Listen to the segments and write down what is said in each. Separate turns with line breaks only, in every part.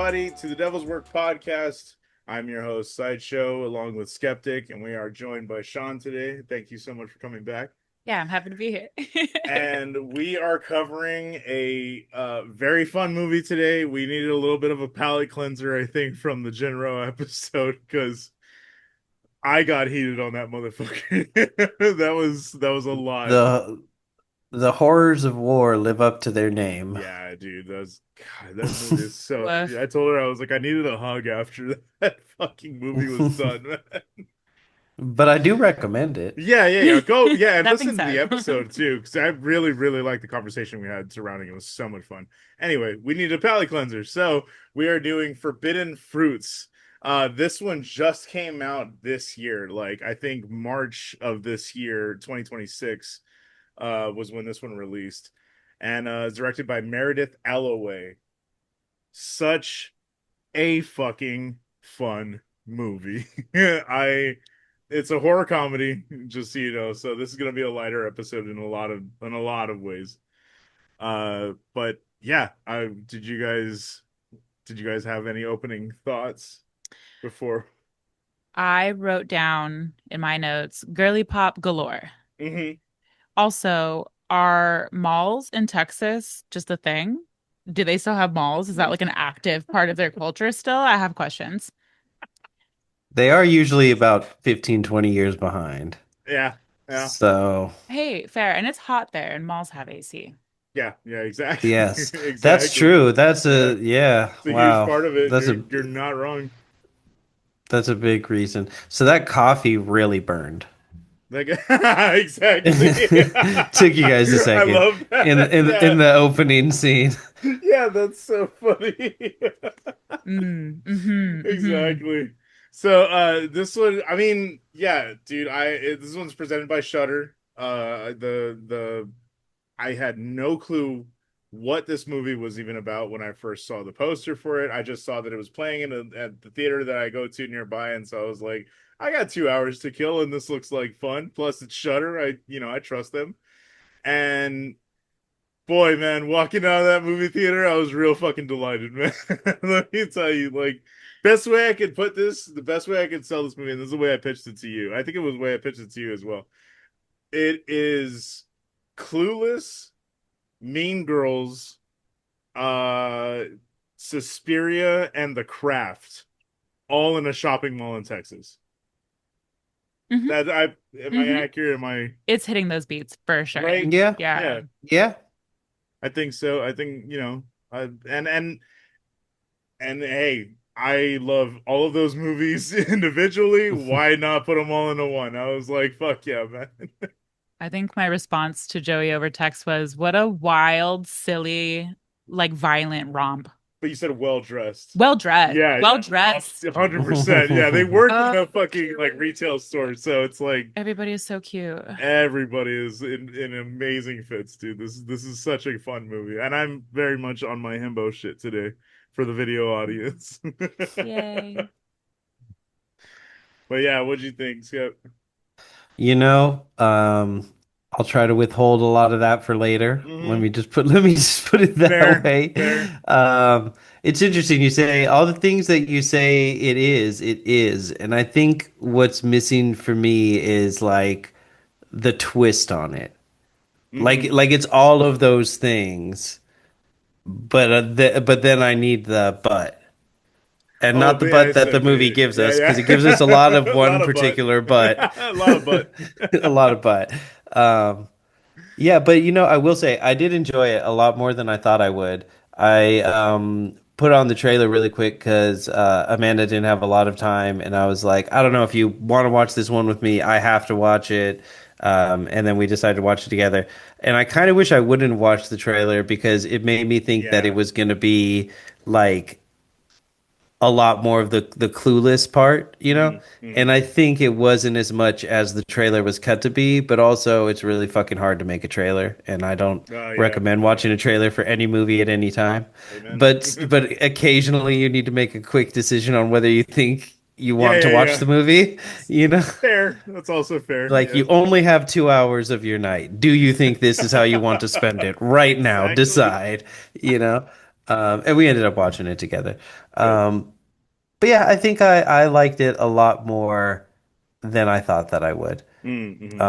everybody, to the Devil's Work podcast. I'm your host, PsydeShow, along with Skeptik, and we are joined by Sean today. Thank you so much for coming back.
Yeah, I'm happy to be here.
And we are covering a very fun movie today. We needed a little bit of a palate cleanser, I think, from the Jinro episode, because I got heated on that motherfucker. that was a lot.
The the horrors of war live up to their name.
Yeah, dude, God, that movie is so.
Woof.
I told her I was like, I needed a hug after that fucking movie was done, man.
But I do recommend it.
Yeah. Go, yeah, and
Nothing
listen to the
said.
episode too, because I really, really liked the conversation we had surrounding it. It was so much fun. Anyway, we need a palate cleanser, so we are doing Forbidden Fruits. This one just came out this year, like I think March of this year, 2026, was when this one released, and it's directed by Meredith Alloway. Such a fucking fun movie. It's a horror comedy, just so you know. So this is gonna be a lighter episode in a lot of ways. But yeah, did you guys have any opening thoughts before?
I wrote down in my notes girly pop galore.
Mm-hmm.
Also, are malls in Texas just a thing? Do they still have malls? Is that like an active part of their culture still? I have questions.
They are usually about 15, 20 years behind.
Yeah,
So,
Hey, fair. And it's hot there, and malls have AC.
yeah, exactly.
yes, that's
Exactly.
true. That's
Yeah,
a yeah,
it's a huge
wow.
part of it.
That's
You're
a
you're not wrong.
that's a big reason. So that coffee really burned.
Like exactly.
Took you guys a
I
second
love
in
that.
the, in the,
Yeah.
in the opening scene.
Yeah, that's so funny.
Mm-hmm.
Exactly. So this one, I mean, yeah, dude, this one's presented by Shudder. The I had no clue what this movie was even about when I first saw the poster for it. I just saw that it was playing at the theater that I go to nearby, and so I was like, I got 2 hours to kill, and this looks like fun. Plus, it's Shudder. I trust them. And boy, man, walking out of that movie theater, I was real fucking delighted, man. Let me tell you, like, best way I could put this, the best way I could sell this movie, and this is the way I pitched it to you. I think it was the way I pitched it to you as well. It is Clueless, Mean Girls, uh, Suspiria, and The Craft, all in a shopping mall in Texas.
hmm
That I am I
hmm
accurate? Am I
It's hitting those beats for sure.
right?
Yeah,
Yeah.
Yeah,
yeah.
I think so. I think and hey, I love all of those movies individually. Why not put them all into one? I was like, fuck yeah, man.
I think my response to Joey over text was, what a wild, silly, like violent romp.
But you said well dressed.
Well dressed.
Yeah,
Well dressed.
100%. Yeah, they work in
Uh,
a fucking like retail store, so it's like
Everybody is so cute.
everybody is in amazing fits, dude. This is such a fun movie, and I'm very much on my himbo shit today for the video audience.
Yay.
But yeah, what'd you think, Skip?
You know, I'll try to withhold a lot of that for later.
Mm-hmm.
Let me just put it that
Fair,
way.
fair.
It's interesting. You say all the things that you say it is. And I think what's missing for me is like the twist on it.
Mm-hmm.
Like it's all of those things, but then I need the but. And
Oh,
not the
but yeah, I
butt that the
said,
movie gives
yeah,
us, because it gives
yeah.
us a lot of
A
one
lot of butt.
particular butt,
A lot of butt.
a lot of butt. Um, yeah, but I will say I did enjoy it a lot more than I thought I would. I put on the trailer really quick because Amanda didn't have a lot of time, and I was like, I don't know if you want to watch this one with me. I have to watch it. And then we decided to watch it together. And I kind of wish I wouldn't watch the trailer because it made me think that it
Yeah.
was going to be like a lot more of the clueless part, you know?
Mm-hmm.
And
Mm-hmm.
I think it wasn't as much as the trailer was cut to be, but also it's really fucking hard to make a trailer, and I don't
Oh yeah,
recommend
yeah.
watching a trailer for any movie at any time.
Amen.
But occasionally you need to make a quick decision on whether you think you
Yeah,
want to
yeah,
watch
yeah.
the movie, you know?
Fair. That's also fair.
Like
Yeah.
you only have 2 hours of your night. Do you think this is how you want to spend it? Right now,
Exactly.
decide, you know? And we ended up watching it together.
Good.
Um, but yeah, I think I liked it a lot more than I thought that I would.
Mm-hmm.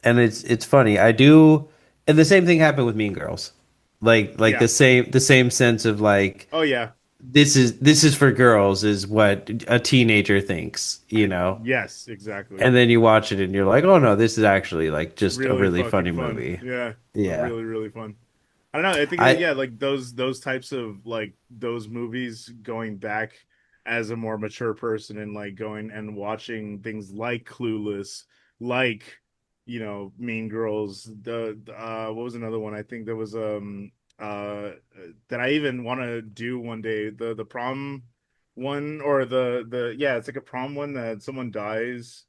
And it's funny. I do, and the same thing happened with Mean Girls. Like
Yeah.
the same sense of like
Oh yeah.
this is for girls is what a teenager thinks, you know.
Yes, exactly.
And then you watch it and you're like, "Oh no, this is actually like just a
Really
really
fucking
funny
fun.
movie."
Yeah.
Yeah.
Really, really fun. I don't know. I think that,
I
yeah, like those types of like those movies going back as a more mature person and like going and watching things like Clueless, like Mean Girls. What was another one? I think there was uh that I even want to do one day. The prom one or the yeah, it's like a prom one that someone dies.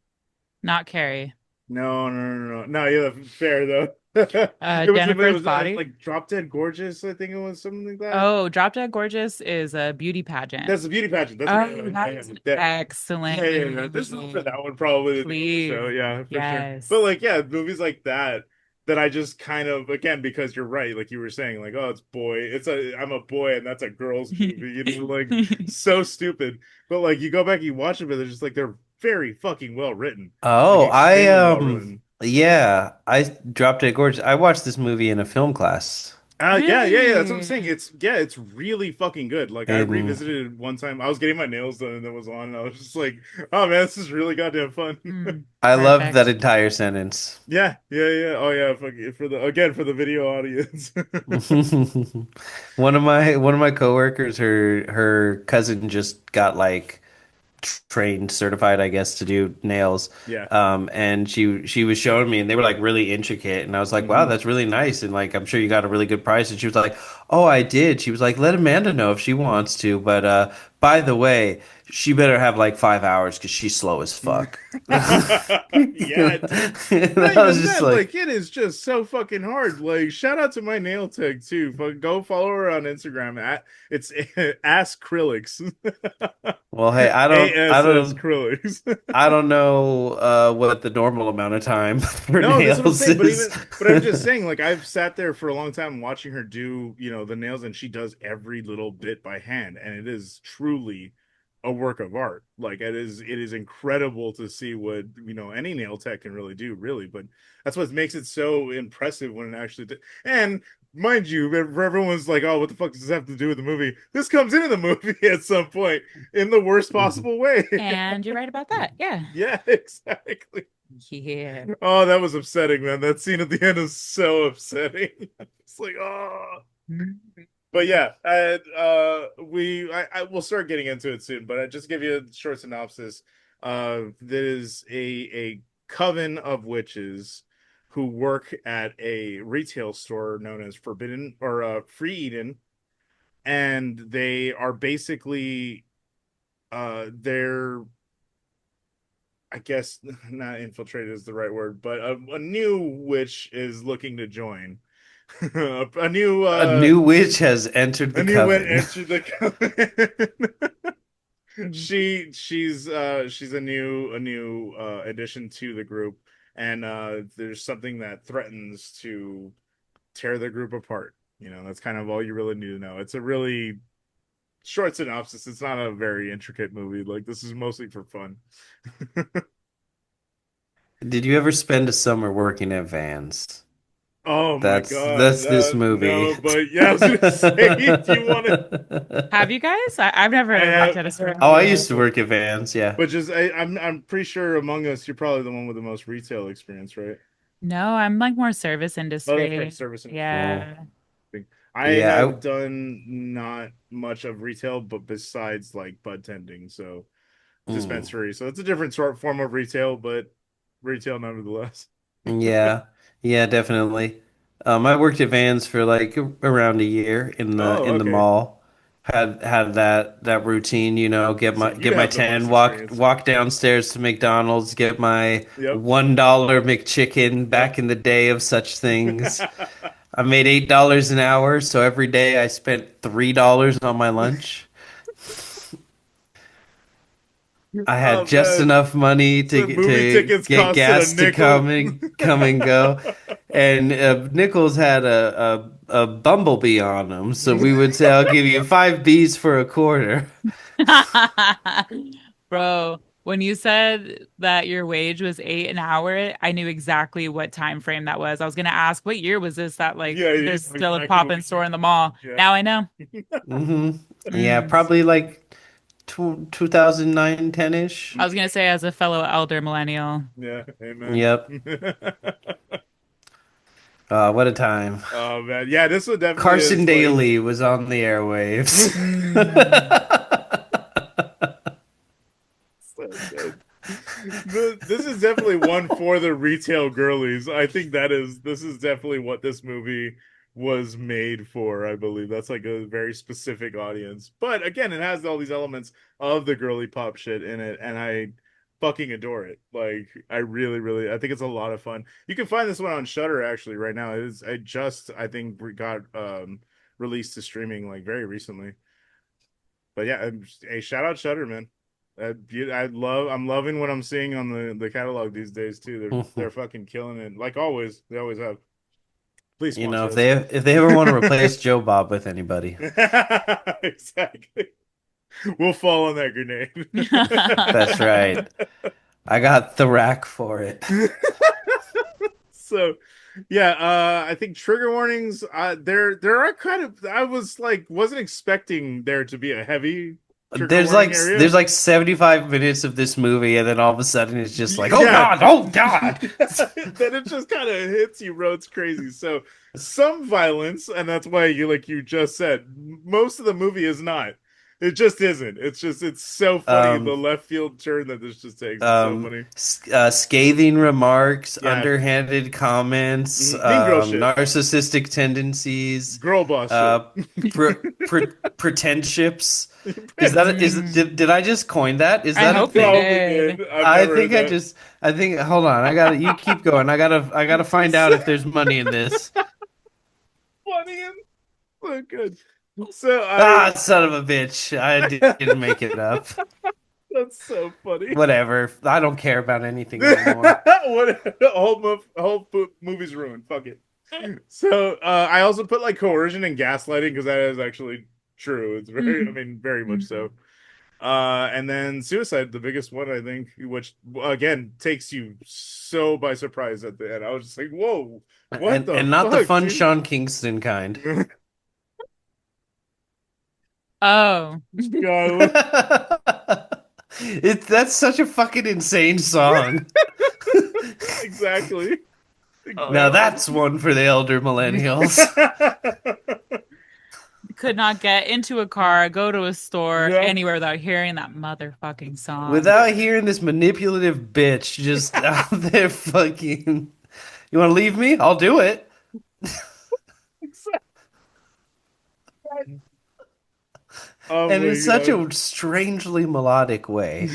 Not Carrie.
No, no, no, no, no. Yeah, fair though. It
Jennifer's
was
Body.
like Drop Dead Gorgeous. I think it was something like that.
Oh, Drop Dead Gorgeous is a beauty pageant.
That's a beauty pageant. That's right.
Oh,
Yeah, yeah,
that's an
yeah.
excellent
Yeah. This is for
movie.
that one probably the name of the show.
Please.
Yeah, for sure. But
Yes.
like, yeah, movies like that that I just kind of again because you're right, like you were saying, like, oh, it's boy, I'm a boy and that's a girl's movie. Like so stupid. But like you go back, you watch them, and they're just like they're very fucking well written, like
Oh,
extremely well written.
yeah, I dropped it gorgeous. I watched this movie in a film class.
Yeah. That's what I'm
Really?
saying. It's really fucking good. Like I
And
revisited it one time. I was getting my nails done and it was on, and I was just like, "Oh man, this is really goddamn fun."
Hmm.
I love that
Perfect.
entire sentence.
Yeah. Oh yeah, for the again for the video audience.
One of my coworkers, her cousin just got like trained, certified, I guess, to do nails.
Yeah.
And she was showing me, and they were like really intricate, and I was like, wow,
Hmm.
that's really nice, and like I'm sure you got a really good price. And she was like, oh, I did. She was like, let Amanda know if she wants to, but by the way, she better have like 5 hours because she's slow as fuck.
Yeah, dude.
And
Not
I was
even
just
that.
like,
Like it is just so fucking hard. Like shout out to my nail tech too. Go follow her on Instagram at it's Ask Acrylics.
well, hey,
ASS Acrylics.
I don't know what the normal amount of time for
No, that's what I'm
nails
saying. But
is.
even, but I'm just saying, like, I've sat there for a long time watching her do, the nails, and she does every little bit by hand, and it is truly a work of art. Like, it is incredible to see what any nail tech can really do, really. But that's what makes it so impressive when it actually. And mind you, everyone's like, "Oh, what the fuck does this have to do with the movie?" This comes into the movie at some point in the worst possible way.
And you're right about that. Yeah.
Yeah, exactly.
Yeah.
Oh, that was upsetting, man. That scene at the end is so upsetting. It's like, oh. But yeah, I will start getting into it soon. But I just give you a short synopsis. There is a coven of witches who work at a retail store known as Forbidden or Free Eden, and they are basically they're I guess not infiltrated is the right word, but a new witch is looking to join. a new
A new witch has entered the
a new witch
coven.
entered the coven. She's a new addition to the group, and there's something that threatens to tear the group apart. That's kind of all you really need to know. It's a really short synopsis. It's not a very intricate movie. Like this is mostly for fun.
Did you ever spend a summer working at Vans?
Oh my God.
That's this movie.
No, but yeah, I was gonna say, do you want to?
Have you guys? I've
I
never worked
have,
at a store.
Oh, I used to work at Vans, yeah.
but just I'm pretty sure among us, you're probably the one with the most retail experience, right?
No, I'm like more service
Oh, that's right,
industry.
service industry.
Oh,
Yeah.
I
yeah,
have done not much of retail, but besides like bud tending, so
mm,
dispensary. So it's a different sort form of retail, but retail nevertheless.
yeah, yeah, definitely. I worked at Vans for like around a year in the
Oh,
in the
okay.
mall. Had that routine, get
So
my
you
get my
have the
10,
most
walk
experience.
walk downstairs to McDonald's, get my
Yep.
$1 McChicken
Yep.
back in the day of such things. I made $8 an hour, so every day I spent $3 on my lunch. I had
Oh
just
man.
enough money to
So
get,
movie
to
tickets
get
costed a
gas to
nickel.
come and go. And Nichols had a bumblebee on them. So we would say, I'll give you five bees for a quarter.
Bro, when you said that your wage was 8 an hour, I knew exactly what time frame that was. I was gonna ask, what year was this that like
Yeah, you
there's
know
still a
exactly what
pop-in store in the mall?
yeah.
Now I know.
Hmm. Yeah,
Mm.
probably like 2009, 10-ish.
I was gonna say as a fellow elder millennial.
Yeah, amen.
Yep. What a time.
Oh man, yeah, this one definitely
Carson
is like
Daly was on the airwaves.
Mm.
so good. This is definitely one for the retail girlies. I think this is definitely what this movie was made for. I believe that's like a very specific audience. But again, it has all these elements of the girly pop shit in it, and I fucking adore it. Like I really, really, I think it's a lot of fun. You can find this one on Shutter actually right now. It is. I think got released to streaming like very recently. But yeah, hey, shout out Shutter, man. I'm loving what I'm seeing on the catalog these days too. They're fucking killing it. Like always, they always have. Please
You know,
sponsor us.
if they ever want to replace Joe Bob with anybody,
Exactly. We'll fall on that grenade.
that's right. I got the rack for it.
So yeah, I think trigger warnings, there are kind of I was like wasn't expecting there to be a heavy trigger warning area.
There's like 75 minutes of this movie, and then all of a sudden it's just like, oh
Yeah.
God, oh God.
Then it just kind of hits you, bro. It's crazy. So some violence, and that's why you just said most of the movie is not. It just isn't. It's so funny the
Um,
left field turn that this just takes. It's so funny.
Scathing remarks,
Yeah,
underhanded comments,
mean girl shit,
narcissistic tendencies,
girl boss shit.
uh, pre pretenships. Is that did I just coin that? Is
I
that a
You
hope you
thing?
probably
did.
did. I've never heard that.
I think hold on, you keep going. I gotta find out if there's money in this.
Funny and so good. So
Ah, son of a bitch. Didn't make it up.
that's so funny.
Whatever. I don't care about anything anymore.
What the whole movie's ruined. Fuck it. So I also put like coercion and gaslighting because that is actually true. It's very, I mean, very much so. And then suicide, the biggest one, I think, which again takes you so by surprise at the end. I was just like, "Whoa, what the
And not the
fuck,
fun
dude?"
Sean Kingston kind.
Oh.
God,
That's such a fucking insane song.
exactly,
Now
exactly.
that's one for the elder millennials.
Could not get into a car, go to a store,
Yeah.
anywhere without hearing that motherfucking song.
Without hearing this manipulative bitch just out there fucking, you want to leave me? I'll do it.
Oh
And in
my
such
god.
a strangely melodic way.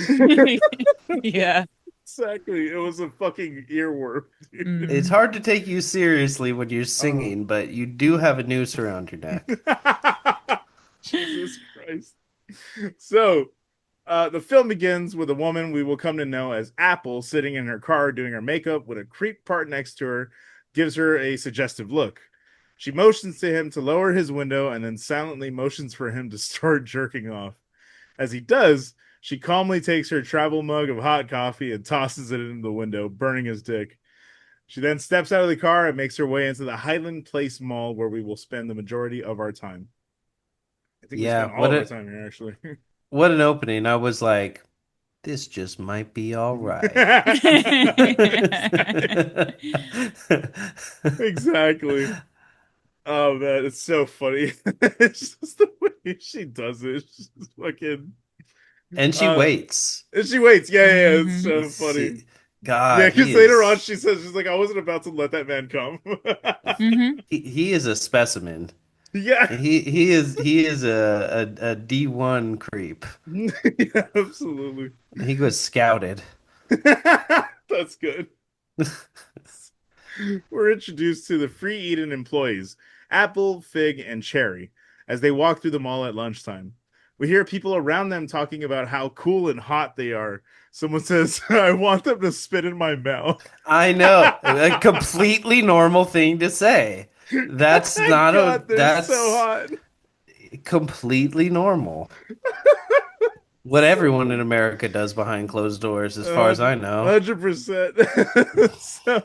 Yeah.
Exactly. It was a fucking earworm, dude.
It's
Mm.
hard to take you seriously when you're
Oh.
singing, but you do have a noose around your neck.
Jesus Christ. So, the film begins with a woman we will come to know as Apple sitting in her car doing her makeup when a creep part next to her gives her a suggestive look. She motions to him to lower his window and then silently motions for him to start jerking off. As he does, she calmly takes her travel mug of hot coffee and tosses it into the window, burning his dick. She then steps out of the car and makes her way into the Highland Place Mall, where we will spend the majority of our time. I think we
Yeah,
spent all of our time here, actually.
what an opening. I was like, this just might be all right.
Exactly. Oh man, it's so funny. It's just the way she does it. It's just fucking.
And she
Uh,
waits.
and she waits. Yeah, yeah, yeah, it's
Mhm.
so funny.
See,
Yeah,
God,
because later on she says she's like, "I wasn't about to let that man come."
Mhm.
he is a specimen.
Yeah,
He is a D1 creep.
yeah, absolutely.
He was scouted.
That's good. We're introduced to the Free Eden employees, Apple, Fig, and Cherry, as they walk through the mall at lunchtime. We hear people around them talking about how cool and hot they are. Someone says, I want them to spit in my mouth.
I know, a completely normal thing to say. That's not a
God, they're so
that's
hot.
completely normal. What
So
everyone in America does behind closed doors, as far as I know.
100%. So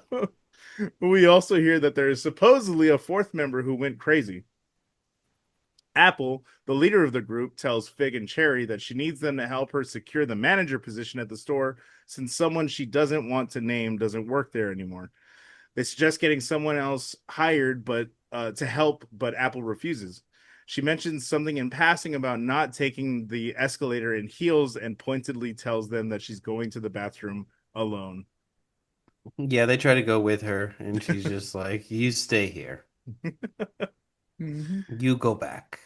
we also hear that there is supposedly a fourth member who went crazy. Apple, the leader of the group, tells Fig and Cherry that she needs them to help her secure the manager position at the store since someone she doesn't want to name doesn't work there anymore. They suggest getting someone else hired, but to help, but Apple refuses. She mentions something in passing about not taking the escalator in heels and pointedly tells them that she's going to the bathroom alone.
Yeah, they try to go with her, and she's just like, "You stay here.
Mhm.
You go back."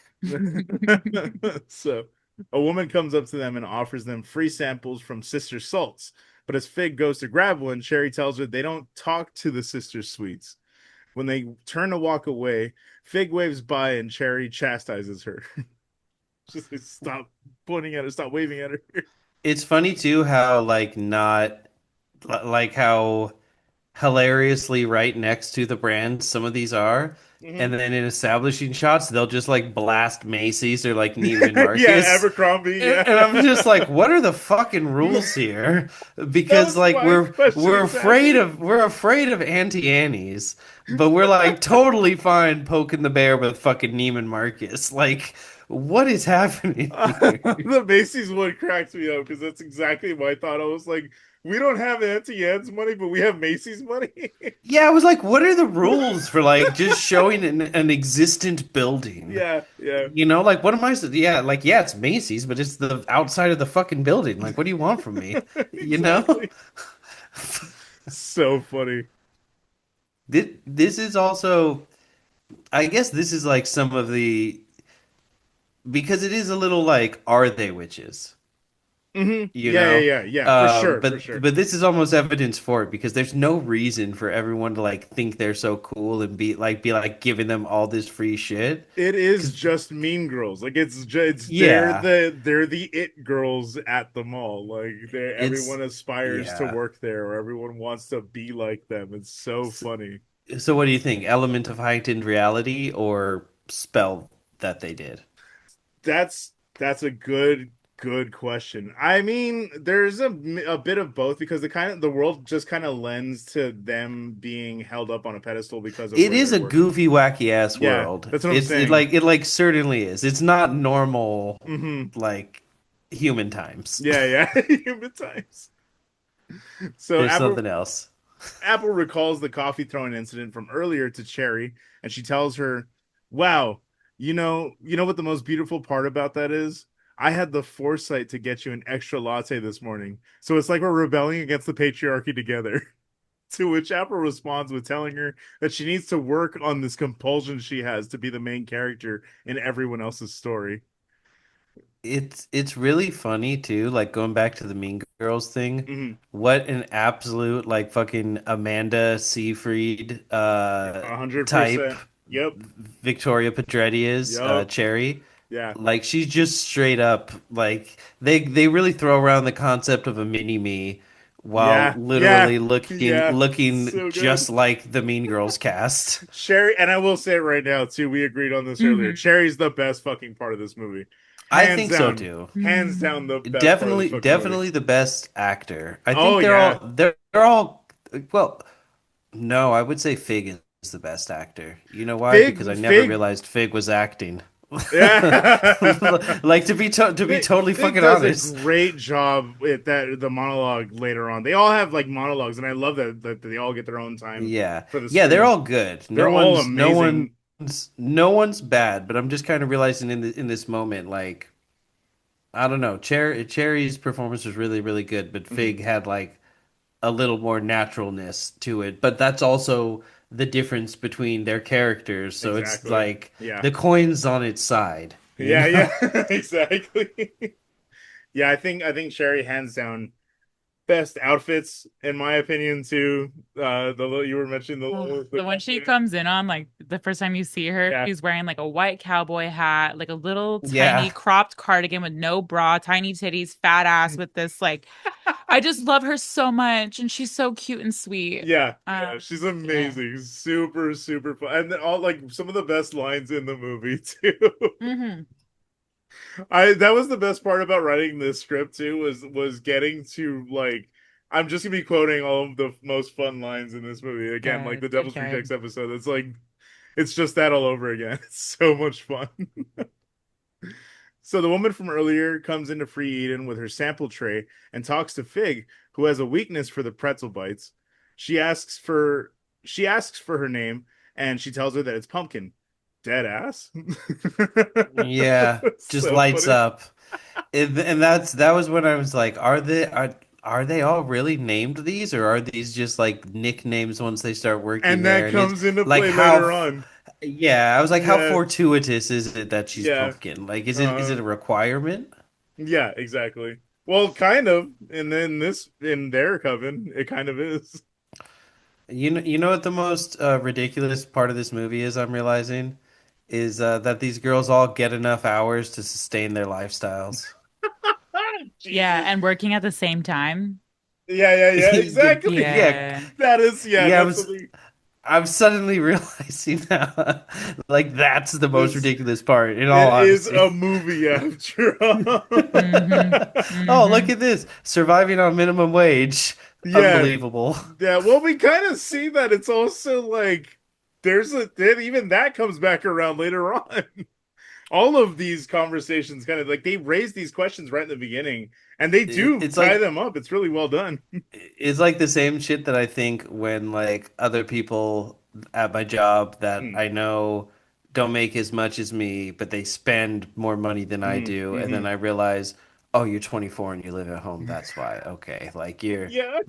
So a woman comes up to them and offers them free samples from Sister Salts. But as Fig goes to grab one, Sherry tells her they don't talk to the Sister Sweets. When they turn to walk away, Fig waves by and Cherry chastises her. Just like, stop pointing at her, stop waving at her.
It's funny too how like not like how hilariously right next to the brand some of these are. And
Mhm.
then in establishing shots, they'll just like blast Macy's or like Neiman
Yeah,
Marcus.
Abercrombie.
And,
Yeah,
and I'm just like, what are the fucking rules here?
that
Because
was
like
my question exactly.
we're afraid of Auntie Annie's, but we're like totally fine poking the bear with fucking Neiman Marcus. Like, what is happening here?
The Macy's one cracks me up because that's exactly my thought. I was like, we don't have Auntie Anne's money, but we have Macy's money.
Yeah, I was like, what are the rules for like just showing an existent building?
Yeah, yeah,
You know, like what am I? Yeah, like yeah, it's Macy's, but it's the outside of the fucking building. Like, what do you want from me? You know?
exactly. So funny.
This is also, I guess, this is like some of the because it is a little like, are they witches? You
Yeah, yeah,
know?
yeah, yeah, for sure, for
But
sure.
this is almost evidence for it because there's no reason for everyone to like think they're so cool and be like giving them all this free shit.
It is
'Cause
just Mean Girls. Like it's
yeah,
they're the it girls at the mall. Like they
it's
everyone aspires to
yeah.
work there, or everyone wants to be like them. It's so
So,
funny.
so what do you think? Element of heightened reality or spell that they did?
That's a good question. I mean, there's a bit of both because the world just kind of lends to them being held up on a pedestal because of
It
where
is
they
a
work.
goofy, wacky ass
Yeah,
world.
that's what I'm saying.
It like certainly is. It's not normal
Hmm.
like human times.
Yeah, yeah. Human times. So
There's something else.
Apple recalls the coffee throwing incident from earlier to Cherry, and she tells her, "Wow, you know what the most beautiful part about that is? I had the foresight to get you an extra latte this morning. So it's like we're rebelling against the patriarchy together." To which Apple responds with telling her that she needs to work on this compulsion she has to be the main character in everyone else's story.
It's really funny too, like going back to the Mean Girls thing.
Mhm.
What an absolute like fucking Amanda Seyfried
100%.
type
Yep.
Victoria Pedretti is,
Yep.
Cherry.
Yeah.
Like she's just straight up like they really throw around the concept of a mini me while
Yeah. Yeah.
literally
Yeah.
looking
So
just
good.
like the Mean Girls cast.
Sherry, and I will say it right now too. We agreed on this earlier.
Mhm.
Cherry's the best fucking part of this movie,
I
hands
think so
down.
too.
Hands down, the best part of this
Definitely
fucking movie.
definitely the best actor. I
Oh
think
yeah,
they're all well, no, I would say Fig is the best actor. You know why? Because I never
Fig.
realized Fig was acting.
Yeah,
Like to be totally
Fig
fucking
does a
honest.
great job with that the monologue later on. They all have like monologues, and I love that they all get their own time
Yeah.
for the
Yeah, they're
screen.
all good.
They're all amazing.
No one's bad, but I'm just kind of realizing in this moment like I don't know. Cherry's performance was really really good, but
Mhm.
Fig had like a little more naturalness to it. But that's also the difference between their characters. So it's
Exactly.
like
Yeah.
the coin's on its side, you
Yeah.
know?
Yeah. Exactly. Yeah. I think Sherry hands down best outfits in my opinion too. The little you were mentioning
Oh,
the
the one she
costume.
comes in on, like the first time you see her,
Yeah.
she's wearing like a white cowboy hat, like a little tiny
Yeah.
cropped cardigan with no bra, tiny titties, fat ass with this like I just love her so much, and she's so cute and sweet.
Yeah,
Um,
yeah, she's
yeah.
amazing. Super, super fun. And then all like some of the best lines in the movie too.
Hmm.
I that was the best part about writing this script too was getting to like I'm just gonna be quoting all of the most fun lines in this movie. Again, like the
Good, good,
Devil's Rejects
good.
episode. It's like it's just that all over again. It's so much fun. So the woman from earlier comes into Free Eden with her sample tray and talks to Fig, who has a weakness for the pretzel bites. She asks for she asks for her name, and she tells her that it's Pumpkin. Dead ass.
Yeah, just
So
lights
funny.
up. And that was when I was like, are they all really named these, or are these just like nicknames once they start working
And
there?
that
And it's
comes into
like
play later
how
on.
yeah, I was like, how
Yeah,
fortuitous is it that she's
yeah,
pumpkin? Like, is
uh,
it a requirement?
yeah, exactly. Well, kind of. And then this in their coven, it kind of is.
You know what the most ridiculous part of this movie is, I'm realizing, is that these girls all get enough hours to sustain their lifestyles.
Yeah,
Jesus.
and working at the same time.
Yeah, yeah, yeah, exactly.
Yeah,
Yeah.
That is, yeah,
yeah,
that's something.
I'm suddenly realizing now, like that's the most
This
ridiculous part, in all
it is
honesty.
a movie after all.
Hmm.
Oh, look
Hmm.
at this. Surviving on minimum wage.
Yeah,
Unbelievable.
yeah. Well, we kind of see that it's also like there's a then even that comes back around later on. All of these conversations kind of like they raise these questions right in the beginning, and they do
It's
tie
like
them up. It's really well done.
it's like the same shit that I think when like other people at my job that
Mm,
I know don't make as much as me, but they spend more money than I
mm,
do, and then
hmm.
I realize, oh, you're 24 and you live at home. That's why. Okay,
Yeah.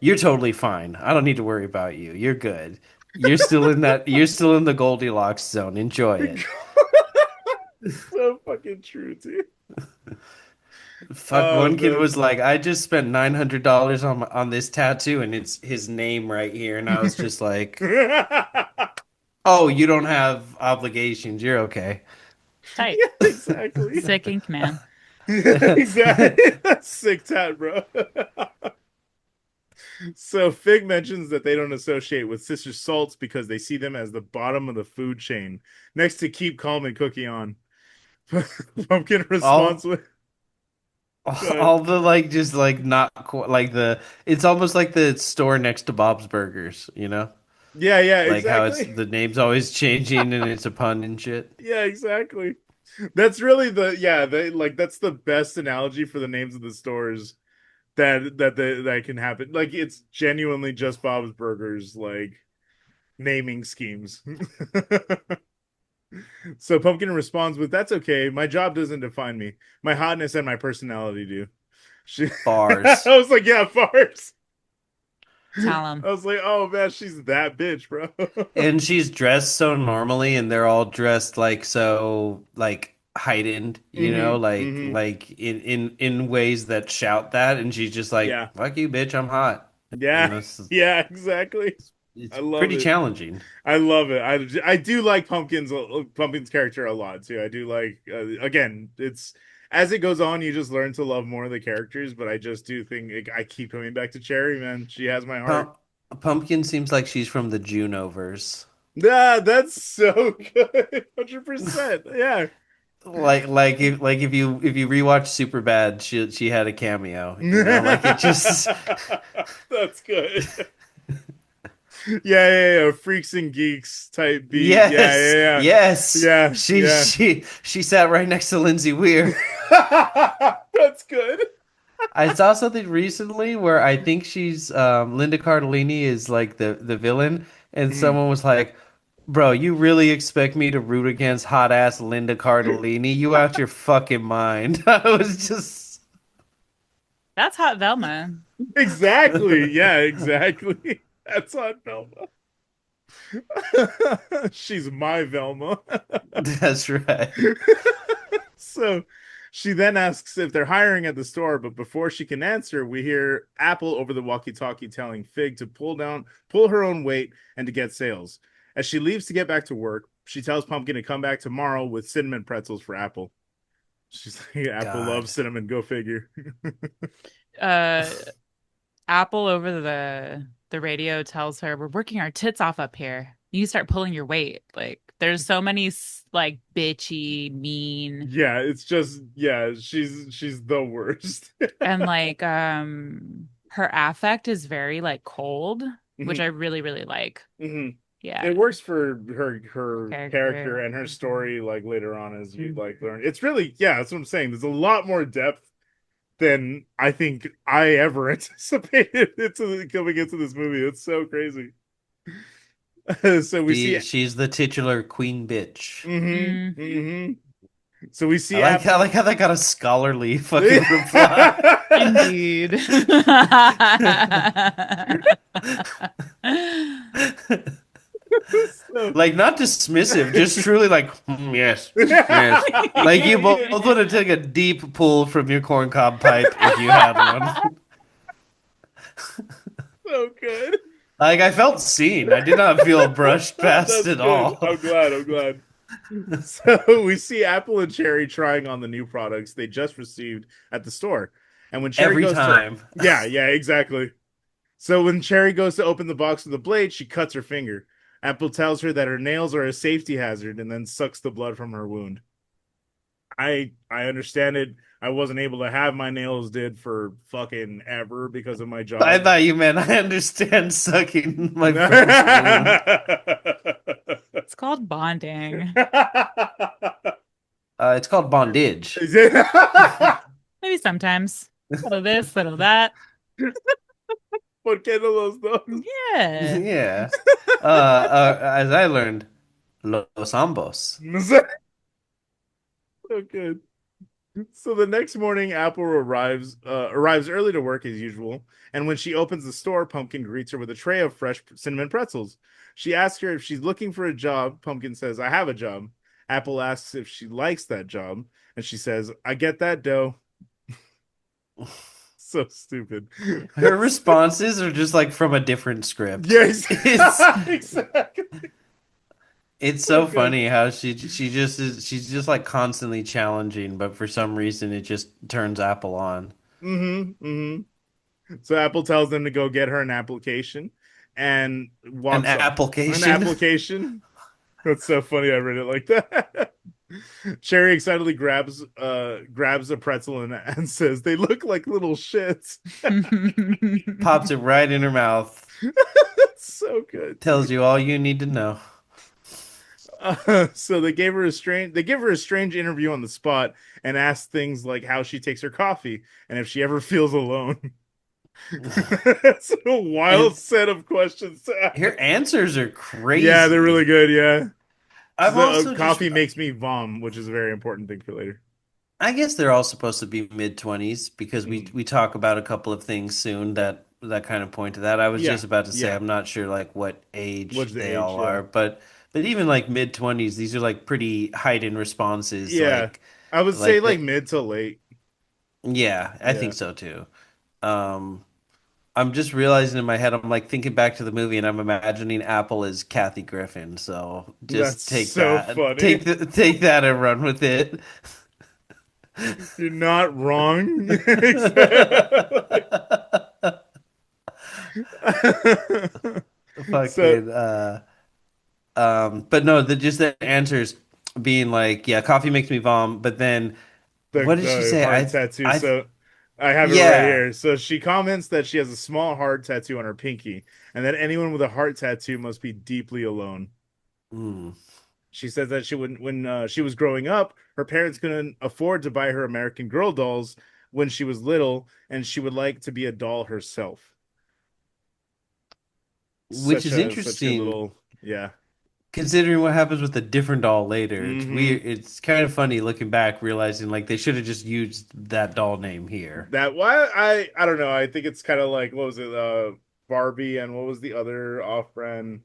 you're totally fine. I don't need to worry about you. You're good. You're still in the Goldilocks zone. Enjoy it.
So fucking true, too.
Fuck,
Oh
one kid
man.
was like, I just spent $900 on this tattoo and it's his name right here. And I was just like,
Yeah,
oh, you don't have obligations. You're okay.
Tight.
exactly.
Sick ink man.
Exactly. That's sick tat, bro. So Fig mentions that they don't associate with Sister Salts because they see them as the bottom of the food chain, next to Keep Calm and Cookie On. Pumpkin responds
All
with, "Good."
all the like just like not like the it's almost like the store next to Bob's Burgers, you know?
Yeah, yeah,
Like how it's
exactly.
the name's always changing and it's a pun and shit.
Yeah, exactly. That's really the yeah, they like that's the best analogy for the names of the stores that can happen. Like it's genuinely just Bob's Burgers like naming schemes. So Pumpkin responds with, "That's okay. My job doesn't define me. My hotness and my personality do." She, I
Bars.
was like, "Yeah, farce."
Tell
I
him.
was like, "Oh man, she's that bitch, bro."
And she's dressed so normally, and they're all dressed like so like heightened, you know,
Mm-hmm. Mm-hmm.
like in ways that shout that, and she's just like,
Yeah.
"Fuck you, bitch, I'm hot." You
Yeah.
know,
Yeah. Exactly.
it's
I love
pretty
it.
challenging.
I love it. I do like Pumpkin's character a lot too. I do like again, it's as it goes on, you just learn to love more of the characters. But I just do think I keep coming back to Cherry, man. She has my heart.
Pump Pumpkin seems like she's from the Junoverse.
Ah, that's so good. 100%. Yeah.
Like if you rewatch Superbad, she had a cameo, you know? Like it just
That's good. Yeah, yeah, yeah. Freaks and geeks type beat. Yeah,
yes,
yeah,
yes.
yeah. Yeah,
She sat right next to Lindsay Weir.
yeah. That's good.
I saw something recently where I think she's Linda Cardellini is like the villain, and
Mhm.
someone was like, "Bro, you really expect me to root against hot ass Linda Cardellini? You out your fucking mind?" I was just
That's hot Velma.
Exactly. Yeah, exactly. That's on Velma. She's my Velma.
that's right.
So she then asks if they're hiring at the store, but before she can answer, we hear Apple over the walkie-talkie telling Fig to pull her own weight, and to get sales. As she leaves to get back to work, she tells Pumpkin to come back tomorrow with cinnamon pretzels for Apple. She's like, Apple
God.
loves cinnamon, go figure.
uh Apple over the radio tells her we're working our tits off up here. You start pulling your weight. Like there's so many like bitchy, mean,
Yeah, it's just yeah, she's the worst.
and like her affect is very like cold, which
hmm
I really, really like.
hmm
Yeah.
It works for her character
Character.
and her
Mhm.
story like later on as you like learn. It's really yeah, that's what I'm saying. There's a lot more depth than I think I ever anticipated into coming into this movie. It's so crazy. So we see
She's the titular queen bitch.
Mm-hmm.
So we see Apple.
I like how that got a scholarly fucking reply.
Indeed.
So-
Like not dismissive, just truly like yes, yes. Like you both would have taken a deep pull from your corncob pipe if you had one.
So good.
Like I felt seen. I did not feel brushed past
That's
at
good.
all.
I'm glad. I'm glad. So we see Apple and Cherry trying on the new products they just received at the store. And when Cherry
Every
goes to,
time.
yeah, yeah, exactly. So when Cherry goes to open the box with the blade, she cuts her finger. Apple tells her that her nails are a safety hazard and then sucks the blood from her wound. I understand it. I wasn't able to have my nails did for fucking ever because of my
I
job.
thought you meant I understand sucking my friend's wound.
It's called bonding.
It's called bondage.
Maybe sometimes. Little this, little that.
¿Por qué no los dos?
Yeah.
Yeah. As I learned, los ambos.
No sé. So good. So the next morning, Apple arrives early to work as usual, and when she opens the store, Pumpkin greets her with a tray of fresh cinnamon pretzels. She asks her if she's looking for a job. Pumpkin says, "I have a job." Apple asks if she likes that job, and she says, "I get that dough." So stupid.
Her responses are just like from a different script.
Yes,
It's
exactly.
it's
So
so
good.
funny how she just is she's just like constantly challenging, but for some reason it just turns Apple on.
So Apple tells them to go get her an application and
An
walks off. An
application.
application. That's so funny. I read it like that. Sherry excitedly grabs a pretzel and says, "They look like little shits."
Pops it right in her mouth.
That's so good.
Tells you all you need to know.
So they give her a strange interview on the spot and ask things like how she takes her coffee and if she ever feels alone. It's a wild
And
set of questions to
her
ask.
answers are
Yeah, they're really
crazy.
good. Yeah. She
I've
said,
also just
coffee makes me vom, which is a very important thing for later.
I guess they're all supposed to be mid-20s because
Mm.
we talk about a couple of things soon that kind of point to that. I was
Yeah.
just about to say
Yeah.
I'm not sure like what
What's
age
the
they
age?
all
Yeah.
are, but even like mid-20s, these are like pretty heightened responses
Yeah. I would say
like
like
the
mid to late.
yeah, I
Yeah.
think so too. Um I'm just realizing in my head I'm like thinking back to the movie and I'm imagining Apple as Kathy Griffin. So
That's
just take
so
that.
funny.
Take that and run with it.
You're not wrong. Exactly. So
Fucking but no, the just the answers being like, yeah, coffee makes me vom, but then what did she
the
say?
heart tattoo.
I
So I have it right
yeah.
here. So she comments that she has a small heart tattoo on her pinky, and that anyone with a heart tattoo must be deeply alone.
Mm.
She says that when she was growing up, her parents couldn't afford to buy her American Girl dolls when she was little, and she would like to be a doll herself.
Which is
Such a
interesting
little yeah.
considering what happens with a different doll later. It's
Mm-hmm.
weird. It's kind of funny looking back, realizing like they should have just used that doll name here.
That why I don't know. I think it's kind of like what was it? Barbie and what was the other off-brand?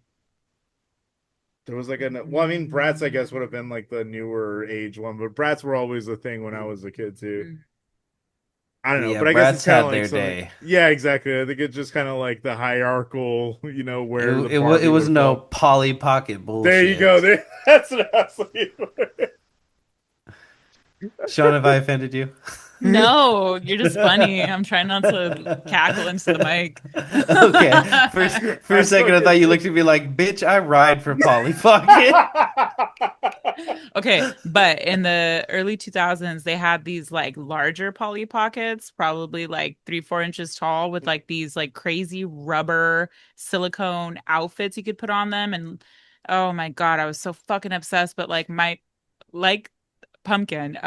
There was like a well, I mean, Bratz I guess would have been like the newer age one, but Bratz were always a thing when I was a kid too. I don't know,
Yeah,
but I guess it's
Bratz
kind of
had
like
their
something.
day.
Yeah, exactly. I think it's just kind of like the hierarchical, where the
It
Barbie
was
would
no
fall.
Polly Pocket
There you go.
bullshit.
There, that's what I was looking for.
Sean, have I offended you?
No, you're just funny. I'm trying not to cackle into the mic.
Okay. For a
I
second, I
fucking
thought you looked at me like, bitch, I ride for Polly Pocket.
Okay, but in the early 2000s, they had these like larger Polly Pockets, probably like 3, 4 inches tall, with like these like crazy rubber silicone outfits you could put on them. And oh my God, I was so fucking obsessed. But like Pumpkin,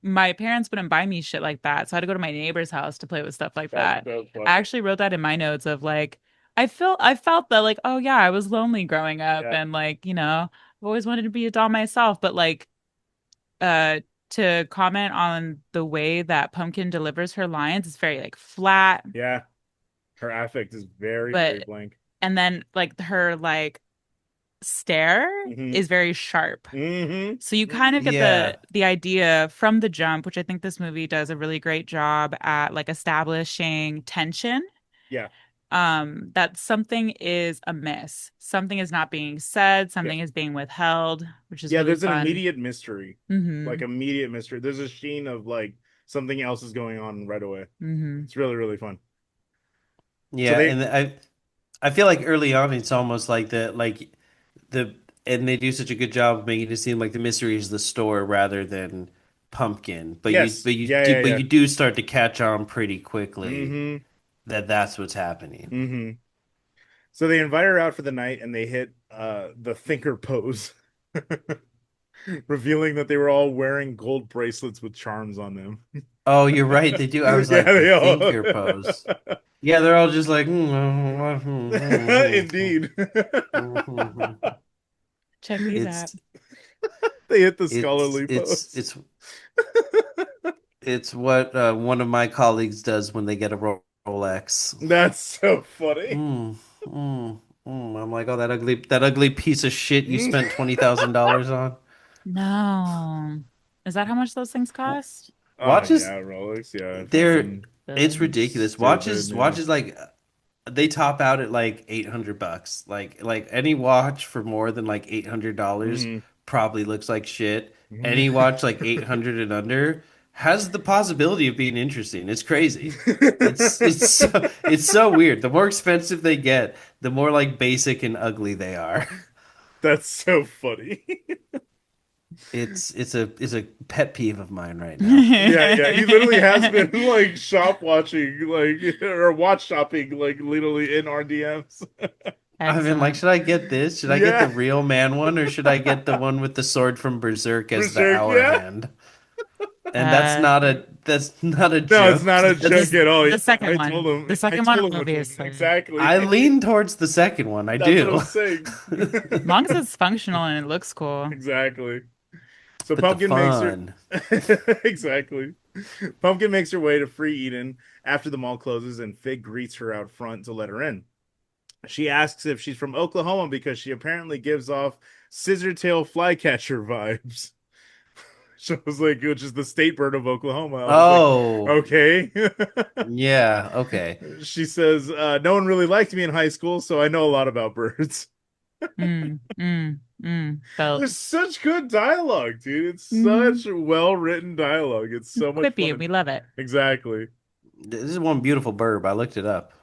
my parents wouldn't buy me shit like that. So I had to go to my neighbor's house to play with stuff like
That's
that.
so
I
funny.
actually wrote that in my notes of like, I felt that like, oh yeah, I was lonely growing up
Yeah.
and like, I've always wanted to be a doll myself, but like uh to comment on the way that Pumpkin delivers her lines, it's very like flat,
Yeah. Her affect is very, very
but
blank.
and then like her like stare
Hmm.
is very sharp.
Hmm.
So you kind of get
Yeah.
the idea from the jump, which I think this movie does a really great job at like establishing tension,
Yeah.
that something is amiss. Something is not being said,
Yeah.
something is being withheld, which is
Yeah,
really
there's an
fun.
immediate mystery. Like
Mm-hmm.
immediate mystery. There's a sheen of like something else is going on right away.
Mm-hmm.
It's really, really fun. So
Yeah,
they
and I feel like early on it's almost like the and they do such a good job of making it seem like the mystery is the store rather than Pumpkin.
yes. Yeah, yeah,
But
yeah.
you do start to catch on pretty quickly
Hmm.
that that's what's happening.
Hmm. So they invite her out for the night and they hit the thinker pose, revealing that they were all wearing gold bracelets with charms on them.
Oh, you're right, they do. I was
Yeah,
like the
they all
thinker pose. Yeah, they're all just like
indeed.
Check these out.
it's
They hit the
it's
scholarly
it's
pose.
it's it's what one of my colleagues does when they get a Rolex.
That's so funny.
Mm, I'm like, oh, that ugly piece of shit you spent $20,000 on.
No. Is that how much those things cost?
Oh
Watches,
yeah, Rolex, yeah,
That's
they're
fucking
it's
silly.
ridiculous.
stupid, yeah.
Watches like they top out at like $800. Like any watch for more than like $800
Hmm.
probably looks like shit. Any watch like 800 and under has the possibility of being interesting. It's crazy. It's so weird. The more expensive they get, the more like basic and ugly they are.
That's so funny.
It's a pet peeve of mine right now.
Yeah, yeah. He literally has been like shop watching, like or watch shopping, like literally in our DMs.
I've been like,
Excellent.
should I get this? Should I get the
Yeah,
real man one, or should I get the one with the sword from Berserk as the
Berserk.
hour
Yeah.
hand? And
Uh,
that's not a
No, it's
joke.
not a joke
That's
at all.
the second
I told
one.
him.
The
I
second one,
told him which one
obviously.
exactly.
I lean towards the second one. I
That's what
do.
I'm saying.
As long as it's functional and it looks cool.
Exactly. So
But the
Pumpkin makes her
fun.
exactly. Pumpkin makes her way to Free Eden after the mall closes, and Fig greets her out front to let her in. She asks if she's from Oklahoma because she apparently gives off scissor tail flycatcher vibes. So I was like, which is the state bird of Oklahoma. I was like,
Oh,
okay.
yeah. Okay.
She says, no one really liked me in high school, so I know a lot about birds.
Felt
There's such good dialogue, dude. It's
mm,
such well written dialogue. It's so much
quippy and we
fun.
love it.
Exactly.
This is one beautiful burb. I looked it up.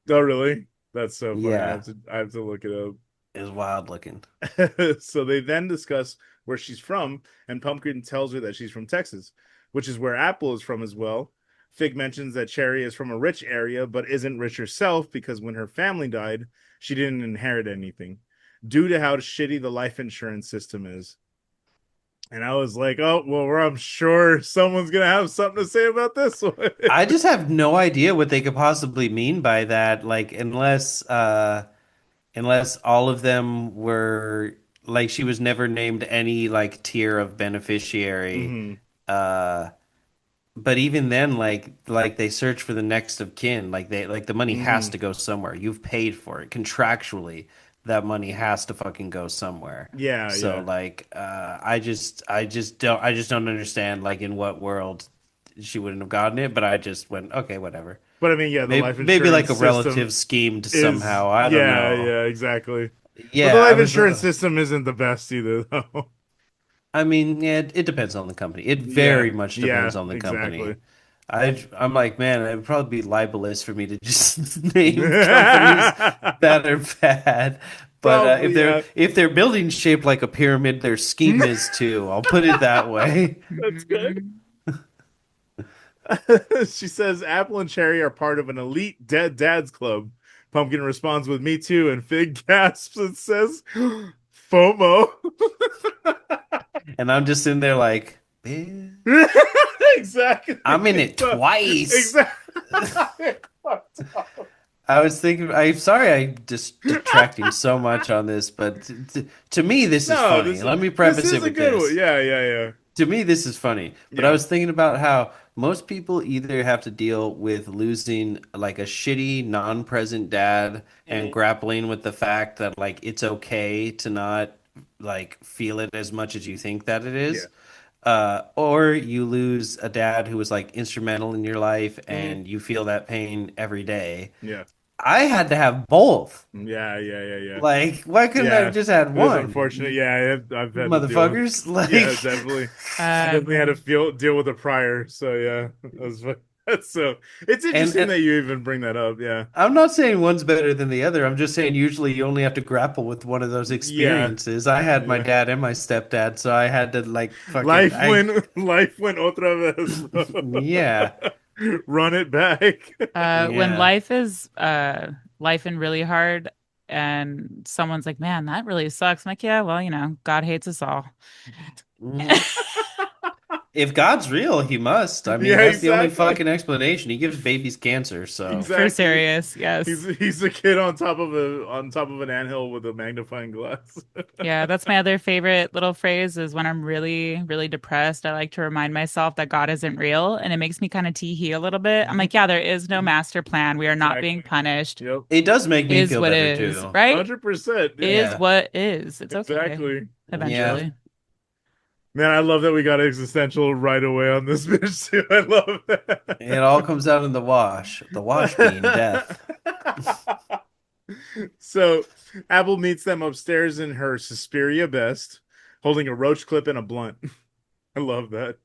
Oh, really? That's so funny.
Yeah,
I have to look it
it's wild looking.
up. So they then discuss where she's from, and Pumpkin tells her that she's from Texas, which is where Apple is from as well. Fig mentions that Cherry is from a rich area, but isn't rich herself because when her family died, she didn't inherit anything due to how shitty the life insurance system is. And I was like, oh, well, I'm sure someone's going to have something to say about this one.
I just have no idea what they could possibly mean by that. Like, unless all of them were like she was never named any like tier of beneficiary.
Hmm.
Uh, but even then, like they search for the next of kin. Like they like the money has
Hmm.
to go somewhere. You've paid for it contractually. That money has to fucking go somewhere.
Yeah,
So
yeah.
like, I just don't understand like in what world she wouldn't have gotten it. But I just went okay, whatever.
But I mean, yeah, the life
Maybe like
insurance
a
system
relative schemed
is,
somehow. I don't
yeah,
know.
yeah, exactly. But the
Yeah, I
life
was
insurance system isn't the best either, though.
I mean, yeah, it depends on the company. It
Yeah,
very much
yeah,
depends on the
exactly.
company. I'm like, man, it would probably be libelous for me to just name companies that are bad. But
Probably, yeah.
if they're building shaped like a pyramid, their scheme is too. I'll put it that way.
That's good.
Mhm.
She says Apple and Cherry are part of an elite dead dads club. Pumpkin responds with "Me too," and Fig gasps and says, "FOMO."
And I'm just in there like, "Bitch,
Exactly.
I'm in it twice."
Exactly.
I was thinking, I'm sorry I'm just detracting so much on this, but to me, this is
No,
funny.
this is
Let me
this
preface
is
it
a
with
good one.
this.
Yeah, yeah, yeah,
To me, this is funny, but I
yeah.
was thinking about how most people either have to deal with losing like a shitty non-present dad and
Mhm.
grappling with the fact that like it's okay to not like feel it as much as you think that it
Yeah.
is. Or you lose a dad who was like instrumental in your life
Mhm.
and you feel that pain every day.
Yeah.
I had to have both.
Yeah, yeah, yeah, yeah.
Like, why couldn't I
Yeah.
have just had
It is
one?
unfortunate. Yeah, I've
You
had to deal with.
motherfuckers.
Yeah,
Like,
definitely. I definitely had to
Man.
feel deal with a prior. So yeah, that's so. It's interesting
and
that you even bring that up. Yeah,
I'm not saying one's better than the other. I'm just saying usually you only have to grapple with one of those
yeah,
experiences. I had my
yeah.
dad and my stepdad, so I had to like fucking I
Life went otra vez.
yeah.
Run it back.
When
Yeah.
life is life and really hard and someone's like, man, that really sucks. I'm like, yeah, well, God hates us all.
hmm If God's real, he must. I mean,
Yeah,
that's the only
exactly.
fucking explanation. He gives babies cancer, so
For
Exactly.
serious,
He's
yes.
he's a kid on top of an anthill with a magnifying glass.
Yeah, that's my other favorite little phrase is when I'm really, really depressed. I like to remind myself that God isn't real and it makes me kind of tee-hee a little bit. I'm like, yeah, there is no master plan. We are not being
Exactly.
punished.
Yep.
it does make me
Is
feel
what
better
is,
too.
right?
100%.
Is
Yeah.
Yeah.
what is. It's okay
Exactly.
Yeah.
eventually.
Man, I love that we got existential right away on this bitch too. I love
It all
that.
comes out in the wash. The wash being death.
So Apple meets them upstairs in her Suspiria best, holding a roach clip and a blunt. I love that.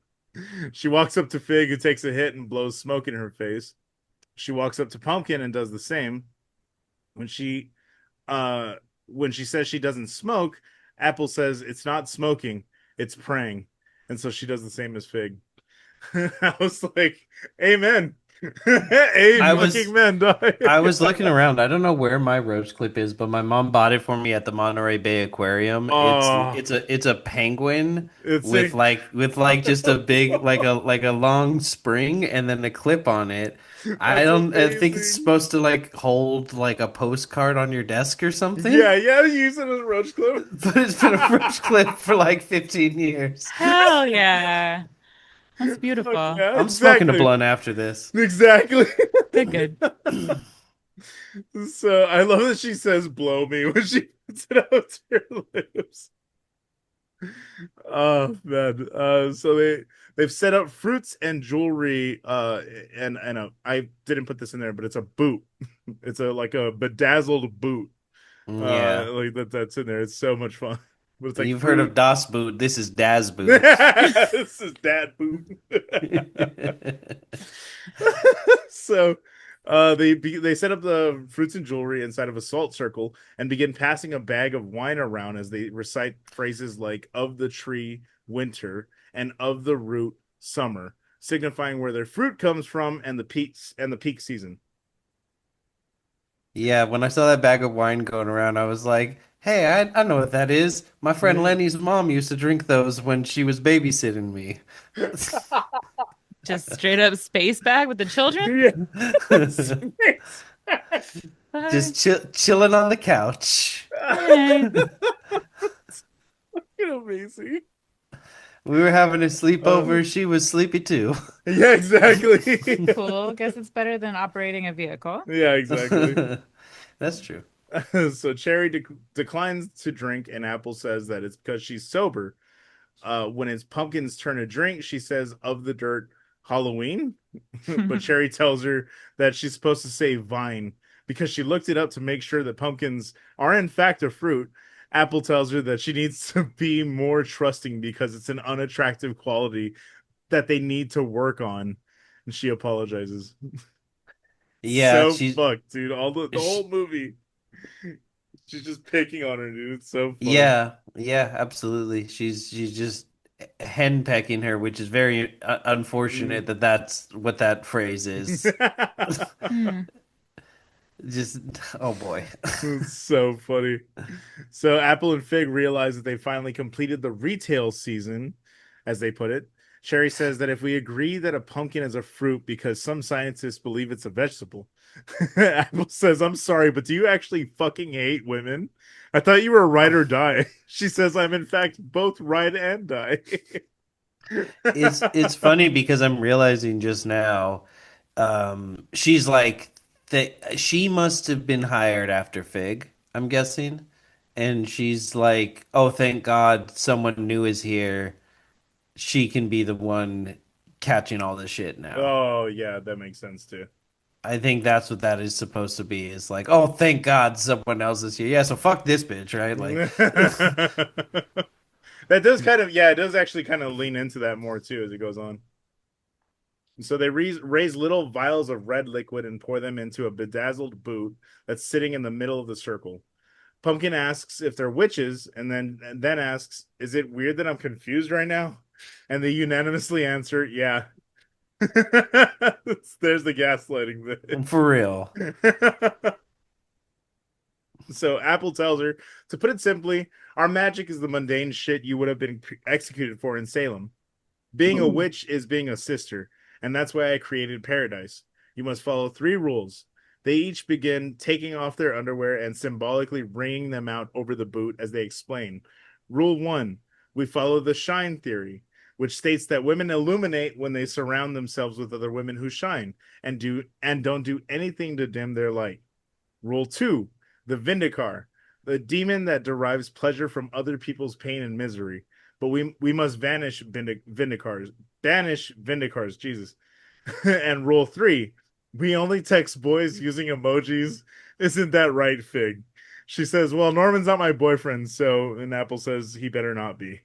She walks up to Fig, who takes a hit and blows smoke in her face. She walks up to Pumpkin and does the same. When she uh when she says she doesn't smoke, Apple says it's not smoking, it's praying. And so she does the same as Fig. I was like, Amen. A
I
fucking
was
man, dog.
I was looking around. I don't know where my roach clip is, but my mom bought it for me at the Monterey Bay Aquarium.
Oh,
It's a penguin
it's
with
a
like just a big like a long spring and then a clip on it.
that's
I think it's
amazing.
supposed to like hold like a postcard on your desk or something.
Yeah, yeah, use it as a roach clip.
But it's been a roach clip for like 15 years.
Hell yeah. That's
Fuck
beautiful.
yeah,
I'm smoking a
exactly.
blunt after this.
Exactly.
Good, good.
So I love that she says blow me when she puts it out to her lips. Oh man. So they've set up fruits and jewelry and I didn't put this in there, but it's a boot. It's a like a bedazzled boot.
Yeah.
Like that's in there. It's so much fun. But it's like
You've heard
fruit.
of Das Boot. This is Das Boot.
This is dad boot. So they set up the fruits and jewelry inside of a salt circle and begin passing a bag of wine around as they recite phrases like of the tree winter and of the root summer, signifying where their fruit comes from and the peak season.
Yeah, when I saw that bag of wine going around, I was like, hey, I know what that is. My friend Lenny's mom used to drink those when she was babysitting me.
Just straight up space bag with the children?
Yeah.
Bye.
Just chilling on the couch.
Hey.
Amazing.
We were having a
Uh,
sleepover. She was sleepy too.
yeah, exactly.
Cool. Guess it's better than operating a vehicle.
Yeah, exactly.
That's true.
So Cherry declines to drink, and Apple says that it's because she's sober. When it's Pumpkin's turn to drink, she says, "Of the dirt, Halloween." But Cherry tells her that she's supposed to say vine because she looked it up to make sure that pumpkins are in fact a fruit. Apple tells her that she needs to be more trusting because it's an unattractive quality that they need to work on. And she apologizes.
Yeah,
So fucked, dude. The
she
whole movie, she's just picking on her, dude. It's so funny.
yeah, yeah, absolutely. She's just henpecking her, which is very unfortunate
Mm.
that that's what that phrase is.
Hmm.
Just oh boy.
It's so funny. So Apple and Fig realize that they finally completed the retail season, as they put it. Cherry says that if we agree that a pumpkin is a fruit because some scientists believe it's a vegetable, Apple says, I'm sorry, but do you actually fucking hate women? I thought you were ride or die. She says, I'm in fact both ride and die.
It's funny because I'm realizing just now, she's like that she must have been hired after Fig, I'm guessing. And she's like, "Oh, thank God someone new is here. She can be the one catching all the shit now."
Oh, yeah, that makes sense too.
I think that's what that is supposed to be. Is like, "Oh, thank God someone else is here." Yeah, so fuck this bitch, right? Like
That does kind of, yeah, it does actually kind of lean into that more too as it goes on. So they raise little vials of red liquid and pour them into a bedazzled boot that's sitting in the middle of the circle. Pumpkin asks if they're witches, and then asks, "Is it weird that I'm confused right now?" And they unanimously answer, "Yeah." There's the gaslighting
for real.
bit. So Apple tells her, to put it simply, our magic is the mundane shit you would have been executed for in Salem. Being a witch is being a sister, and that's why I created Paradise. You must follow three rules. They each begin taking off their underwear and symbolically wringing them out over the boot as they explain. Rule one, we follow the shine theory, which states that women illuminate when they surround themselves with other women who shine and don't do anything to dim their light. Rule two, the Vindicar, the demon that derives pleasure from other people's pain and misery. But we must Vindicars, banish Vindicars, Jesus. And rule three, we only text boys using emojis. Isn't that right, Fig? She says, "Well, Norman's not my boyfriend, so," and Apple says he better not be.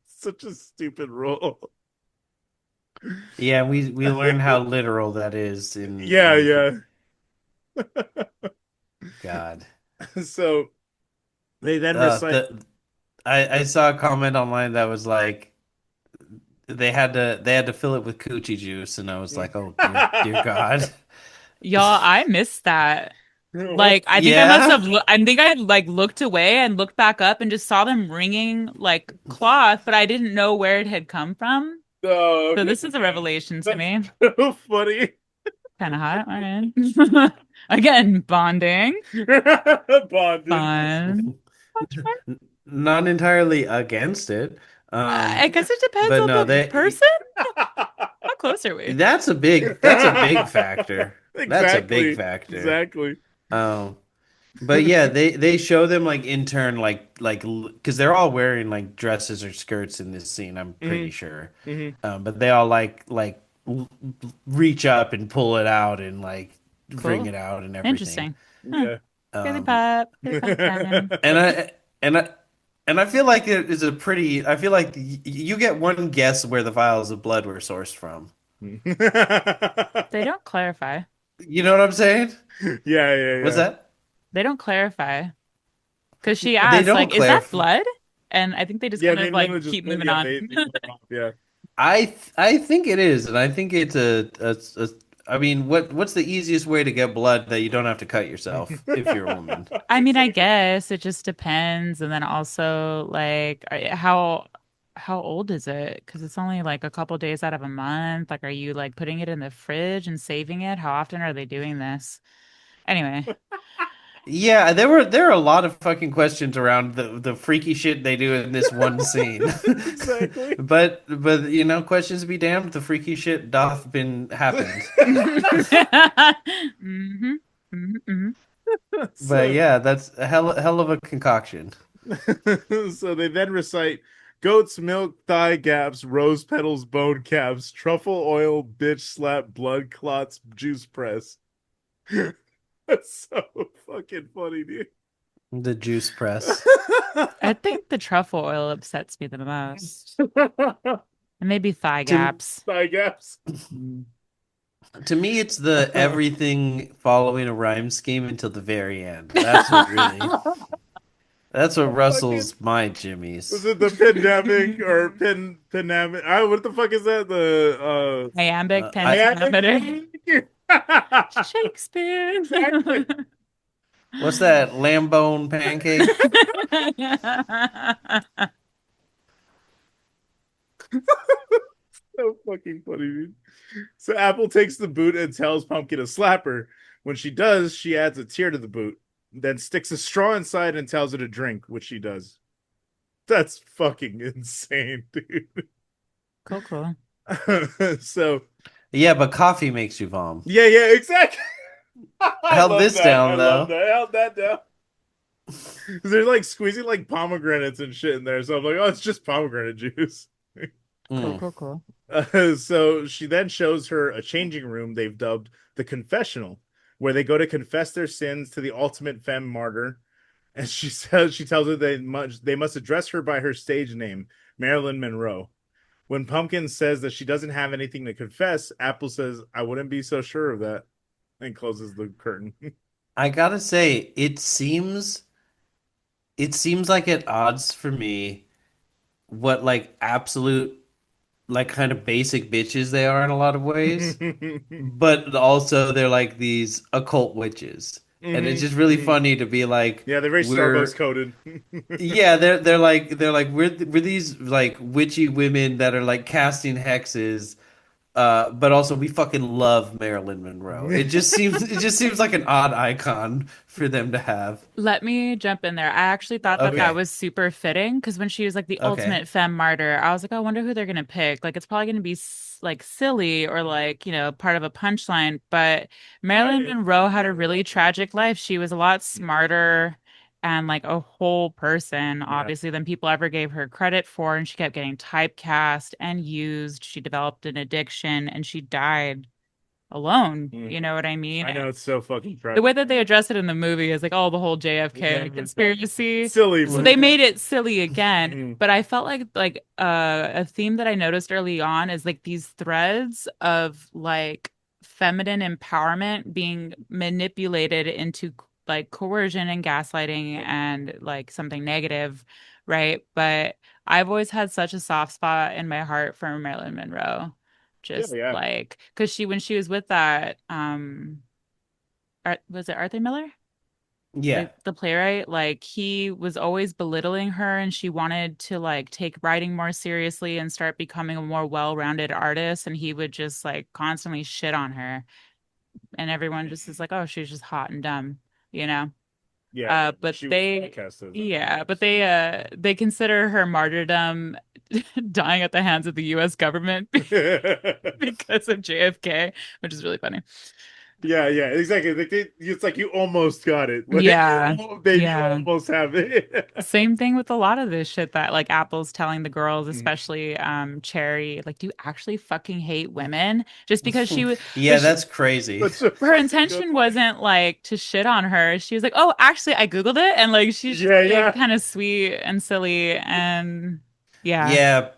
Such a stupid rule.
Yeah, we learn how literal that is
Yeah,
in
yeah.
God.
So they then recite.
The I saw a comment online that was like they had to fill it with coochie juice, and I was like, oh dear God.
Y'all, I missed that.
What?
Like, I think I must
Yeah.
have, I think I like looked away and looked back up and just saw them wringing like cloth, but I didn't know where it had come from.
Oh,
So
okay.
this is a revelation to
That's
me.
so funny.
Kind of hot. All right. Again, bonding.
Bonding.
Fun.
Not entirely against it.
I guess it depends
But
on
no,
the
they
person. How close are we?
that's a big factor. That's a big
Exactly.
factor.
Exactly.
Um, but yeah, they show them like in turn like because they're all wearing like dresses or skirts in this scene, I'm pretty
Hmm.
sure.
Hmm.
But they all reach up and pull it out and like bring
Cool.
it out and everything.
Interesting. Huh.
Yeah.
Um,
Girly pop time.
and I and I and I feel like it is a pretty. I feel like you get one guess where the vials of blood were sourced from.
They don't clarify.
You know what I'm saying?
Yeah, yeah,
What's
yeah.
that?
They don't clarify. Because she
They
asked,
don't
like, is that
clarify.
blood? And I think they just
Yeah,
kind
they
of like
literally just
keep moving
yeah,
on.
they cut them off, yeah.
I think it is, and I think it's a I mean, what's the easiest way to get blood that you don't have to cut yourself if you're a woman?
I mean, I
Exactly.
guess it just depends. And then also, like, how old is it? Because it's only like a couple days out of a month. Like, are you like putting it in the fridge and saving it? How often are they doing this? Anyway,
Yeah, there are a lot of fucking questions around the freaky shit they do in this one scene.
Exactly.
But you know, questions be damned, the freaky shit doth been happened.
hmm hmm
But
So
yeah, that's a hell of a concoction.
so they then recite goat's milk, thigh gaps, rose petals, bone caps, truffle oil, bitch slap, blood clots, juice press. That's so fucking funny, dude.
The juice press.
I think the truffle oil upsets me the most. And maybe thigh
To
gaps.
I guess.
Mm.
to me, it's the everything following a rhyme scheme until the very end. That's what
Fucking,
rustles my
was
jimmies.
it the pandemic or pandemic? What the fuck is that? The
Iambic
I
iambic
pentameter.
pentameter?
Shakespeare.
Exactly.
what's that? Lambone pancake?
So fucking funny, dude. So Apple takes the boot and tells Pumpkin to slap her. When she does, she adds a tear to the boot, then sticks a straw inside and tells her to drink, which she does. That's fucking insane, dude.
Cool, cool.
So
Yeah, but coffee makes you vom.
yeah, yeah, exactly. I
Held
love
this
that. I
down
love
though.
that. I held that down. They're like squeezing like pomegranates and shit in there. So I'm like, oh, it's just pomegranate juice.
Cool,
Mm.
cool, cool.
So she then shows her a changing room they've dubbed the confessional, where they go to confess their sins to the ultimate femme martyr. And she tells her they must address her by her stage name, Marilyn Monroe. When Pumpkin says that she doesn't have anything to confess, Apple says, "I wouldn't be so sure of that," and closes the curtain.
I gotta say, it seems like at odds for me what like absolute like kind of basic bitches they are in a lot of ways,
hmm
but also they're like these occult witches. And it's just really
hmm
funny to be like
Yeah, they're very Starbucks
we're
coded.
yeah, they're like we're these like witchy women that are like casting hexes, but also we fucking love Marilyn Monroe. It just seems like an odd icon for them to have.
Let me jump in there. I actually thought that that
Okay.
was super fitting because when she was like the
Okay.
ultimate femme martyr, I was like, oh, I wonder who they're gonna pick. Like, it's probably gonna be like silly or like, part of a punchline. But Marilyn
Right.
Monroe had a really tragic life. She was a lot smarter and like a whole person,
Yeah.
obviously, than people ever gave her credit for. And she kept getting typecast and used. She developed an addiction and she died alone.
Mm.
You know what I mean?
I know it's so fucking
The way
tragic.
that they address it in the movie is like, oh, the whole JFK
Yeah.
conspiracy.
Silly,
So
but
they made it silly again.
mm.
But I felt like a theme that I noticed early on is like these threads of like feminine empowerment being manipulated into like coercion and gaslighting and like something negative, right? But I've always had such a soft spot in my heart for Marilyn Monroe.
Yeah,
Just
yeah.
like because she when she was with that was it Arthur Miller?
Yeah.
The playwright, like he was always belittling her and she wanted to like take writing more seriously and start becoming a more well-rounded artist and he would just like constantly shit on her and everyone just is like, oh, she's just hot and dumb, you know.
Yeah.
But
She was
they
typecast as that.
yeah, but they consider her martyrdom dying at the hands of the US government because of JFK, which is really funny.
Yeah, yeah, exactly. It's like you almost got it. Like,
Yeah.
oh, babe, you
Yeah.
almost have it.
Same thing with a lot of this shit that like Apple's telling the girls,
Mhm.
especially Cherry, like, do you actually fucking hate women? Just because she was,
Yeah,
but
that's crazy.
Such a
her
fucking good
intention
one.
wasn't like to shit on her. She was like, oh, actually, I Googled it, and like she's just
Yeah,
being
yeah.
kind of sweet and silly, and yeah,
Yeah,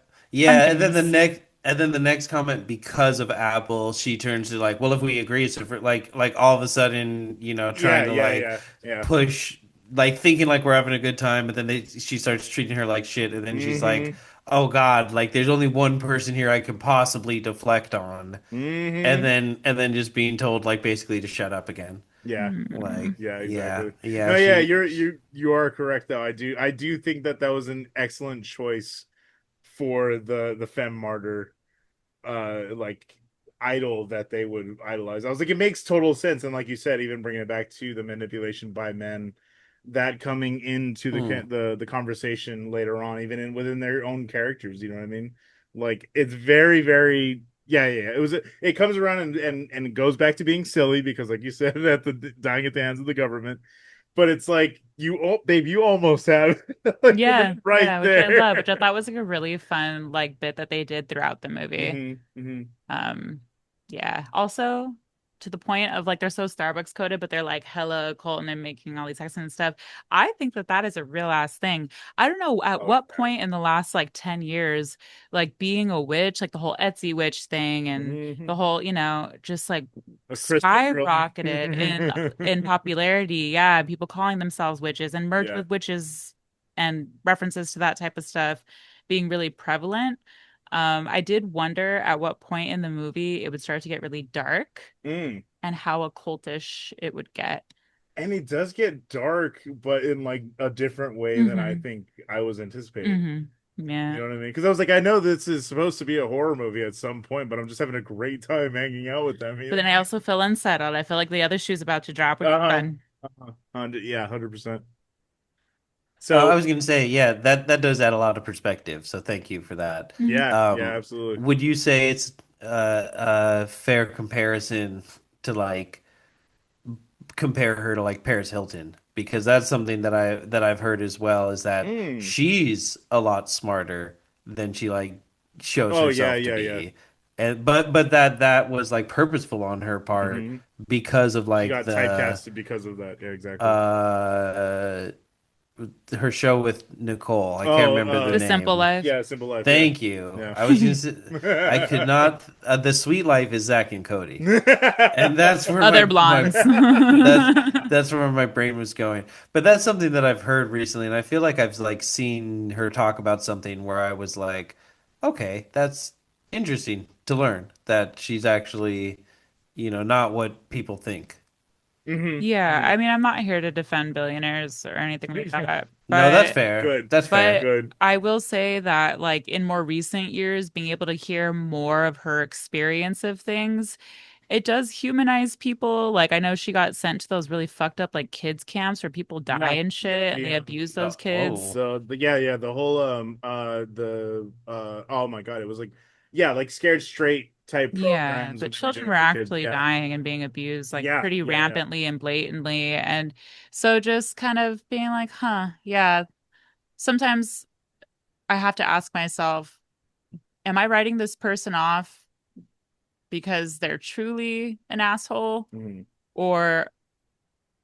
fun
yeah,
things.
and then the next comment because of Apple, she turns to like, well, if we agree, so for like all of a sudden,
Yeah,
trying to
yeah,
like
yeah, yeah.
push, like thinking like we're having a good time, but then she starts treating her like shit, and then she's like,
Mm-hmm.
oh God, like there's only one person here I can possibly deflect on, and
Mm-hmm.
then just being told like basically to shut up again.
Yeah.
Hmm.
Like,
Yeah,
yeah,
exactly.
yeah,
No, yeah,
she,
you are correct though. I do think that that was an excellent choice for the femme martyr like idol that they would idolize. I was like, it makes total sense, and like you said, even bringing it back to the manipulation by men, that coming into
mm,
the conversation later on, even within their own characters. You know what I mean? Like it's very very yeah yeah. It comes around and goes back to being silly because like you said at the dying at the hands of the government. But it's like babe, you almost have like
Yeah,
right
yeah, which I love, which I
there.
thought was like a really fun like bit that they did throughout the movie.
hmm hmm
Um, yeah. Also, to the point of like they're so Starbucks coded, but they're like hella occult and they're making all these accents and stuff. I think that that is a real ass thing. I don't know at
Oh
what point in the last like 10 years, like being a witch, like the whole Etsy witch thing
yeah.
and the whole, just like
A crystal girl.
skyrocketed in popularity. Yeah, people calling themselves witches and merged
Yeah.
with witches and references to that type of stuff being really prevalent. I did wonder at what point in the movie it would start to get really dark
Mm.
and how occultish it would get.
And it does get dark, but in like a different way than I
Hmm.
think I was anticipating.
Hmm.
You
Yeah.
know what I mean? Because I was like, I know this is supposed to be a horror movie at some point, but I'm just having a great time hanging out with them.
But then I also feel unsettled. I feel like the other shoe's about to drop, which is
Uh-huh.
fun.
100, yeah, 100%.
I
So
was going to say, yeah, that does add a lot of perspective. So thank you for that.
Hmm.
yeah, yeah, absolutely.
Would you say it's a fair comparison to like compare her to like Paris Hilton? Because that's something that I've heard as well is that
Mm.
she's a lot smarter than she like shows
Oh yeah,
herself to
yeah, yeah.
be. And but that was like purposeful on her part
Hmm.
because of
She
like
got
the
typecasted because of that. Yeah, exactly.
uh her show with Nicole. I can't
Oh,
remember the
The Simple
name.
Life.
yeah, Simple Life. Yeah,
Thank you.
yeah.
I was gonna say I could not. The Sweet Life is Zach and Cody, and that's where
Other
my
blondes.
that's that's where my brain was going. But that's something that I've heard recently, and I feel like I've like seen her talk about something where I was like, okay, that's interesting to learn that she's actually, not what people think.
Hmm.
Yeah,
Hmm.
I mean, I'm not here to defend billionaires or anything like that,
No, that's
but
fair.
Good,
That's fair.
but
good.
I will say that like in more recent years, being able to hear more of her experience of things, it does humanize people. Like I know she got sent to those really fucked up like kids camps where people die
Yeah,
and shit and they
yeah.
abuse
The,
those kids.
Whoa.
yeah, the whole oh my God, it was like yeah, like Scared Straight type
Yeah,
programs
the
when they were
children
doing
were
for kids.
actually
Yeah,
dying and being abused like
yeah,
pretty
yeah, yeah.
rampantly and blatantly. And so just kind of being like, huh, yeah, sometimes I have to ask myself, am I writing this person off because they're truly an asshole,
Mhm.
or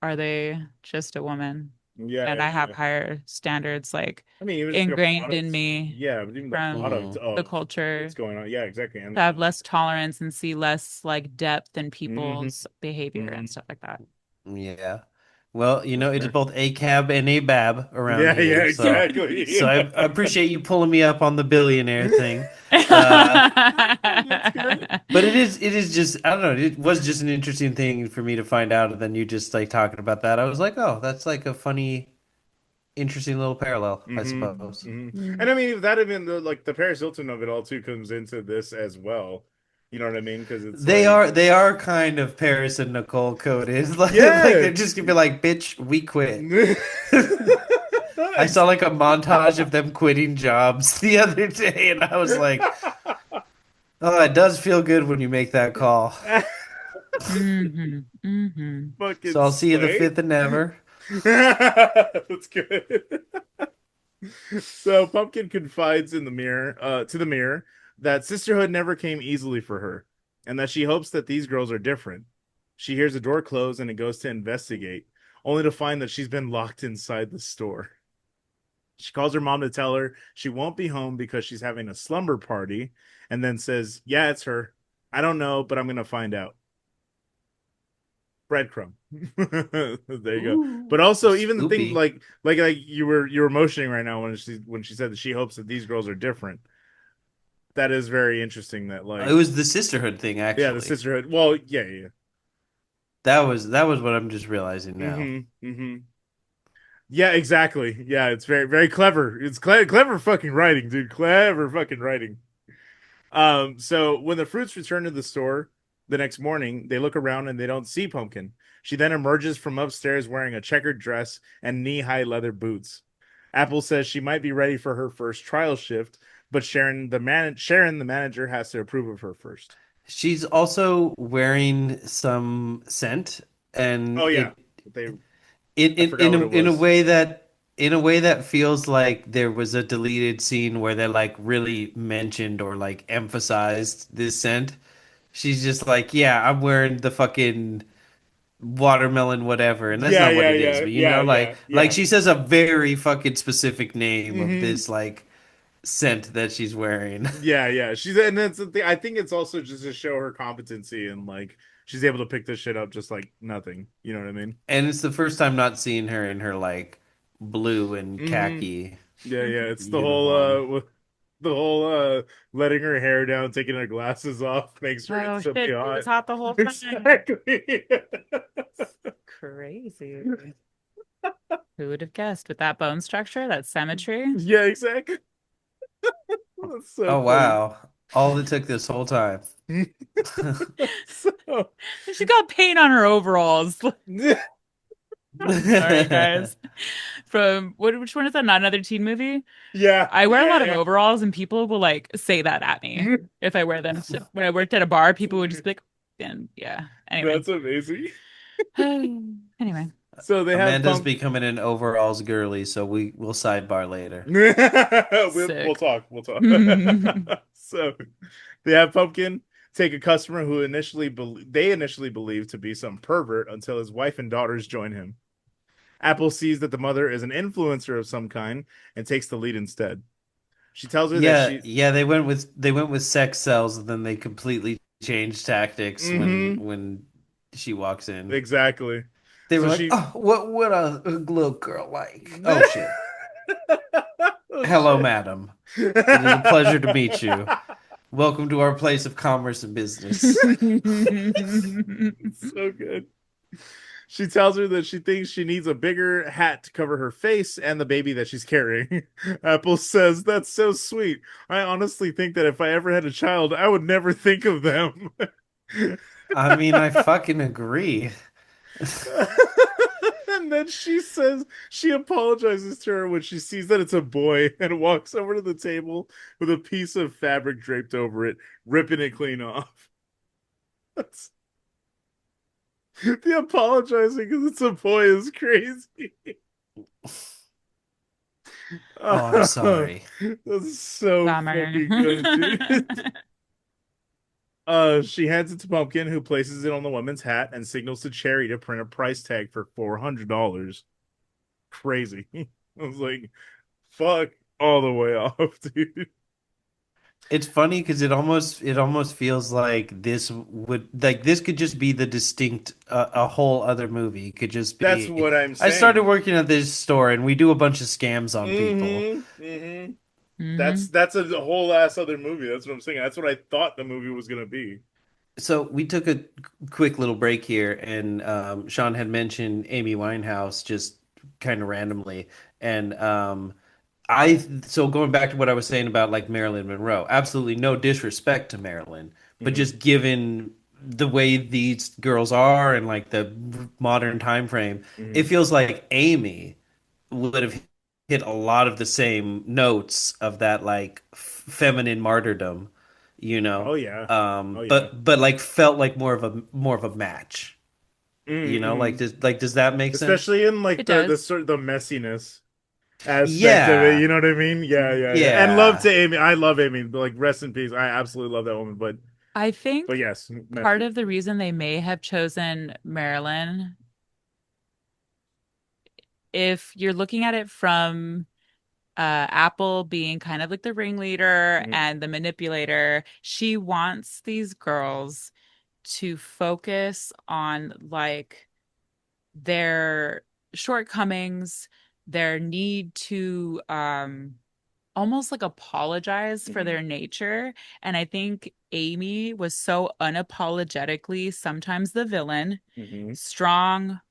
are they just a woman?
Yeah,
And I have
yeah.
higher standards like
I mean, even just like a
ingrained in
product.
me
Yeah, but even the product
from
Mm.
the
of what's
culture
going on. Yeah, exactly. And
to have less tolerance and see less like depth in
hmm
people's behavior
hmm
and stuff like that.
Yeah. Well,
that's
it's
fair.
both a cab and a bab around
Yeah, yeah,
here, so
exactly.
so I appreciate you pulling me up on the billionaire thing. Uh,
That's good.
but it is just I don't know. It was just an interesting thing for me to find out, and then you just like talking about that. I was like, oh, that's like a funny, interesting little parallel, I
Hmm.
suppose.
Hmm.
Mm.
And I mean, that even the Paris Hilton of it all too comes into this as well. You know what I mean? Because it's
They
like,
are they are kind of Paris and Nicole coded. Like
yeah.
they're just gonna be like, bitch, we quit. I saw like a montage of them quitting jobs the other day, and I was like, "Oh, it does feel good when you make that call."
Hmm. Hmm.
So
Fucking
I'll see you the
slay.
fifth and never.
That's good. So Pumpkin confides in the mirror, to the mirror, that sisterhood never came easily for her, and that she hopes that these girls are different. She hears a door close and it goes to investigate, only to find that she's been locked inside the store. She calls her mom to tell her she won't be home because she's having a slumber party, and then says, "Yeah, it's her. I don't know, but I'm gonna find out." Breadcrumb. There you go.
Ooh,
But also, even the thing
spoopy.
like you were motioning right now when she said that she hopes that these girls are different. That is very interesting. That
It
like
was the sisterhood thing,
yeah, the
actually.
sisterhood. Well, yeah, yeah.
That was what I'm just realizing now.
Mm-hmm. Mm-hmm. Yeah, exactly. Yeah, it's very very clever. It's clever fucking writing, dude. Clever fucking writing. So when the fruits return to the store the next morning, they look around and they don't see Pumpkin. She then emerges from upstairs wearing a checkered dress and knee-high leather boots. Apple says she might be ready for her first trial shift, but Sharon, the manager, has to approve of her first.
She's also wearing some scent,
Oh
and
yeah, they
in
I
in
forgot
in
what
a,
it
in a
was.
way that feels like there was a deleted scene where they like really mentioned or like emphasized this scent. she's just like, yeah, I'm wearing the fucking watermelon whatever, and that's
Yeah,
not what
yeah,
it is.
yeah,
But you
yeah,
know,
yeah,
like
yeah.
she says a very fucking specific name of
Hmm.
this like scent that she's wearing.
Yeah, yeah. She's and that's the thing. I think it's also just to show her competency and like she's able to pick this shit up just like nothing. You know what I mean?
And it's the first time not seeing her in her like blue and
Hmm.
khaki
Yeah, yeah. It's
uniform.
the whole letting her hair down, taking her glasses off, makes her
Oh
instantly
shit, she was
hot.
hot the whole time.
Exactly.
Crazy. Who would have guessed with that bone structure, that symmetry?
Yeah, exactly. That's so
Oh
funny.
wow. All it took this whole time.
So
She got paint on her overalls. Sorry, guys. From which one is that? Not another teen movie?
yeah,
I wear a lot of
yeah,
overalls, and people will like say that at me
yeah.
if I wear them. So when I worked at a bar, people would just be like, and yeah. Anyway.
That's amazing.
Anyway.
So they have
Amanda's
pump.
becoming an overalls girly, so we'll sidebar later.
We'll
Sick.
talk. We'll talk. So they have Pumpkin take a customer who they initially believe to be some pervert until his wife and daughters join him. Apple sees that the mother is an influencer of some kind and takes the lead instead. She tells her that
Yeah,
she.
yeah, they went with sex cells, and then they completely changed tactics
Mm-hmm.
when she walks in.
Exactly.
They were
So
like,
she.
"Oh, what a little girl like." Oh shit.
Oh
Hello,
shit.
madam. It is a pleasure to meet you. Welcome to our place of commerce and business.
So good. She tells her that she thinks she needs a bigger hat to cover her face and the baby that she's carrying. Apple says, "That's so sweet. I honestly think that if I ever had a child, I would never think of them."
I mean, I fucking agree.
And then she says she apologizes to her when she sees that it's a boy and walks over to the table with a piece of fabric draped over it, ripping it clean off. That's, the apologizing because it's a boy is crazy.
Oh, I'm
Uh,
sorry.
that's so
Bummer.
fucking good, dude. She hands it to Pumpkin, who places it on the woman's hat and signals to Cherry to print a price tag for $400. Crazy. I was like, fuck all the way off, dude.
It's funny because it almost feels like this could just be the distinct a whole other movie. It could just
That's
be
what I'm
I started
saying.
working at this store and we do a bunch of scams on people.
Mm-hmm. Mm-hmm.
Hmm.
That's a whole ass other movie. That's what I'm saying. That's what I thought the movie was gonna be.
So we took a quick little break here, and Sean had mentioned Amy Winehouse just kind of randomly, and I so going back to what I was saying about like Marilyn Monroe, absolutely no disrespect to Marilyn, but
Mm-hmm.
just given the way these girls are and like the modern time frame, it
Mm-hmm.
feels like Amy would have hit a lot of the same notes of that like feminine martyrdom, you know.
Oh yeah. Oh yeah.
But like felt like more of a match, you know.
Mm-hmm.
Like does that make sense?
Especially in like
It
the
does.
sort of the messiness aspect of it.
Yeah,
You know what I mean? Yeah, yeah, yeah. And love
yeah.
to Amy. I love Amy. But like rest in peace. I absolutely love that woman.
I
But
think
yes,
part of the reason they may have chosen Marilyn, if you're looking at it from Apple being kind of like the ringleader
Mhm.
and the manipulator, she wants these girls to focus on like their shortcomings, their need to almost like apologize for
Mhm.
their nature. And I think Amy was so unapologetically sometimes the villain,
Mhm.
strong,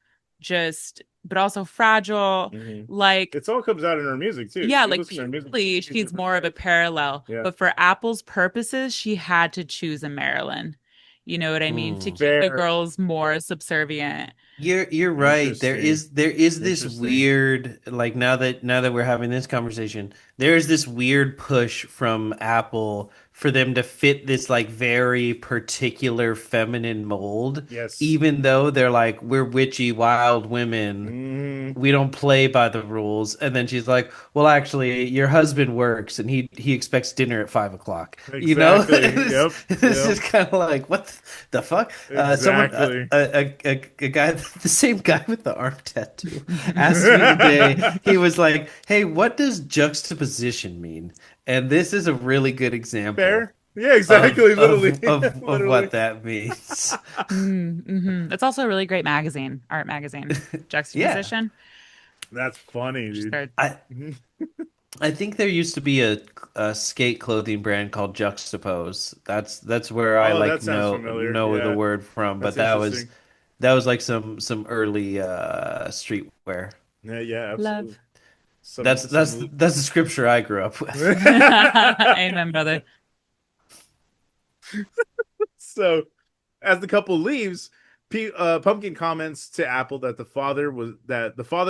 just, but also fragile.
Mhm.
Like,
It's all comes out in her music too. If
yeah,
you
like
listen to her music,
musically,
she's
she's
different.
more of a parallel.
Yeah.
But for Apple's purposes, she had to choose a Marilyn. You know what I mean? To
Hmm.
keep the
Fair.
girls more subservient.
You're right.
Interesting.
There is this
Interesting.
weird like now that we're having this conversation, there is this weird push from Apple for them to fit this like very particular feminine mold,
Yes.
even though they're like we're witchy wild women
Mm.
we don't play by the rules. And then she's like, well, actually, your husband works and he expects dinner at 5 o'clock. You know,
Exactly. Yep.
it's
Yep.
just kind of like, what the fuck? Someone,
Exactly.
a guy, the same guy with the arm tattoo, asked me today. He was like, "Hey, what does juxtaposition mean?" And this is a really good example
Fair. Yeah, exactly. Literally.
of
Literally.
what that means.
It's also a really great magazine, art magazine,
Yeah.
Juxtaposition.
That's funny,
Just
dude.
started.
I I think there used to be a skate clothing brand called Juxtapose. That's where I
Oh,
like
that sounds familiar.
know the
Yeah,
word from, but
that's interesting.
that was like some early streetwear.
Yeah, yeah,
Love.
absolutely. Some
That's the scripture I grew up with.
Amen, brother.
so as the couple leaves, Pumpkin comments to Apple that the father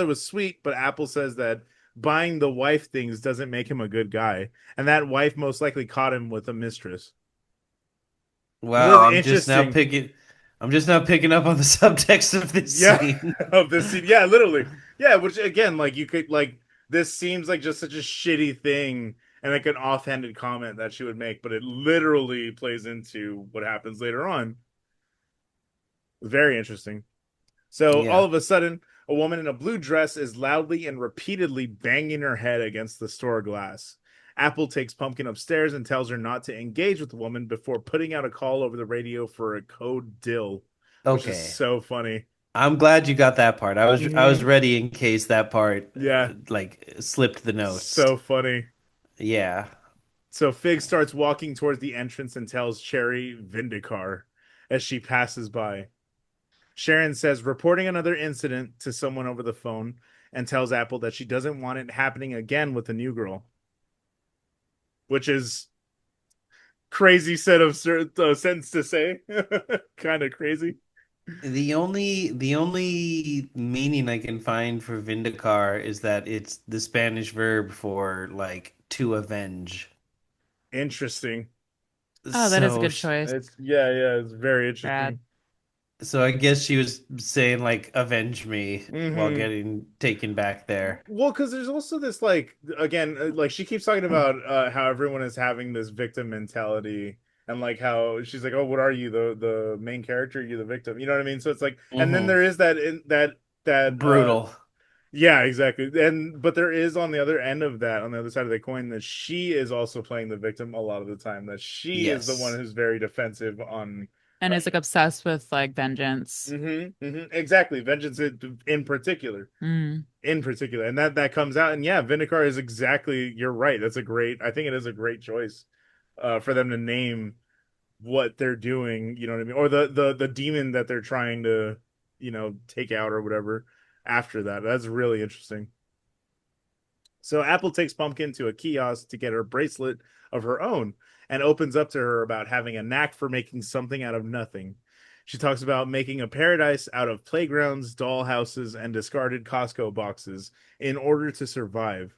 was sweet, but Apple says that buying the wife things doesn't make him a good guy, and that wife most likely caught him with a mistress. What
Wow,
interesting.
I'm just now picking up on the subtext of this
Yeah,
scene.
of this scene. Yeah, literally. Yeah, which again, like you could like this seems like just such a shitty thing and like an offhanded comment that she would make, but it literally plays into what happens later on. Very interesting. So all
Yeah.
of a sudden, a woman in a blue dress is loudly and repeatedly banging her head against the store glass. Apple takes Pumpkin upstairs and tells her not to engage with the woman before putting out a call over the radio for a code dill, which is
Okay.
so funny.
I'm glad you got that part. I was
Mm-hmm.
ready in case that part
Yeah,
like slipped the notes.
so funny.
Yeah.
So Fig starts walking towards the entrance and tells Cherry Vindicar as she passes by. Sharon says reporting another incident to someone over the phone and tells Apple that she doesn't want it happening again with the new girl, which is crazy set of sentence to say. Kind of crazy.
The only meaning I can find for Vindicar is that it's the Spanish verb for like to avenge.
Interesting.
Oh, that is a
So
good choice,
It's yeah, yeah, it's very
Brad.
interesting.
so I guess she was saying like avenge me while
Mm-hmm.
getting taken back there.
Well, because there's also this like again, like she keeps talking about how everyone is having this victim mentality, and like how she's like, "Oh, what are you, the main character? You the victim?" You know what I mean? So it's like, and then
Hmm.
there is that in that
Brutal.
yeah, exactly. And but there is on the other end of that, on the other side of the coin, that she is also playing the victim a lot of the time. That she is the one
Yes.
who's very defensive on.
And is like obsessed with like vengeance.
Exactly, vengeance in particular.
Mm.
In particular, and that comes out, and yeah, Vinegar is exactly, you're right, that's a great, I think it is a great choice for them to name what they're doing, you know what I mean, or the demon that they're trying to, take out or whatever after that. That's really interesting. So Apple takes Pumpkin to a kiosk to get her bracelet of her own and opens up to her about having a knack for making something out of nothing. She talks about making a paradise out of playgrounds, doll houses, and discarded Costco boxes in order to survive.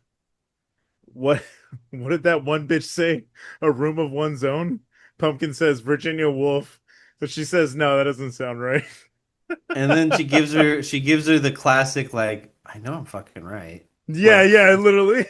What what did that one bitch say? A room of one's own? Pumpkin says Virginia Woolf, but she says no, that doesn't sound right.
And then she gives her the classic like I know I'm fucking right.
Yeah,
Like
yeah, literally.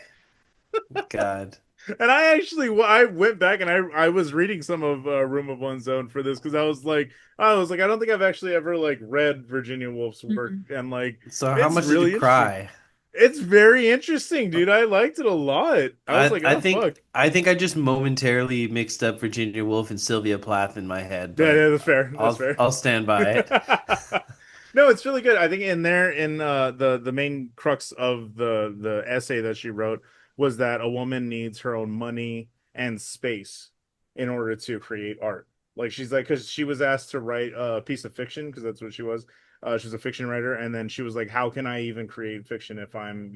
God.
And I went back and I was reading some of Room of One's Own for this because I was like I don't think I've actually ever like read Virginia Woolf's work,
Mm-mm.
and like
So how
it's
much did you
really interesting.
cry?
It's very interesting, dude. I liked it a lot. I was like, oh fuck.
I think I just momentarily mixed up Virginia Woolf and Sylvia Plath in my head,
Yeah,
but
yeah, that's fair. That's fair.
I'll stand by it.
No, it's really good. I think in there, in the main crux of the essay that she wrote was that a woman needs her own money and space in order to create art. Like she's like, because she was asked to write a piece of fiction, because that's what she was. She's a fiction writer, and then she was like, "How can I even create fiction if I'm,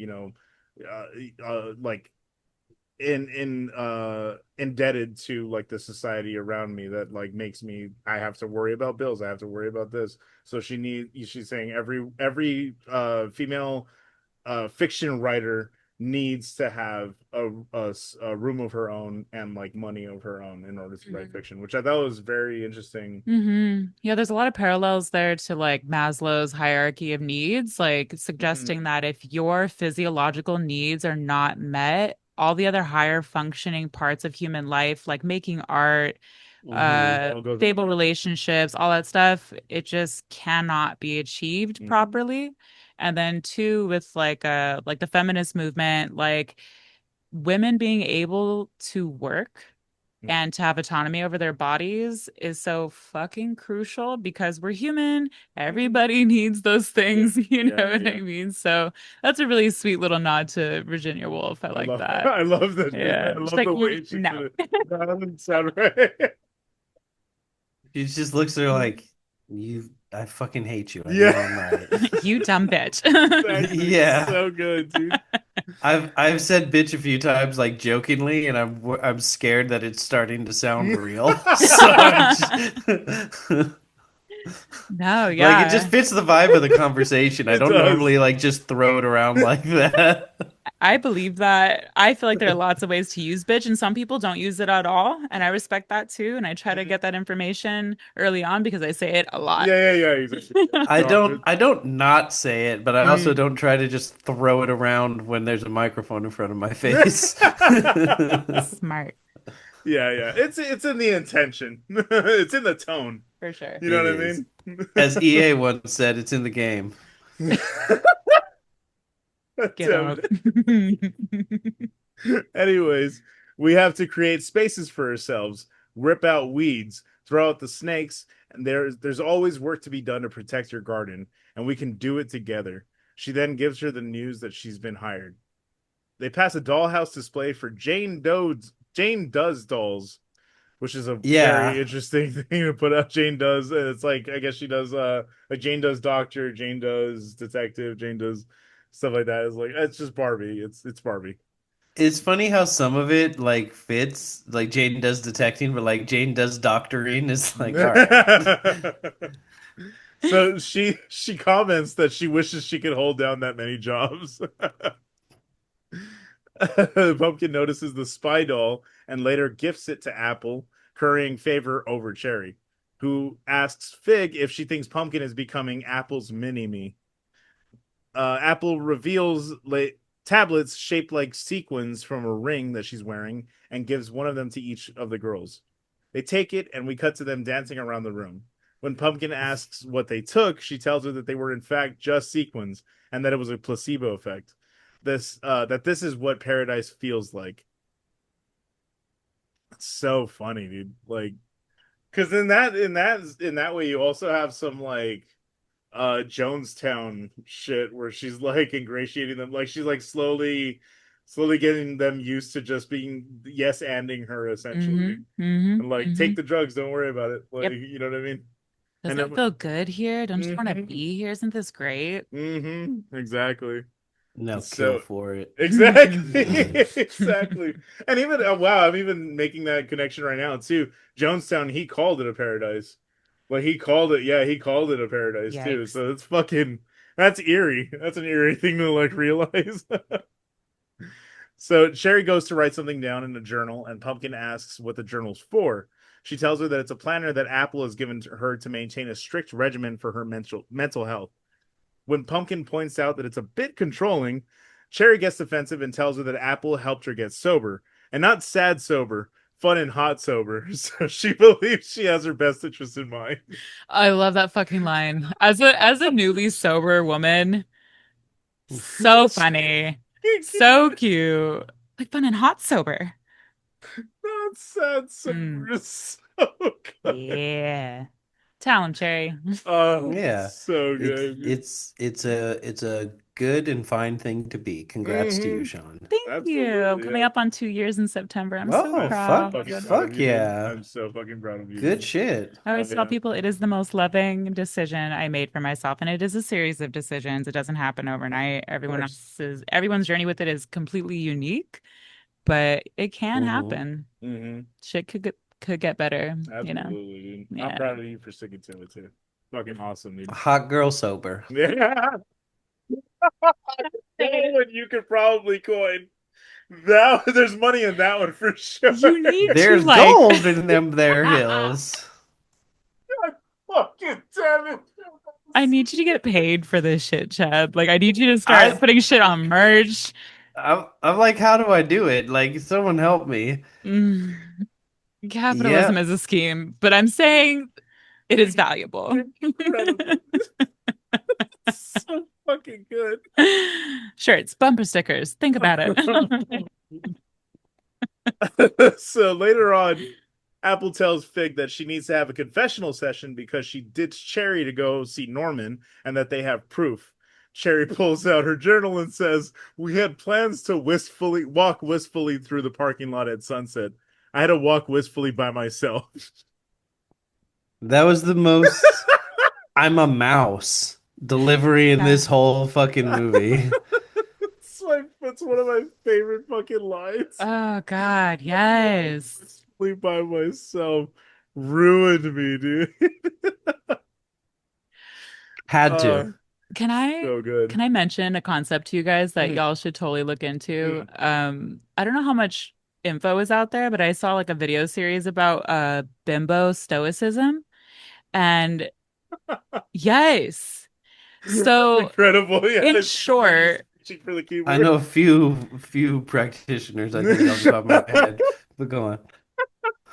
like indebted to like the society around me that like makes me, I have to worry about bills, I have to worry about this." So she's saying every female fiction writer needs to have a room of her own and like money of her own in order to write fiction, which I thought was very interesting.
Yeah, there's a lot of parallels there to like Maslow's hierarchy of needs, like
Mhm.
suggesting that if your physiological needs are not met, all the other higher functioning parts of human life, like making art,
Hmm.
All goes
stable relationships, all that stuff, it just cannot be achieved
Mhm.
properly. And then two, with like the feminist movement, like women being able to work and to have autonomy over their bodies is so fucking crucial because we're human.
Mhm.
Everybody needs those
Yeah,
things, you know
yeah,
what I
yeah.
mean? So that's a really sweet little nod to Virginia Woolf. I like that.
I love that.
Yeah.
I
She's
love
like,
the way she
No,
did it. That doesn't sound right.
She just looks at her like, I fucking hate you. I
Yeah,
know I'm right.
you dumb bitch.
exactly.
Yeah.
So good, dude.
I've said bitch a few times, like jokingly, and I'm scared that it's starting to sound real. So I'm just
No,
like it just
yeah.
fits the vibe of the conversation. I
It
don't
does.
normally like just throw it around like that.
I believe that. I feel like there are lots of ways to use bitch, and some people don't use it at all. And I respect that too. And I try to
Mhm.
get that information early on because I say it a lot.
Yeah, yeah, yeah, exactly. Yeah. No,
I don't not say it, but I also
mm.
don't try to just throw it around when there's a microphone in front of my face.
Smart,
Yeah, yeah. It's in the intention. It's in the tone.
for sure.
You know
It
what I
is.
mean?
As EA once said, it's in the game.
Get
Damn
out.
it. Anyways, we have to create spaces for ourselves, rip out weeds, throw out the snakes, and there's always work to be done to protect your garden, and we can do it together. She then gives her the news that she's been hired. They pass a dollhouse display for Jane Does dolls, which is a very
Yeah,
interesting thing to put out. Jane Does, and it's like I guess she does like Jane Does doctor, Jane Does detective, Jane Does stuff like that. It's like it's just Barbie. It's Barbie.
it's funny how some of it like fits, like Jane does detecting, but like Jane does doctoring is like, all right.
So she comments that she wishes she could hold down that many jobs. Pumpkin notices the spy doll and later gifts it to Apple, currying favor over Cherry, who asks Fig if she thinks Pumpkin is becoming Apple's mini me. Apple reveals tablets shaped like sequins from a ring that she's wearing and gives one of them to each of the girls. They take it, and we cut to them dancing around the room. When Pumpkin asks what they took, she tells her that they were in fact just sequins and that it was a placebo effect. This is what paradise feels like. It's so funny, dude. Like, because in that way, you also have some like Jonestown shit where she's like ingratiating them, like she's like slowly getting them used to just being yes anding her essentially, and like take the drugs, don't worry about it, like
Yep.
you know what I mean. And
Doesn't it
then
feel good here? Don't you want to
mm-hmm,
be here? Isn't this great?
exactly.
No kill
So
for it.
exactly, exactly. And even wow, I'm even making that connection right now too. Jonestown, he called it a paradise. Like he called it, yeah, he called it a paradise too.
Yikes.
So it's fucking that's eerie. That's an eerie thing to like realize. So Sherry goes to write something down in a journal, and Pumpkin asks what the journal's for. She tells her that it's a planner that Apple has given to her to maintain a strict regimen for her mental health. When Pumpkin points out that it's a bit controlling, Cherry gets defensive and tells her that Apple helped her get sober, and not sad sober, fun and hot sober. So she believes she has her best interest in mind.
I love that fucking line. As a newly sober woman, so funny. So cute. Like fun and hot sober.
Not sad
Mm,
sober is so good.
yeah. Tell him, Cherry.
Oh,
Yeah.
so
It's
good.
it's a good and fine thing to be. Congrats to you,
Mm-hmm.
Sean.
Thank you.
Absolutely,
Coming
yeah.
up on 2 years in September. I'm so
Oh,
I'm so
proud.
fucking proud of
fuck
you, dude.
yeah.
I'm so fucking proud of you,
Good
dude.
shit.
I
Oh
always tell
yeah.
people it is the most loving decision I made for myself, and it is a series of decisions. It doesn't happen overnight.
Of course.
Everyone's journey with it is completely unique, but it can
Hmm.
happen.
Mm-hmm.
Shit could get better, you know.
Absolutely, dude. I'm
Yeah.
proud of you for sticking to it too. Fucking awesome, dude.
Hot girl sober.
Yeah. That one you could probably coin. That there's money in that one for sure.
You need to
There's
like
gold in them there hills.
Fucking damn it.
I need you to get paid for this shit, Chad. Like I need you to start
I
putting shit on merch.
I'm like, how do I do it? Like, someone help me.
Mm,
Yeah,
capitalism is a scheme, but I'm saying it is valuable.
Incredible. So fucking good.
Shirts, bumper stickers. Think about it.
So later on, Apple tells Fig that she needs to have a confessional session because she ditched Cherry to go see Norman and that they have proof. Cherry pulls out her journal and says, "We had plans to walk wistfully through the parking lot at sunset. I had to walk wistfully by myself."
that was the most I'm a mouse delivery in
Yeah.
this whole fucking movie.
That's one of my favorite fucking lines.
Oh God, yes.
Wistfully by myself ruined me, dude.
Had
uh,
to.
Can I
so good.
can I mention a concept to you guys that
Mm,
y'all should totally look into?
mm.
I don't know how much info is out there, but I saw like a video series about bimbo stoicism. And yes. So
Incredible. Yeah,
in
I'm just
short,
reaching for the
I
keyboard.
know a few practitioners, I think, off the top of my head. But go on.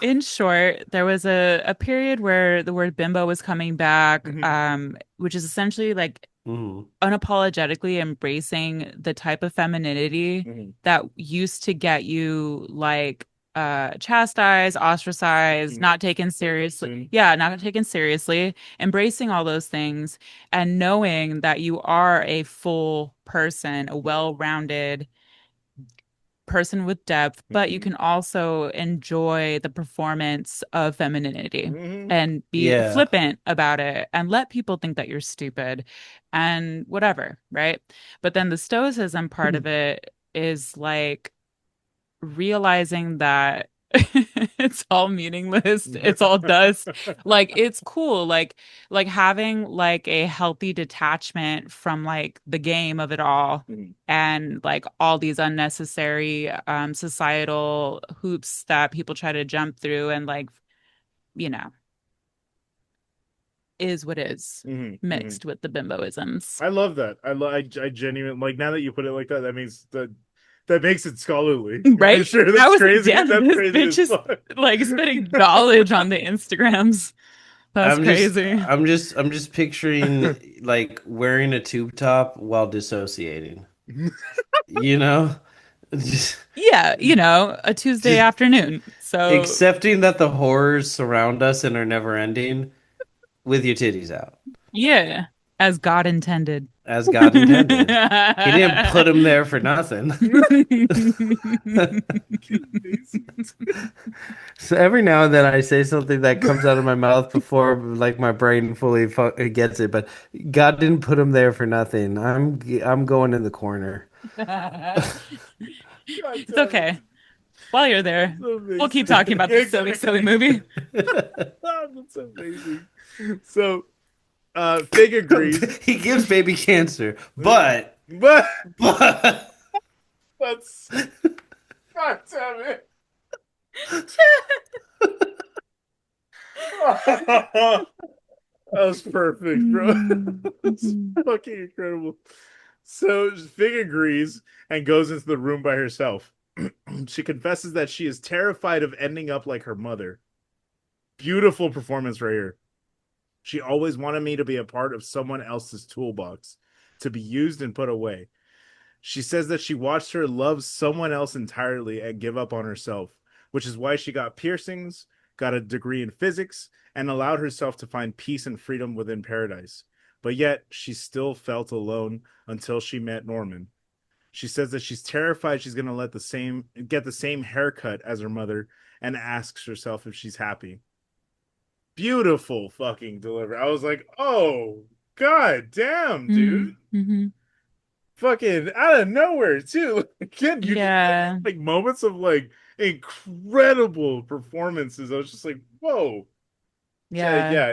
in short, there was a period where the word bimbo was coming back,
Mhm,
which is essentially like
Mhm.
unapologetically embracing the type of femininity
mhm,
that used to get you like chastised, ostracized,
mhm.
not taken seriously.
Soon.
Yeah, not taken seriously, embracing all those things and knowing that you are a full person, a well-rounded person with depth, but you
Mhm,
can also enjoy the performance of femininity
mhm,
and be
Yeah.
flippant about it and let people think that you're stupid and whatever, right? But then the stoicism part of it is like realizing that it's all meaningless, it's all dust. Like it's cool, like having like a healthy detachment from like the game of it all
mhm,
and like all these unnecessary societal hoops that people try to jump through and like, you know, is what is
mhm, mhm.
mixed with the bimboisms.
I love that. I genuinely like now that you put it like that. That makes it scholarly. I'm
Right?
sure
I
that's
was like,
crazy.
damn,
That's
this
crazy
bitch
as
is
fuck.
like spitting knowledge on the Instagrams. That's crazy.
I'm just picturing like wearing a tube top while dissociating. You know? Just,
Yeah, a Tuesday
just
afternoon. So,
accepting that the horrors surround us and are never ending with your titties out,
yeah, as God intended.
as God intended. He didn't put them there for nothing.
Amazing.
So every now and then I say something that comes out of my mouth before like my brain fully gets it, but God didn't put him there for nothing. I'm going in the corner.
God
It's
damn it.
okay. While you're there,
That's
we'll keep
amazing.
talking about this silly, silly
Exactly.
movie.
That's amazing. So Fig agrees.
He gives baby cancer,
But
but
that's God damn it. That was perfect, bro. That's fucking incredible. So Fig agrees and goes into the room by herself. She confesses that she is terrified of ending up like her mother. Beautiful performance right here. She always wanted me to be a part of someone else's toolbox, to be used and put away. She says that she watched her love someone else entirely and give up on herself, which is why she got piercings, got a degree in physics, and allowed herself to find peace and freedom within paradise. But yet, she still felt alone until she met Norman. She says that she's terrified she's going to get the same haircut as her mother and asks herself if she's happy. Beautiful fucking delivery. I was like, "Oh, god damn, dude."
Mm-hmm.
Fucking out of nowhere too. Again, you just get
Yeah.
like moments of like incredible performances. I was just like, whoa.
Yeah.
Yeah,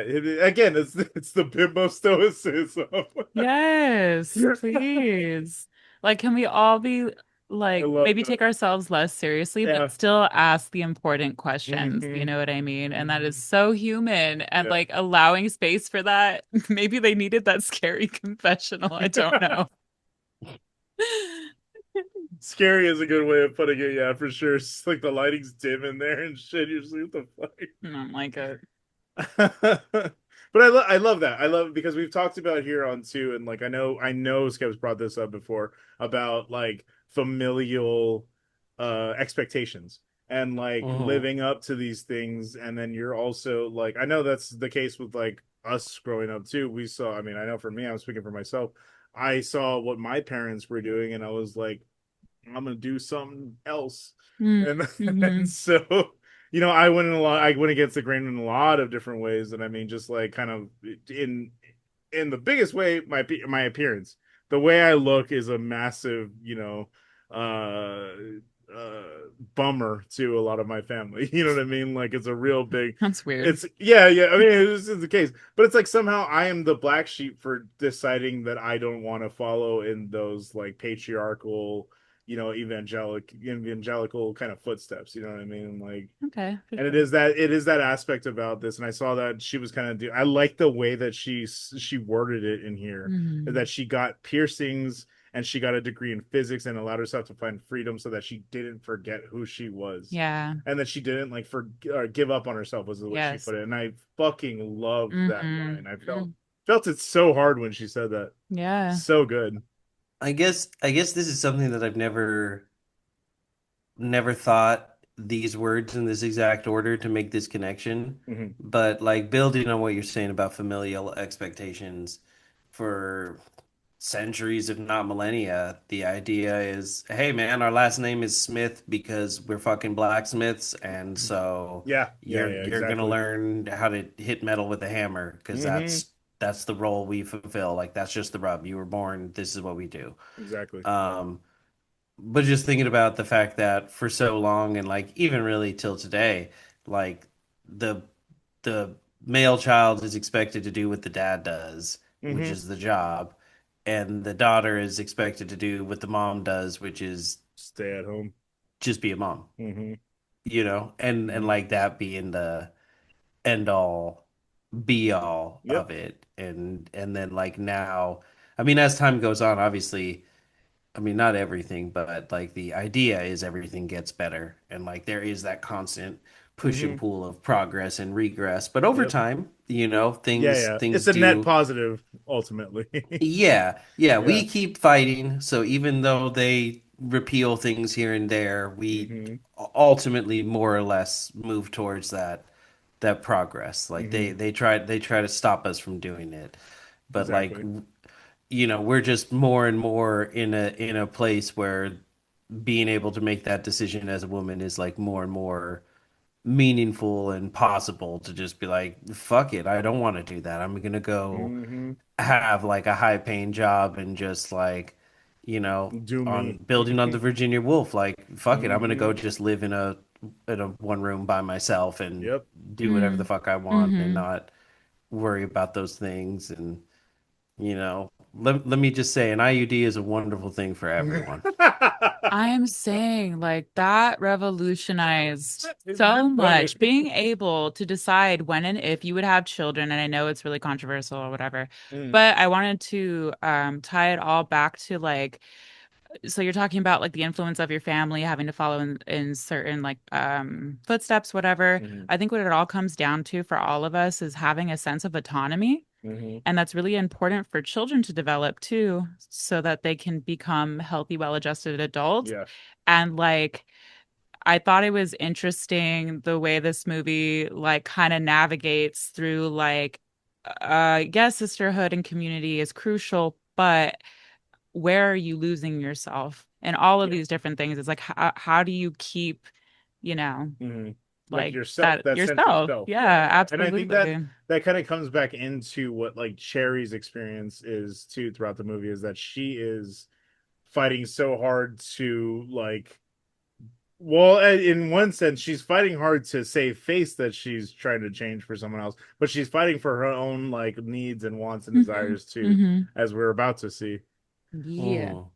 again, it's the bimbo stoicism.
Yes, please. Like, can we all be
I
like
love
maybe
that.
take ourselves less seriously, but
Yeah.
still ask the important questions? You
Hmm.
know what I mean? And that is
Hmm.
so human. And
Yeah.
like allowing space for that. Maybe they needed that scary confessional. I don't know.
Scary is a good way of putting it, yeah, for sure. It's like the lighting's dim in there and shit. You're just like, what
I don't like it.
But I love that. I love because we've talked about here on too, and like I know Skep's brought this up before about like familial expectations and like
Hmm.
living up to these things, and then you're also like I know that's the case with like us growing up too. We saw, I mean, I know for me, I'm speaking for myself. I saw what my parents were doing, and I was like, I'm gonna do something else.
Mm,
And and
hmm.
so, you know, I went against the grain in a lot of different ways. And I mean, just like kind of in in the biggest way, my appearance. The way I look is a massive, uh bummer to a lot of my family. You know what I mean? Like it's a real big
That's weird.
it's yeah, yeah. I mean, this is the case, but it's like somehow I am the black sheep for deciding that I don't want to follow in those like patriarchal, evangelical kind of footsteps. You know what I mean? Like,
Okay, for
and
sure.
it is that aspect about this, and I saw that she was kind of I like the way that she worded it in here,
Hmm.
that she got piercings and she got a degree in physics and allowed herself to find freedom so that she didn't forget who she was,
Yeah.
and that she didn't like give up on herself was the way she
Yes.
put it, and I fucking love that
Hmm.
line. I felt it so hard when she said that.
Yeah.
So good.
I guess this is something that I've never thought these words in this exact order to make this connection.
Hmm.
But like building on what you're saying about familial expectations for centuries, if not millennia, the idea is, hey man, our last name is Smith because we're fucking blacksmiths, and so
Yeah, yeah,
you're
yeah,
you're gonna
exactly.
learn how to hit metal with a hammer because
Hmm.
that's the role we fulfill. Like that's just the rub. You were born, this is what we do.
Exactly.
Um, but just thinking about the fact that for so long and like even really till today, like the the male child is expected to do what the dad does, which
Hmm.
is the job, and the daughter is expected to do what the mom does, which is
Stay at home.
just be a mom,
Hmm.
and
Hmm.
like that being the end all be all
Yep.
of it. And then like now, I mean, as time goes on, obviously I mean, not everything, but like the idea is everything gets better. And like there is that constant push and
Hmm.
pull of progress and regress. But over
Yep.
time,
Yeah,
things
yeah.
things
It's a net
do.
positive ultimately.
Yeah, yeah,
Yeah.
we keep fighting. So even though they repeal things here and there, we
Hmm.
ultimately more or less move towards that progress. Like
Hmm.
they try to stop us from doing it. But like
Exactly.
we're just more and more in a place where being able to make that decision as a woman is like more and more meaningful and possible to just be like, fuck it, I don't want to do that. I'm gonna go
Hmm.
have like a high paying job and just like,
Do
on
me.
building on the Virginia Woolf, like, fuck it, I'm gonna go
Hmm.
just live in a one room by myself and
Yep.
do whatever the
Mm.
fuck I want and
Hmm.
not worry about those things. And, let me just say an IUD is a wonderful thing for everyone.
I'm saying like that revolutionized
It's
so
funny.
much. Being able to decide when and if you would have children, and I know it's really controversial or whatever,
Mm,
but I wanted to tie it all back to like so you're talking about like the influence of your family having to follow in certain like footsteps, whatever.
mhm,
I think what it all comes down to for all of us is having a sense of autonomy.
mhm.
And that's really important for children to develop too, so that they can become healthy, well-adjusted adults.
Yeah.
And like, I thought it was interesting the way this movie like kind of navigates through like, yes, sisterhood and community is crucial, but where are you losing yourself? And all of
Yeah.
these different things. It's like, how do you keep, you know,
Mhm. Like
like
yourself,
that
that sense of
yourself?
self. Yeah,
Yeah,
yeah. And I think that
absolutely.
that kind of comes back into what like Cherry's experience is too throughout the movie, is that she is fighting so hard to like Well, in one sense, she's fighting hard to save face that she's trying to change for someone else, but she's fighting for her own like needs and wants and
Hmm.
desires too,
Hmm.
as we're about to see.
Yeah.
Mm.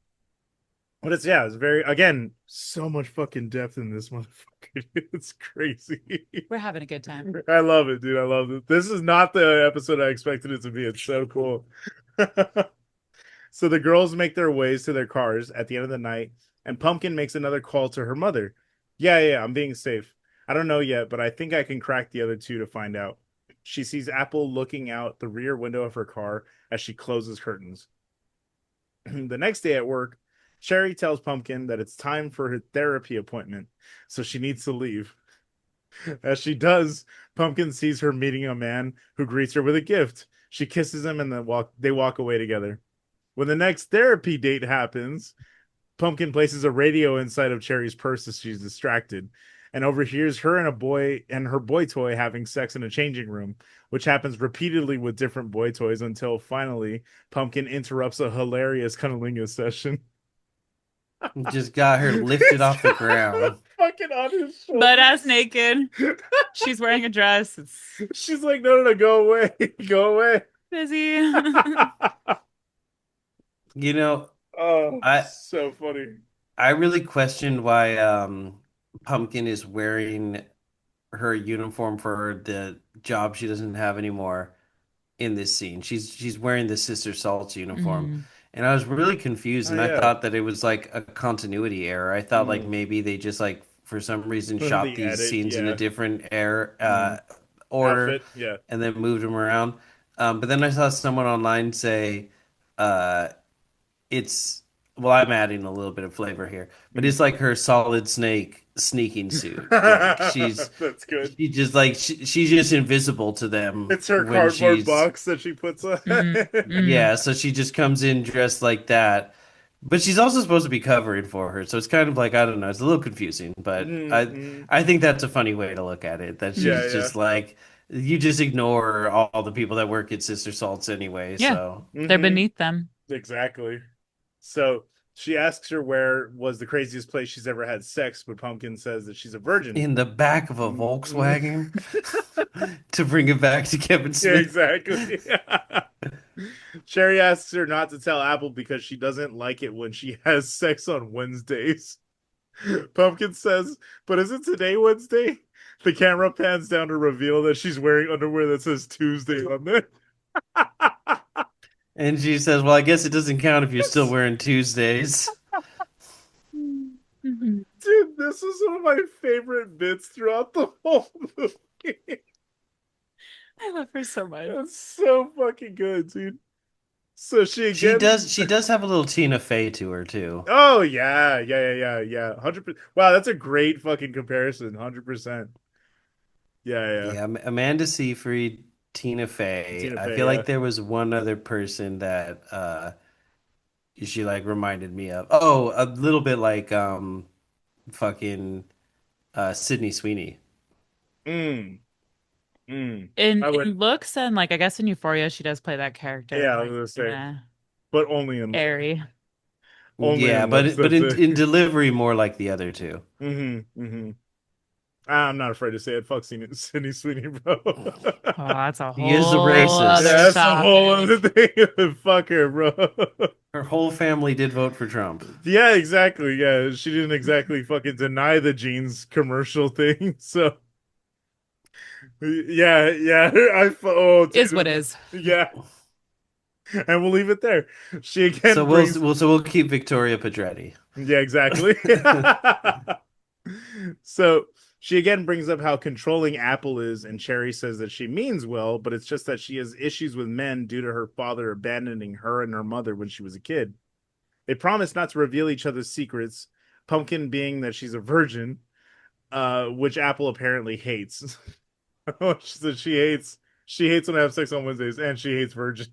But it's yeah, it's very again so much fucking depth in this motherfucker. It's crazy.
We're having a good time.
I love it, dude. I love it. This is not the episode I expected it to be. It's so cool. So the girls make their ways to their cars at the end of the night, and Pumpkin makes another call to her mother. Yeah, I'm being safe. I don't know yet, but I think I can crack the other two to find out. She sees Apple looking out the rear window of her car as she closes curtains. The next day at work, Cherry tells Pumpkin that it's time for her therapy appointment, so she needs to leave. As she does, Pumpkin sees her meeting a man who greets her with a gift. She kisses him and then they walk away together. When the next therapy date happens, Pumpkin places a radio inside of Cherry's purse as she's distracted and overhears her and a boy and her boy toy having sex in a changing room, which happens repeatedly with different boy toys until finally Pumpkin interrupts a hilarious cunnilingus session.
Just got her lifted
It's
off the
got her
ground.
fucking on his
Butt ass
shoulders.
naked. She's wearing a dress. It's
She's like, no, go away, go away.
busy.
You know,
Oh,
I
so funny.
I really questioned why Pumpkin is wearing her uniform for the job she doesn't have anymore in this scene. She's wearing the Sister Salt's uniform.
Hmm.
And I was really confused
Oh
and I
yeah.
thought that it was like a continuity error. I thought like
Mm.
maybe they just like for some reason shot
The
these
edit,
scenes in a
yeah.
different air
Mm.
order
Outfit, yeah.
and then moved them around. But then I saw someone online say uh it's well, I'm adding a little bit of flavor here, but
Mm.
it's like her Solid Snake sneaking suit. Like
That's good.
she just like she's just invisible to them
It's her
when
cardboard
she's
box that she puts on.
Hmm. Hmm.
yeah, so she just comes in dressed like that. But she's also supposed to be covering for her, so it's kind of like I don't know, it's a little confusing, but
Mm-hmm.
I think that's a funny way to look at it. That
Yeah,
she's
yeah.
just like you just ignore all the people that work at Sister Salts anyway,
Yeah,
so
they're
Mm-hmm.
beneath them.
Exactly. So she asks her where was the craziest place she's ever had sex, but Pumpkin says that she's a virgin.
in the back of a
Mm-hmm.
Volkswagen to bring it back to Kevin
Yeah,
Smith.
exactly. Cherry asks her not to tell Apple because she doesn't like it when she has sex on Wednesdays. Pumpkin says, but is it today Wednesday? The camera pans down to reveal that she's wearing underwear that says Tuesday on it.
And she says, "Well, I guess it doesn't count if you're still
Dude,
wearing Tuesdays."
Mhm.
this is one of my favorite bits throughout the whole movie.
I love her so much.
It's so fucking good, dude. So she
She
again.
does she does have a little Tina Fey to her too.
Oh yeah. 100%. Wow, that's a great fucking comparison. 100%. Yeah.
Yeah, Amanda Seyfried, Tina Fey.
Tina
I
Fey,
feel
yeah.
like there was one other person that she like reminded me of. Oh, a little bit like fucking Sydney Sweeney.
Mm, mm.
In
I would,
in looks and like I guess in Euphoria she does play that character
yeah,
and
I was
like
gonna
kind
say,
of
but only in
airy.
Yeah,
looks.
but
That's it.
in delivery more like the other two.
Mm-hmm. I'm not afraid to say it. Fuck Sydney Sweeney, bro.
Oh, that's a
He is a
whole
Yeah,
other
racist.
that's a whole other
topic.
thing. Fuck her, bro.
Her whole family did vote for Trump.
Yeah, exactly. Yeah, she didn't exactly fucking deny the jeans commercial thing. So yeah. Oh,
Is what
dude.
is.
Yeah, and we'll leave it there. She
So
again brings.
we'll keep Victoria Pedretti.
Yeah, exactly. So she again brings up how controlling Apple is, and Cherry says that she means well, but it's just that she has issues with men due to her father abandoning her and her mother when she was a kid. They promise not to reveal each other's secrets, Pumpkin being that she's a virgin, which Apple apparently hates. So she hates when I have sex on Wednesdays, and she hates virgins.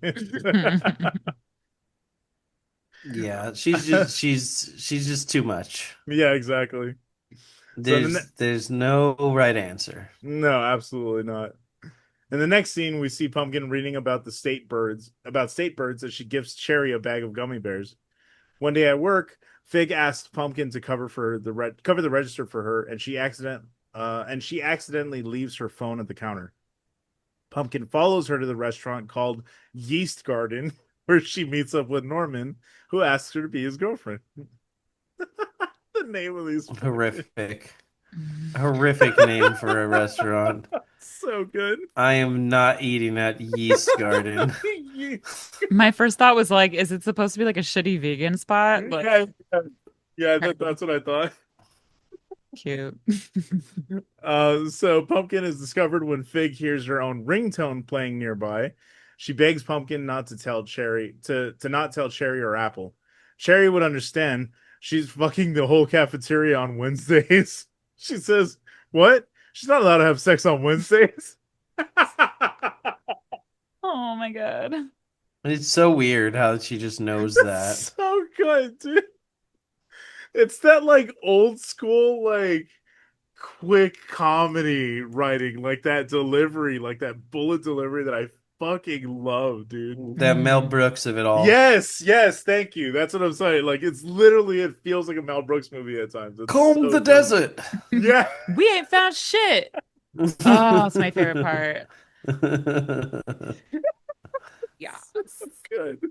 Yeah, she's just too much.
Yeah, exactly. So
There's no right answer.
no, absolutely not. In the next scene, we see Pumpkin reading about state birds as she gives Cherry a bag of gummy bears. One day at work, Fig asks Pumpkin to cover the register for her, and she accidentally leaves her phone at the counter. Pumpkin follows her to the restaurant called Yeast Garden, where she meets up with Norman, who asks her to be his girlfriend. The name of these fucking
Horrific. Horrific name for a restaurant.
so good.
I am not eating at Yeast Garden.
Yeast.
My first thought was like, is it supposed to be like a shitty vegan spot? But
Yeah, yeah, that's what I thought.
cute.
So Pumpkin is discovered when Fig hears her own ringtone playing nearby. She begs Pumpkin not to tell Cherry to not tell Cherry or Apple. Cherry would understand. She's fucking the whole cafeteria on Wednesdays. She says, "What? She's not allowed to have sex on Wednesdays."
Oh my God.
It's so weird how she just knows that.
So good, dude. It's that like old school like quick comedy writing, like that delivery, like that bullet delivery that I fucking love, dude.
That Mel
Mm.
Brooks of it all.
Yes, yes, thank you. That's what I'm saying. Like it's literally it feels like a Mel Brooks movie at times. It's
Comb
so
the
good.
desert.
Yeah.
We ain't found shit. Oh, it's my favorite part. Yeah.
So good.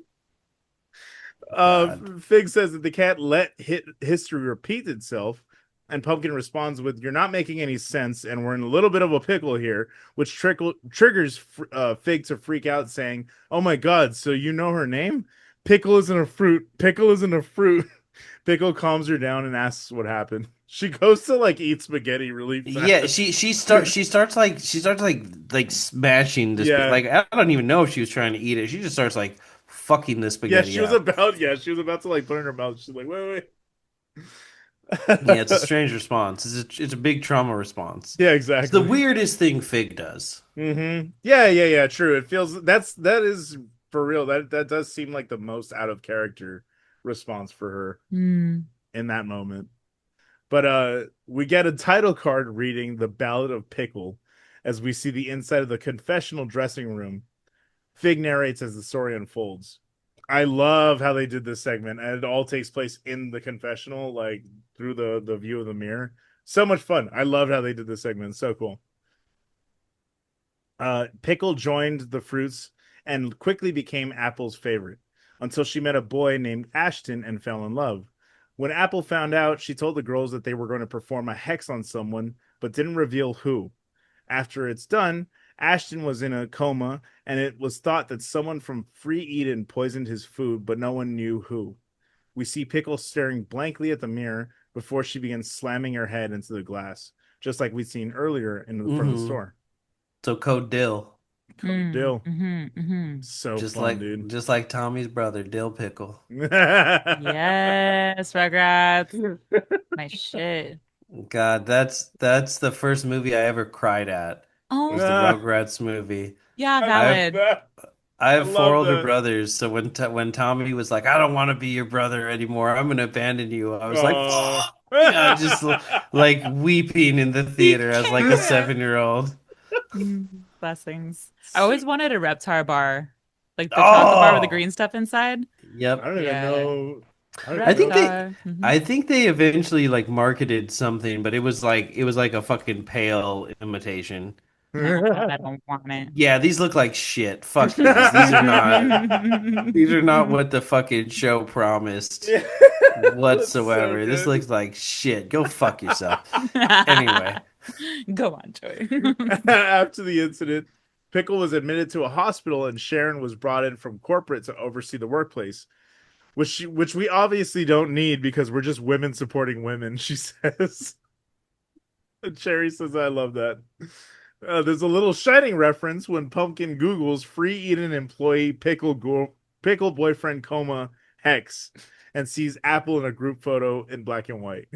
God.
Fig says that they can't let history repeat itself, and Pumpkin responds with, "You're not making any sense, and we're in a little bit of a pickle here," which triggers Fig to freak out, saying, "Oh my God, so you know her name? Pickle isn't a fruit. Pickle isn't a fruit." Pickle calms her down and asks what happened. She goes to like eat spaghetti really
Yeah,
fast.
she starts like smashing this
Yeah.
like I don't even know if she was trying to eat it. She just starts like fucking the
Yeah,
spaghetti up.
she was about to like put it in her mouth. She's like, wait,
Yeah, it's a
wait.
strange response. It's a big trauma response.
Yeah,
It's the
exactly.
weirdest thing Fig does.
Yeah. True. It feels that is for real. That does seem like the most out of character response for her
Mm.
in that moment. But we get a title card reading "The Ballad of Pickle" as we see the inside of the confessional dressing room. Fig narrates as the story unfolds. I love how they did this segment, and it all takes place in the confessional, like through the view of the mirror. So much fun. I loved how they did this segment. So cool. Pickle joined the fruits and quickly became Apple's favorite until she met a boy named Ashton and fell in love. When Apple found out, she told the girls that they were going to perform a hex on someone, but didn't reveal who. After it's done, Ashton was in a coma, and it was thought that someone from Free Eden poisoned his food, but no one knew who. We see Pickle staring blankly at the mirror before she begins slamming her head into the glass, just like we'd seen earlier in the front of the
Hmm.
store.
So Code Dill,
Code Dill.
Mm-hmm.
So fun, dude.
just like Tommy's brother, Dill Pickle.
Yes, Rugrats. My shit.
God, that's the first movie I ever cried at. Was the
Oh,
Rugrats movie.
yeah,
I
I
love
have
valid.
that.
I
I
have four
love
older
that.
brothers, so when Tommy was like, "I don't want to be your brother anymore. I'm gonna abandon you," I was like,
Oh.
"Fuck!" Yeah, just like weeping in the
He
theater as like a
can't.
7-year-old.
Blessings. I always wanted a Reptar bar, like the chocolate bar with the
Oh,
green stuff inside.
I
yep.
don't even
Yeah,
know. I don't
I
even
think
know.
they,
Reptar.
I think they eventually like marketed something, but it was like a fucking pale imitation.
No, I don't want it.
Yeah, these look like shit. Fuck these. These are not what the fucking show promised
Yeah. That's so
whatsoever. This
good.
looks like shit. Go fuck yourself. Anyway.
Go on, Joy.
After the incident, Pickle was admitted to a hospital and Sharon was brought in from corporate to oversee the workplace, which we obviously don't need because we're just women supporting women, she says. And Cherry says, I love that. There's a little Shining reference when Pumpkin Googles Free Eden employee pickle boyfriend coma hex and sees Apple in a group photo in black and white.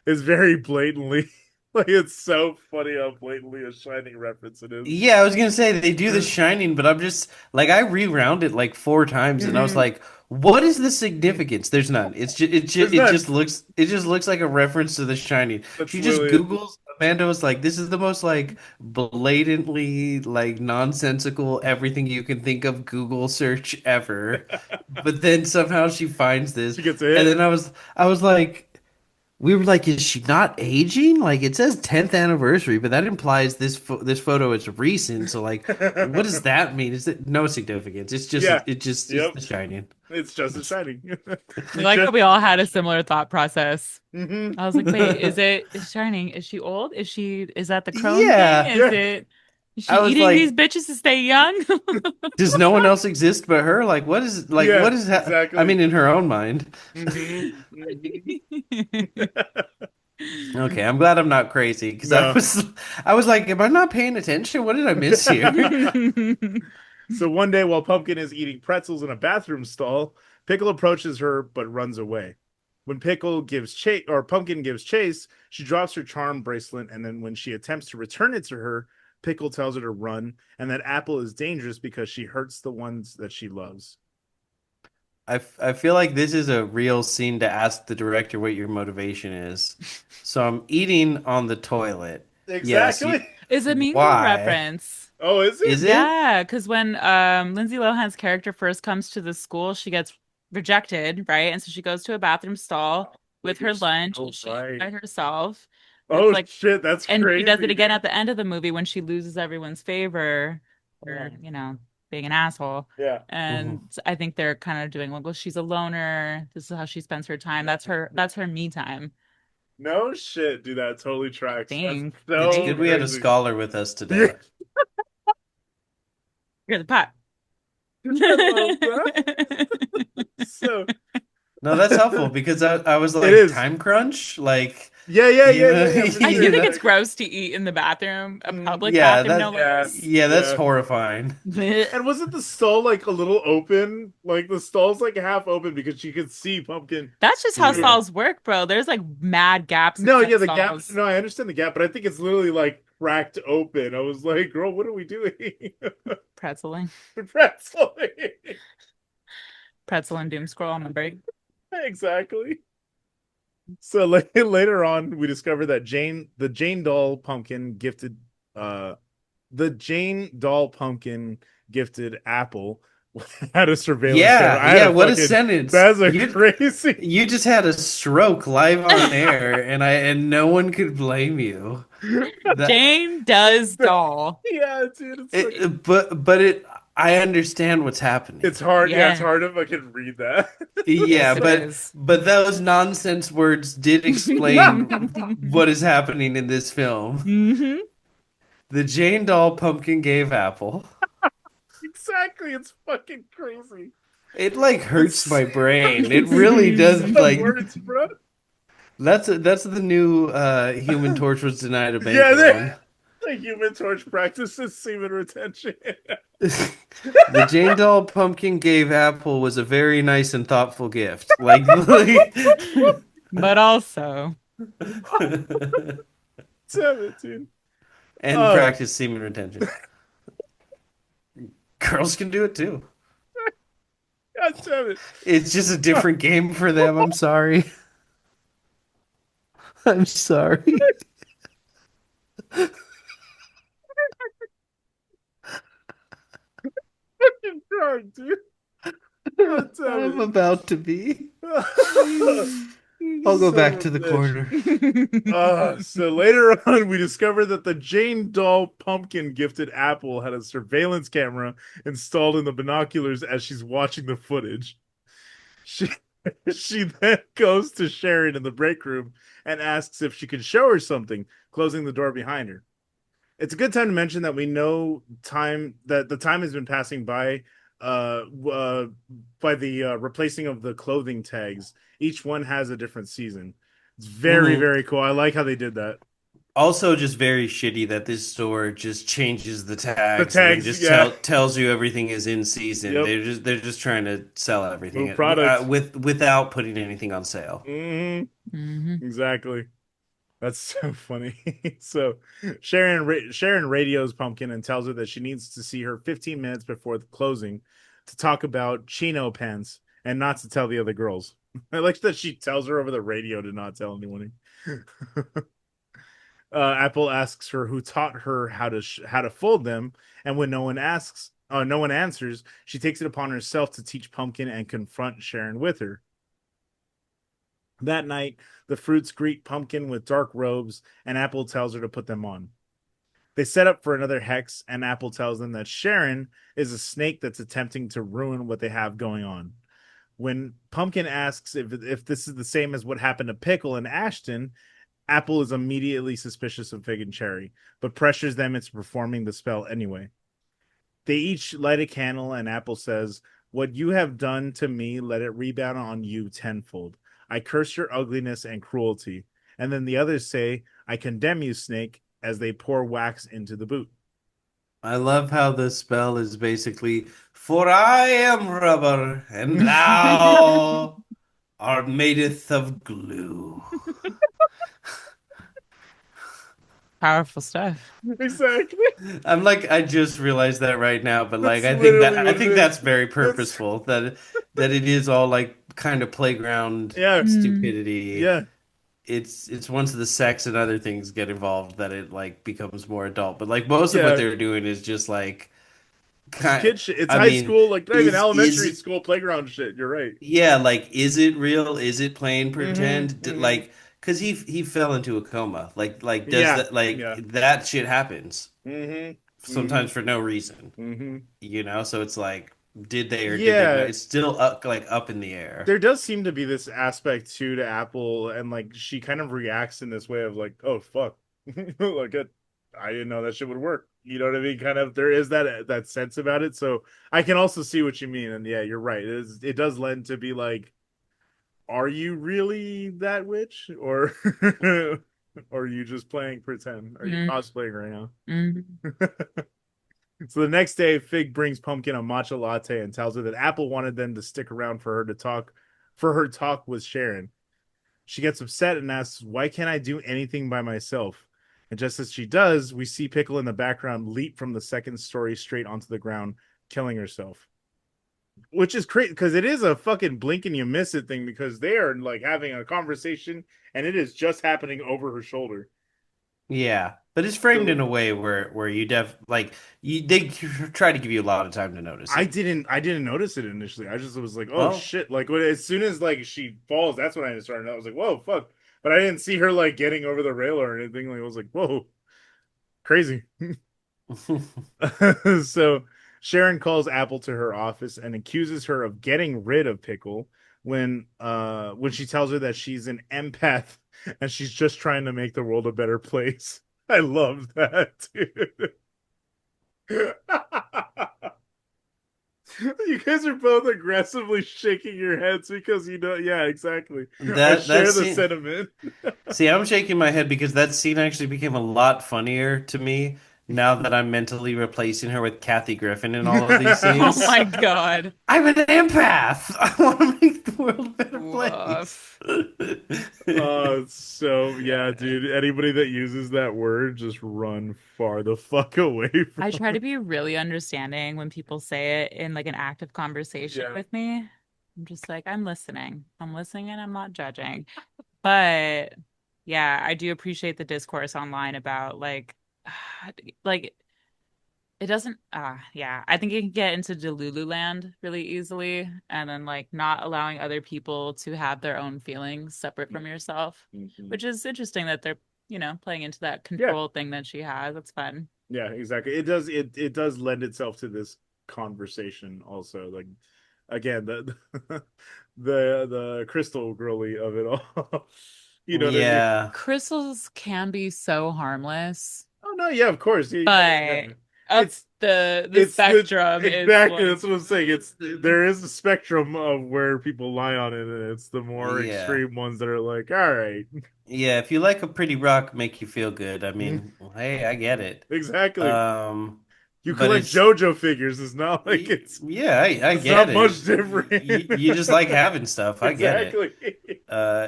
It's very blatantly like it's so funny how blatantly a Shining reference it is.
Yeah, I was gonna say they do The Shining, but I'm just like I rewound it like 4 times and I was like, what is the significance? There's none.
There's none.
It just looks like a reference to The Shining.
That's
She just
literally it.
Googles a Amanda was like, "This is the most like blatantly like nonsensical everything you can think of Google search ever." But then somehow she finds this,
She gets a
and
hit.
then I was like, we were like, "Is she not aging? Like it says 10th anniversary, but that implies this photo is recent. So like, what does that mean? Is it no significance? It's just
Yeah.
it's
Yep.
The Shining."
It's just as shining.
I
You
like how
just
we all had a similar thought process.
hmm
I was like, wait, is Shining? Is she old? Is that the crone thing?
Yeah,
Yeah.
Is she
I was
eating these
like,
bitches to stay young?
does no one else exist but her? Like
Yeah,
what is that? I
exactly.
mean, in her own mind.
Hmm.
Okay, I'm glad I'm not crazy because
No.
I was like, am I not paying attention? What did I miss here?
So one day while Pumpkin is eating pretzels in a bathroom stall, Pickle approaches her but runs away. When Pickle gives chase or Pumpkin gives chase, she drops her charm bracelet, and then when she attempts to return it to her, Pickle tells her to run and that Apple is dangerous because she hurts the ones that she loves.
I feel like this is a real scene to ask the director what your motivation is. So I'm eating on the toilet. Yes,
Exactly.
It's a Mean Girl
why?
reference.
Oh, is it?
Is it?
Yeah, because when Lindsay Lohan's character first comes to the school, she gets rejected, right? And so she goes to a bathroom stall with her
You're
lunch
so
and she eats
right.
by herself. It's
Oh
like,
shit, that's
and she does it
crazy.
again at the end of the movie when she loses everyone's favor for, being an asshole.
Yeah.
Mhm.
And I think they're kind of doing like, well, she's a loner. This is how she spends her time. That's her me time.
No shit, dude. That totally
I
tracks. That's
think. I
It's
so
good
think.
we had a
crazy.
scholar with us
Yeah,
today.
Here's the pot.
I love that. So
No, that's helpful because I was
it
like
is.
time crunch, like
Yeah, yeah,
you
yeah,
know,
yeah, yeah, for
I do
sure.
think
that,
it's gross to eat in the bathroom, a public
yeah,
bathroom, no
that
Yeah,
less.
yeah, that's
yeah.
horrifying.
And wasn't the stall like a little open? Like the stall's like half open because you could see Pumpkin
That's just how
through.
Yeah.
stalls work, bro. There's like mad gaps
No,
inside
yeah, the gap.
stalls.
No, I understand the gap, but I think it's literally like cracked open. I was like, girl, what are we doing?
Pretzeling.
Pretzel.
Pretzel and doom scroll on the break.
Exactly. So like, later on, we discover that the Jane doll pumpkin gifted, uh, the Jane doll pumpkin gifted Apple had a surveillance camera.
Yeah,
I had
yeah,
a
what a
fucking,
sentence.
that's a crazy.
You just had a stroke live on air and no one could blame you. That
Jane does doll.
Yeah, dude, it's so good.
but it I understand what's happening.
It's hard. Yeah, it's
Yeah.
hard if I can read that.
Yeah,
Yes, it is.
but those nonsense words did explain what is happening in this film.
Hmm.
The Jane doll pumpkin gave apple.
Exactly. It's fucking crazy.
It like hurts
It's
my brain. It really does
some
like
words, bro.
that's the new Human Torch was denied a bank
Yeah,
loan.
the Human Torch practices semen retention.
The Jane doll pumpkin gave apple was a very nice and thoughtful gift.
But also,
Damn it, dude.
And
Oh,
practice semen retention. Girls can do it too.
God damn it.
It's just a different game for them. I'm sorry. I'm sorry.
Fucking drunk, dude. God
I'm
damn
about to be.
it.
I'll go
Son of
back
a
to the
bitch.
corner.
So later on, we discovered that the Jane doll pumpkin gifted Apple had a surveillance camera installed in the binoculars as she's watching the footage. She she then goes to Sharon in the break room and asks if she can show her something, closing the door behind her. It's a good time to mention that we know time that the time has been passing uh, uh by the replacing of the clothing tags. Each one has a different season. It's very,
Mhm.
very cool. I like how they did that.
Also, just very shitty that this store just changes the
The
tags and then
tags,
just
yeah.
tells you everything is in season.
Yep.
They're just trying to sell
New
everything
product.
without putting anything on sale.
Hmm.
hmm.
Exactly. That's so funny. So Sharon radios Pumpkin and tells her that she needs to see her 15 minutes before the closing to talk about chino pants and not to tell the other girls. I like that she tells her over the radio to not tell anyone. Apple asks her who taught her how to fold them, and when no one answers, she takes it upon herself to teach Pumpkin and confront Sharon with her. That night, the fruits greet Pumpkin with dark robes, and Apple tells her to put them on. They set up for another hex, and Apple tells them that Sharon is a snake that's attempting to ruin what they have going on. When Pumpkin asks if this is the same as what happened to Pickle and Ashton, Apple is immediately suspicious of Fig and Cherry, but pressures them into performing the spell anyway. They each light a candle, and Apple says, "What you have done to me, let it rebound on you tenfold. I curse your ugliness and cruelty." And then the others say, "I condemn you, Snake," as they pour wax into the boot.
I love how the spell is basically, for I am rubber, and thou art madeth of glue.
Powerful stuff.
Exactly.
I'm like, I just realized that right now, but like,
That's literally
I
what it
think
is.
that's very
That's
purposeful. That it is all like kind of playground
yeah,
Mm,
stupidity.
yeah,
It's once the sex and other things get involved that it like becomes more adult. But like most of what
yeah.
they're doing is just like
It's
kind.
kid shit. It's
I
high
mean,
school, like not even elementary
is
school playground shit. You're right.
yeah, like is it real? Is it playing
Mm-hmm.
pretend?
Mm-hmm.
Like, because he fell into a coma. Like does
Yeah.
that like
Yeah.
that shit happens
Mm-hmm. Mm-hmm.
sometimes for no reason,
Mm-hmm.
So it's like did they or did they not?
Yeah.
It's still up in the air.
There does seem to be this aspect too to Apple, and like she kind of reacts in this way of like, "Oh fuck," like I didn't know that shit would work. You know what I mean? Kind of there is that sense about it. So I can also see what you mean, and yeah, you're right. It does lend to be like, are you really that witch, or or are you just playing pretend? Are you
mm,
cosplaying right now?
mm.
So the next day, Fig brings Pumpkin a matcha latte and tells her that Apple wanted them to stick around for her talk with Sharon. She gets upset and asks, "Why can't I do anything by myself?" And just as she does, we see Pickle in the background leap from the second story straight onto the ground, killing herself. Which is crazy because it is a fucking blink and you miss it thing because they are like having a conversation and it is just happening over her shoulder.
Yeah, but it's framed
So
in a way where you they try to give you a lot of time to notice it.
I didn't notice it initially. I just was like, oh
Well,
shit! Like as soon as like she falls, that's when I started. I was like, whoa, fuck! But I didn't see her like getting over the rail or anything. Like I was like, whoa, crazy. So Sharon calls Apple to her office and accuses her of getting rid of Pickle when she tells her that she's an empath and she's just trying to make the world a better place. I love that, dude. You guys are both aggressively shaking your heads because you know, yeah, exactly. I share
that's
the
it.
sentiment.
See, I'm shaking my head because that scene actually became a lot funnier to me now that I'm mentally replacing her with Kathy Griffin in all of these
Oh
scenes.
my God.
I'm an empath. I want to make the world a better place.
Woof.
So yeah, dude. Anybody that uses that word, just run far the fuck away
I
from
try to
it.
be really understanding when people say it in like an active conversation
Yeah.
with me. I'm just like, I'm listening. I'm listening and I'm not judging. But yeah, I do appreciate the discourse online about like it doesn't yeah, I think it can get into Delulu land really easily and then like not allowing other people to have their own feelings separate from yourself,
Mhm.
which is interesting that they're, playing into that
Yeah,
control thing that she has. That's fun.
yeah, exactly. It does lend itself to this conversation also. Like again, the crystal girly of it all. You know what I mean?
Yeah.
Crystals can be so harmless,
Oh no, yeah, of course. Yeah, yeah,
but
yeah.
up
It's
the
it's the
spectrum is
exactly
like
that's what I'm saying. It's there is a spectrum of where people lie on it, and it's the more
Yeah.
extreme ones that are like, all right,
Yeah, if you like a pretty rock make you feel good, I mean, well, hey, I get it.
exactly.
Um,
You
but
collect
it's
JoJo figures. It's not like
yeah, I
it's
get
not
it.
much different.
You just like having stuff. I get it.
Exactly.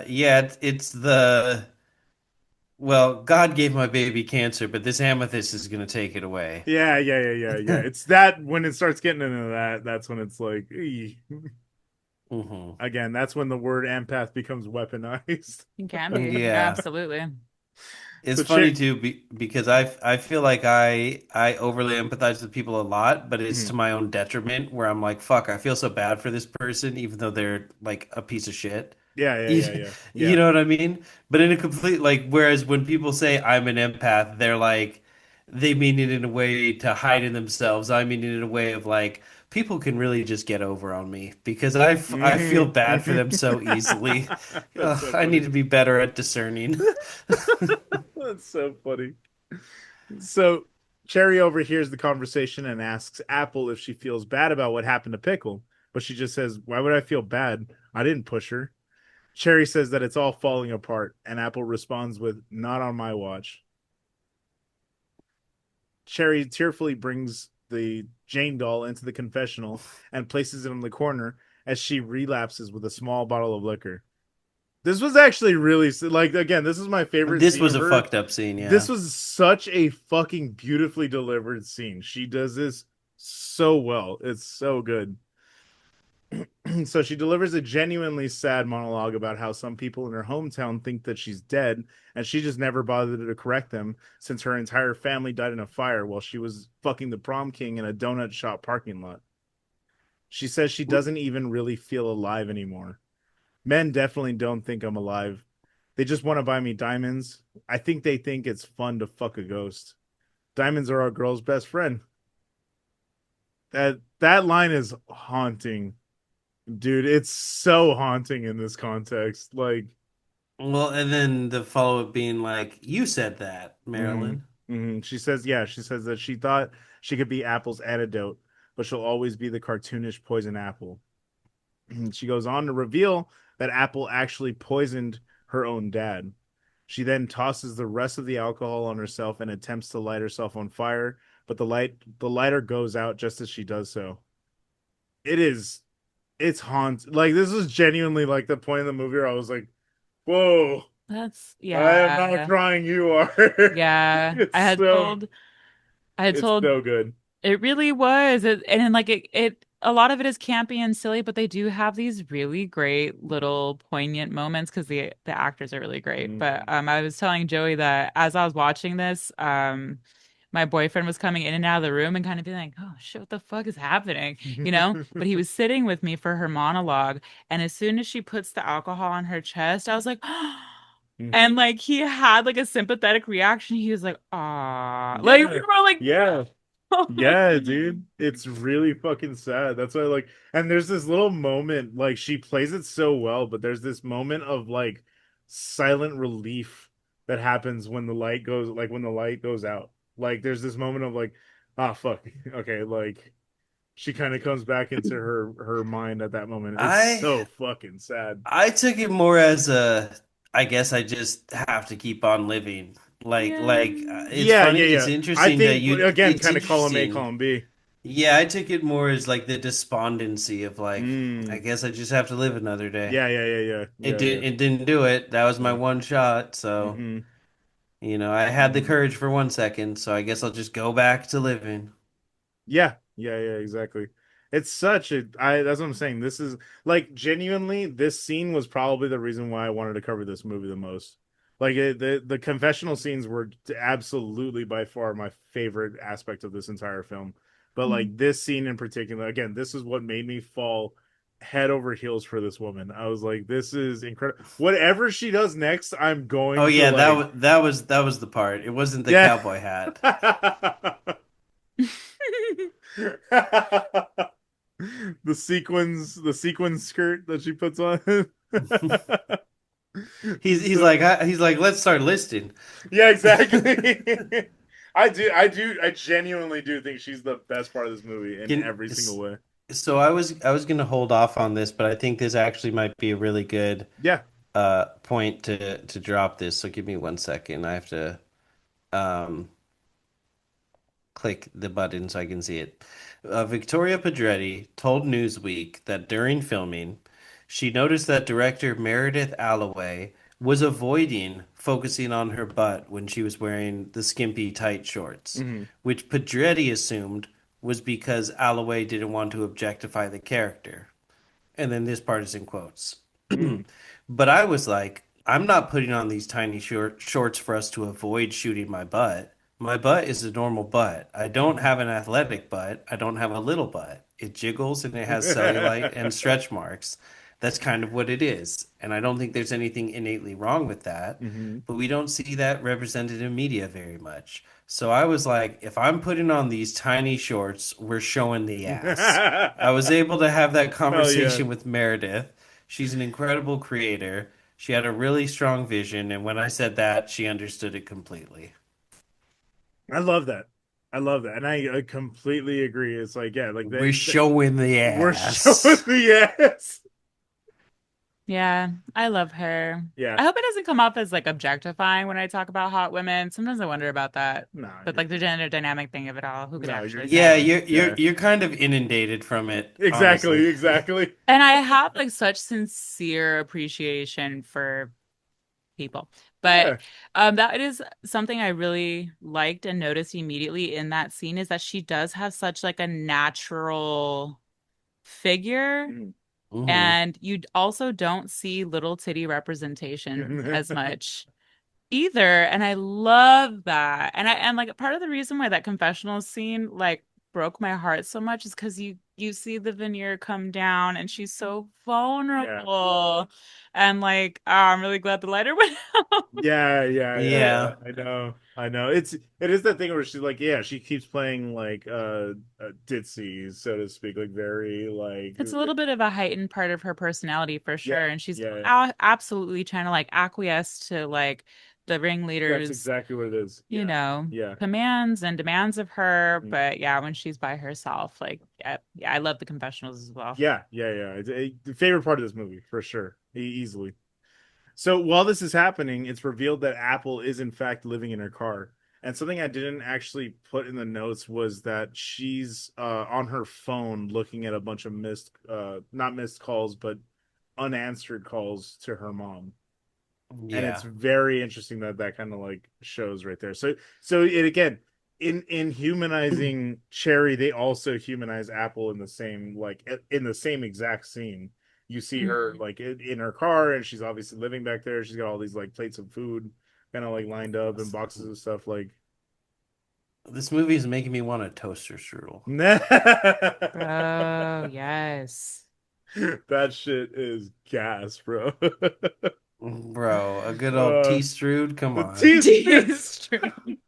Yeah, it's the well, God gave my baby cancer, but this amethyst is gonna take it away.
Yeah, yeah, yeah, yeah, yeah. It's that when it starts getting into that, that's when it's like,
Hmm.
again, that's when the word empath becomes weaponized.
it can be.
Yeah.
Absolutely.
It's
So
funny
Cherry.
too because I feel like I overly empathize with people a lot, but it's to
Mhm.
my own detriment where I'm like, fuck, I feel so bad for this person, even though they're like a piece of shit.
Yeah, yeah,
You,
yeah, yeah,
you
yeah.
know what I mean? But in a complete like, whereas when people say I'm an empath, they're like they mean it in a way to hide in themselves. I mean it in a way of like people can really just get over on me because I feel
Mhm.
bad for them so easily.
That's so
I need
funny.
to be better at discerning.
That's so funny. So Cherry overhears the conversation and asks Apple if she feels bad about what happened to Pickle, but she just says, "Why would I feel bad? I didn't push her." Cherry says that it's all falling apart, and Apple responds with, "Not on my watch." Cherry tearfully brings the Jane doll into the confessional and places it in the corner as she relapses with a small bottle of liquor. This was actually really like again, this is my favorite
This
scene
was
of
a
her.
fucked up scene,
This
yeah.
was such a fucking beautifully delivered scene. She does this so well. It's so good. So she delivers a genuinely sad monologue about how some people in her hometown think that she's dead and she just never bothered to correct them since her entire family died in a fire while she was fucking the prom king in a donut shop parking lot. She says she doesn't even really feel alive anymore. Men definitely don't think I'm alive. They just want to buy me diamonds. I think they think it's fun to fuck a ghost. Diamonds are our girl's best friend. That line is haunting. Dude, it's so haunting in this context. Like,
Well, and then the follow-up being like, "You said that,
mm-hmm,
Marilyn."
mm-hmm. She says, yeah, she says that she thought she could be Apple's antidote, but she'll always be the cartoonish poison apple. She goes on to reveal that Apple actually poisoned her own dad. She then tosses the rest of the alcohol on herself and attempts to light herself on fire, but the lighter goes out just as she does so. It is it's haunt like this is genuinely like the point of the movie where I was like, whoa,
That's
I am not
yeah.
crying, you are.
Yeah.
it's so
I had
it's
told
so good.
it really was. And then like it a lot of it is campy and silly, but they do have these really great little poignant moments because the actors are really great. But
Mm.
I was telling Joey that as I was watching this, my boyfriend was coming in and out of the room and kind of being like, "Oh shit, what the fuck is happening?" You know? But he was sitting with me for her monologue, and as soon as she puts the alcohol on her chest, I was like, and like he had like a sympathetic reaction. He was like, "Ah," like we
Yeah.
were like,
Yeah.
"Oh my
Yeah,
God."
dude. It's really fucking sad. That's why like and there's this little moment like she plays it so well, but there's this moment of like silent relief that happens when the light goes out. Like there's this moment of like ah fuck. Okay, like she kind of comes back into her mind at that moment. It's
I
so fucking sad.
I took it more as a, I guess I just have to keep on living.
Yeah.
It's
Yeah,
funny.
yeah,
It's
yeah. I
interesting that
think
you.
again
It's
kind of column A,
interesting.
column B.
Yeah, I took it more as like the despondency of like, I
Mm.
guess I just have to live another day.
Yeah, yeah, yeah, yeah.
It
Yeah,
did.
yeah.
It didn't do it. That was my
Yeah.
one shot. So,
Mhm.
I had the
Mhm.
courage for 1 second. So I guess I'll just go back to living.
Yeah, yeah, yeah, exactly. It's such a I that's what I'm saying. This is like genuinely this scene was probably the reason why I wanted to cover this movie the most. Like the confessional scenes were absolutely by far my favorite aspect of this entire film. But like this scene in particular, again, this is what made me fall head over heels for this woman. I was like, this is incredible. Whatever she does next, I'm
Oh
going to
yeah,
like
that was the part. It wasn't the
yeah.
cowboy hat.
The sequins skirt that she puts on. So
He's like, let's start listing.
yeah, exactly. I genuinely do think she's the best part of this movie in
Can
every single way.
So I was gonna hold off on this, but I think this actually might be a really good
Yeah.
point to drop this. So give me 1 second. I have to um click the button so I can see it. Victoria Pedretti told Newsweek that during filming, she noticed that director Meredith Alloway was avoiding focusing on her butt when she was wearing the skimpy tight shorts,
Hmm.
which Pedretti assumed was because Alloway didn't want to objectify the character. And then this part is in quotes.
Mm.
But I was like, I'm not putting on these tiny shorts for us to avoid shooting my butt. My butt is a normal butt. I don't have an athletic butt. I don't have a little butt. It jiggles and it has cellulite and stretch marks. That's kind of what it is. And I don't think there's anything innately wrong with that.
Hmm.
But we don't see that represented in media very much. So I was like, if I'm putting on these tiny shorts, we're showing the ass. I was able to have that
Hell yeah.
conversation with Meredith. She's an incredible creator. She had a really strong vision, and when I said that, she understood it completely.
I love that. I love that. And I completely agree. It's like, yeah, like
We're showing the
we're showing
ass.
the ass.
Yeah, I love her.
Yeah.
I hope it doesn't come off as like objectifying when I talk about hot women. Sometimes I wonder about that.
No,
But like the gender dynamic thing of it all, who could
you're
actually
Yeah,
say?
fine.
you're
Yeah.
you're kind of inundated from it,
Exactly,
honestly.
exactly.
And I have like such sincere appreciation for people. But
Yeah.
that is something I really liked and noticed immediately in that scene is that she does have such like a natural figure.
Hmm.
And you also don't see little titty representation as much either. And I love that. And like part of the reason why that confessional scene like broke my heart so much is because you see the veneer come down and she's so
Yeah.
vulnerable. And like, oh, I'm really glad the lighter went out.
Yeah, yeah, yeah, yeah.
Yeah.
I know. I know. It is that thing where she's like, yeah, she keeps playing like ditzy, so to speak, like very like
It's a little bit of a heightened part of her personality for sure.
yeah,
And she's
yeah.
absolutely trying to like acquiesce to like the
That's
ringleader's,
exactly what it is. Yeah. Yeah.
commands and demands of her.
Mm.
But yeah, when she's by herself, like, yeah, I love the confessionals as well.
Yeah, yeah, yeah. It's the favorite part of this movie for sure. Easily. So while this is happening, it's revealed that Apple is in fact living in her car. And something I didn't actually put in the notes was that she's on her phone looking at a bunch of not missed calls, but unanswered calls to her mom. And it's
Yeah.
very interesting that that kind of like shows right there. So it again in humanizing Cherry, they also humanize Apple in the same like in the same exact scene. You see her
Mhm.
like in her car, and she's obviously living back there. She's got all these like plates of food, kind of like lined up and boxes of stuff. Like
This movie is making me want a toaster strudel.
Oh, yes.
that shit is gas, bro.
Bro, a good old
uh,
tea strud? Come
the
on.
teaser.
T-string.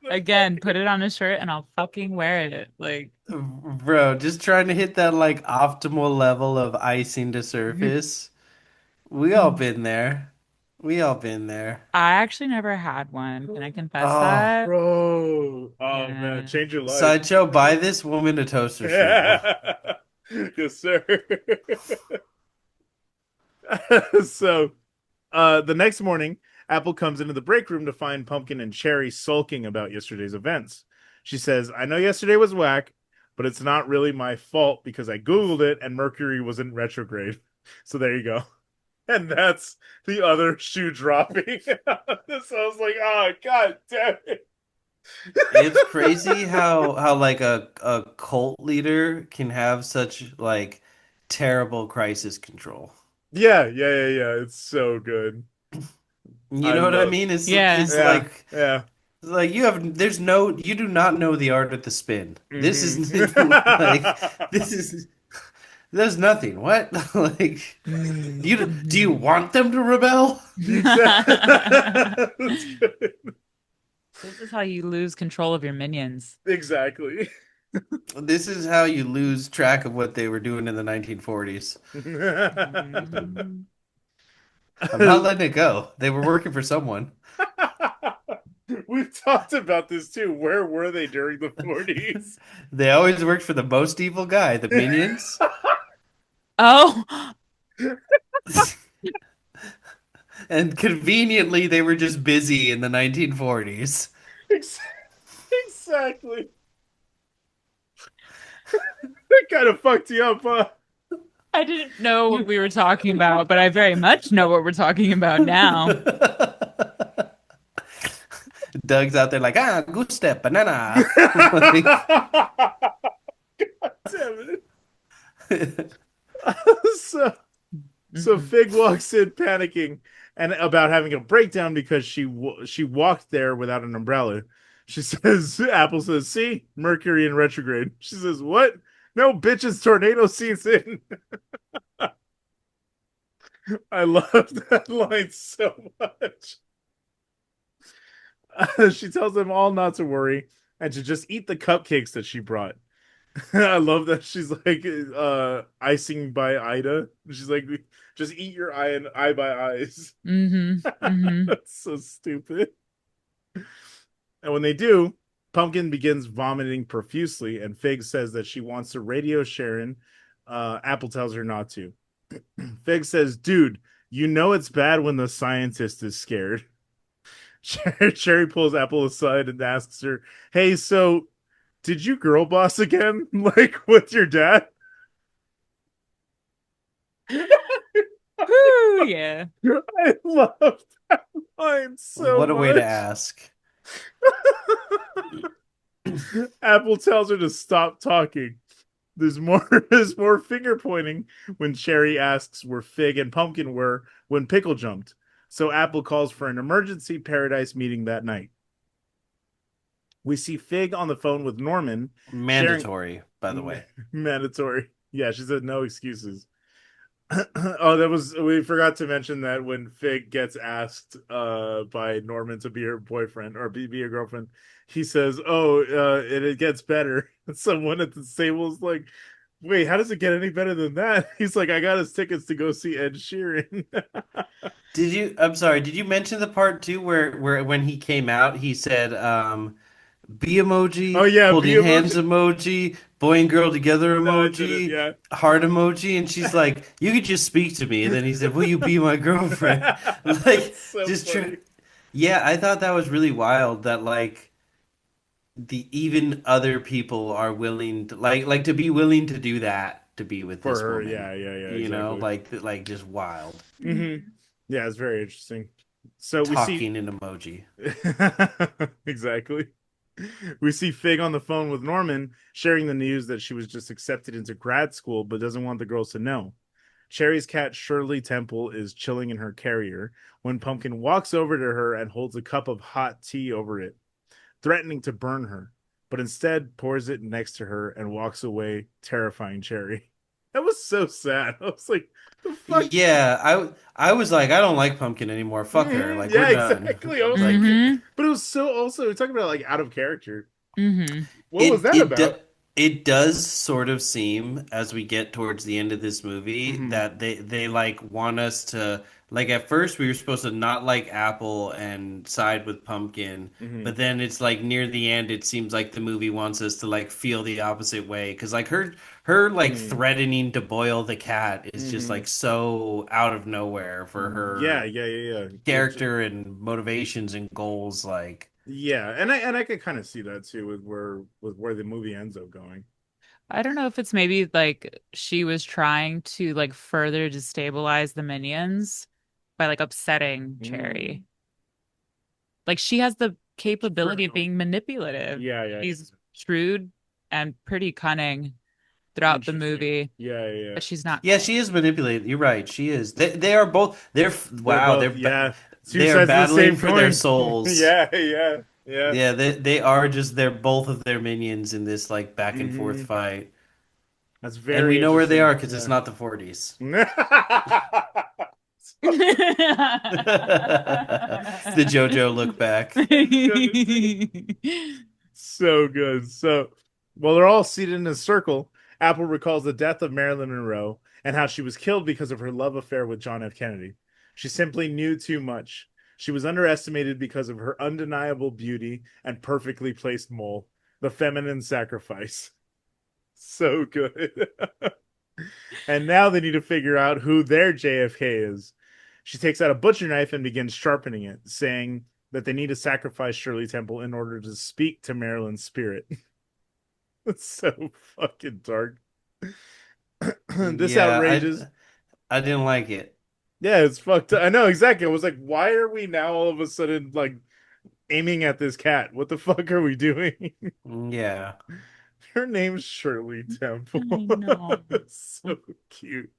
Again, put it on a shirt and I'll fucking wear it. Like,
Bro, just trying to hit that like optimal level of icing to surface. We all been there. We all been there.
I actually never had one. Can I confess
Oh,
that?
Bro, oh man,
Yeah.
change your life.
Sideshow, buy this woman a toaster strudel.
Yes, sir. So, the next morning, Apple comes into the break room to find Pumpkin and Cherry sulking about yesterday's events. She says, I know yesterday was whack, but it's not really my fault because I Googled it and Mercury was in retrograde. So there you go. And that's the other shoe dropping. So I was like, oh, God damn it.
It's crazy how like a cult leader can have such like terrible crisis control.
Yeah, yeah, yeah, yeah. It's so good.
You
I
know what I
love.
mean? It's
Yeah.
it's
Yeah,
like
yeah.
it's like you do not know the art of the spin. This
Hmm.
is like this is there's nothing. What? Like do you want them to rebel?
Exactly. That's
This
good.
is how you lose control of your minions.
Exactly.
This is how you lose track of what they were doing in the 1940s.
Mhm.
I'm not letting it go. They were working for someone.
We've talked about this too. Where were they during the 40s?
They always worked for the most evil guy, the minions.
Oh,
And conveniently, they were just busy in the 1940s.
Exactly. That kind of fucked you up, huh?
I didn't know what we were talking about, but I very much know what we're talking about now.
Doug's out there like, goose step, banana. Like,
Damn it. So So
Hmm.
Fig walks in panicking and about having a breakdown because she walked there without an umbrella. She says, Apple says, see, Mercury in retrograde. She says, what? No, bitches, tornado season. I love that line so much. She tells them all not to worry and to just eat the cupcakes that she brought. I love that she's like icing by Ida. She's like, just eat your eye and eye by eyes.
Hmm. Hmm.
That's so stupid. And when they do, Pumpkin begins vomiting profusely, and Fig says that she wants to radio Sharon. Apple tells her not to. Fig says, dude, you know it's bad when the scientist is scared. Cherry pulls Apple aside and asks her, hey, so did you girl boss again? Like with your dad?
Whew, yeah.
I love that line so
What a way to
much.
ask.
Apple tells her to stop talking. There's more there's more finger pointing when Cherry asks where Fig and Pumpkin were when Pickle jumped. So Apple calls for an emergency paradise meeting that night. We see Fig on the phone with Norman sharing
Mandatory, by the way.
mandatory. Yeah, she said no excuses. Oh, that was we forgot to mention that when Fig gets asked by Norman to be her boyfriend or be a girlfriend, he says, "Oh, it gets better." And someone at the table is like, "Wait, how does it get any better than that?" He's like, "I got his tickets to go see Ed Sheeran."
Did you, I'm sorry, did you mention the part too where when he came out, he said, bee
Oh
emoji,
yeah,
holding
be
hands
emoji.
emoji, boy and girl together
No, I didn't.
emoji,
Yeah.
heart emoji, and she's like, "You could just speak to me." And then he said, "Will you be my girlfriend?" Like,
That's so
just try.
funny.
Yeah, I thought that was really wild that like the even other people are willing to like to be willing to do that to be with
For
this
her,
woman.
yeah, yeah, yeah,
You know,
exactly.
like just wild
Mm-hmm. Yeah, it's very interesting. So we see
talking in emoji.
exactly. We see Fig on the phone with Norman, sharing the news that she was just accepted into grad school but doesn't want the girls to know. Cherry's cat Shirley Temple is chilling in her carrier when Pumpkin walks over to her and holds a cup of hot tea over it, threatening to burn her, but instead pours it next to her and walks away, terrifying Cherry. That was so sad. I was like, the fuck?
Yeah, I was like, I don't like Pumpkin anymore. Fuck her. Like we're
Yeah,
done.
exactly. I was like,
Like
Hmm.
but it was so also we're talking about like out of character.
Hmm.
What was
it
that
it
about?
do- it does sort of seem as we get towards the end of this movie
Mm-hmm.
that they like want us to like at first we were supposed to not like Apple and side with Pumpkin,
Mm-hmm.
but then it's like near the end it seems like the movie wants us to like feel the opposite way because like her like
Mm-hmm.
threatening to boil the cat is just
Mm-hmm.
like so out of nowhere for
Yeah,
her
yeah, yeah, yeah.
character and motivations and goals like
Yeah, and I could kind of see that too with where the movie ends up going.
I don't know if it's maybe like she was trying to like further destabilize the minions by like upsetting
Mm.
Cherry. Like she has the capability of
True.
being manipulative.
Yeah, yeah,
She's shrewd and pretty cunning throughout the
interesting.
movie,
Yeah, yeah, yeah.
but she's not
yeah, she is manipulated. You're right. She is. They are both.
They're
Wow.
both yeah, two
They are
sides of the
battling
same
for their
coin.
souls.
Yeah, yeah, yeah.
Yeah, they are just they're both of their minions in this like back and forth
Mm-hmm.
fight,
That's
and we
very
know where they
interesting.
are because it's
Yeah.
not the 40s. The JoJo look back.
So good. So good. So while they're all seated in a circle, Apple recalls the death of Marilyn Monroe and how she was killed because of her love affair with John F. Kennedy. She simply knew too much. She was underestimated because of her undeniable beauty and perfectly placed mole, the feminine sacrifice. So good. And now they need to figure out who their JFK is. She takes out a butcher knife and begins sharpening it, saying that they need to sacrifice Shirley Temple in order to speak to Marilyn's spirit. It's so fucking dark. This
Yeah,
outrages.
I didn't like it.
Yeah, it's fucked up. I know exactly. I was like, why are we now all of a sudden like aiming at this cat? What the fuck are we doing?
Yeah.
Her name's Shirley
I
Temple.
know.
So cute.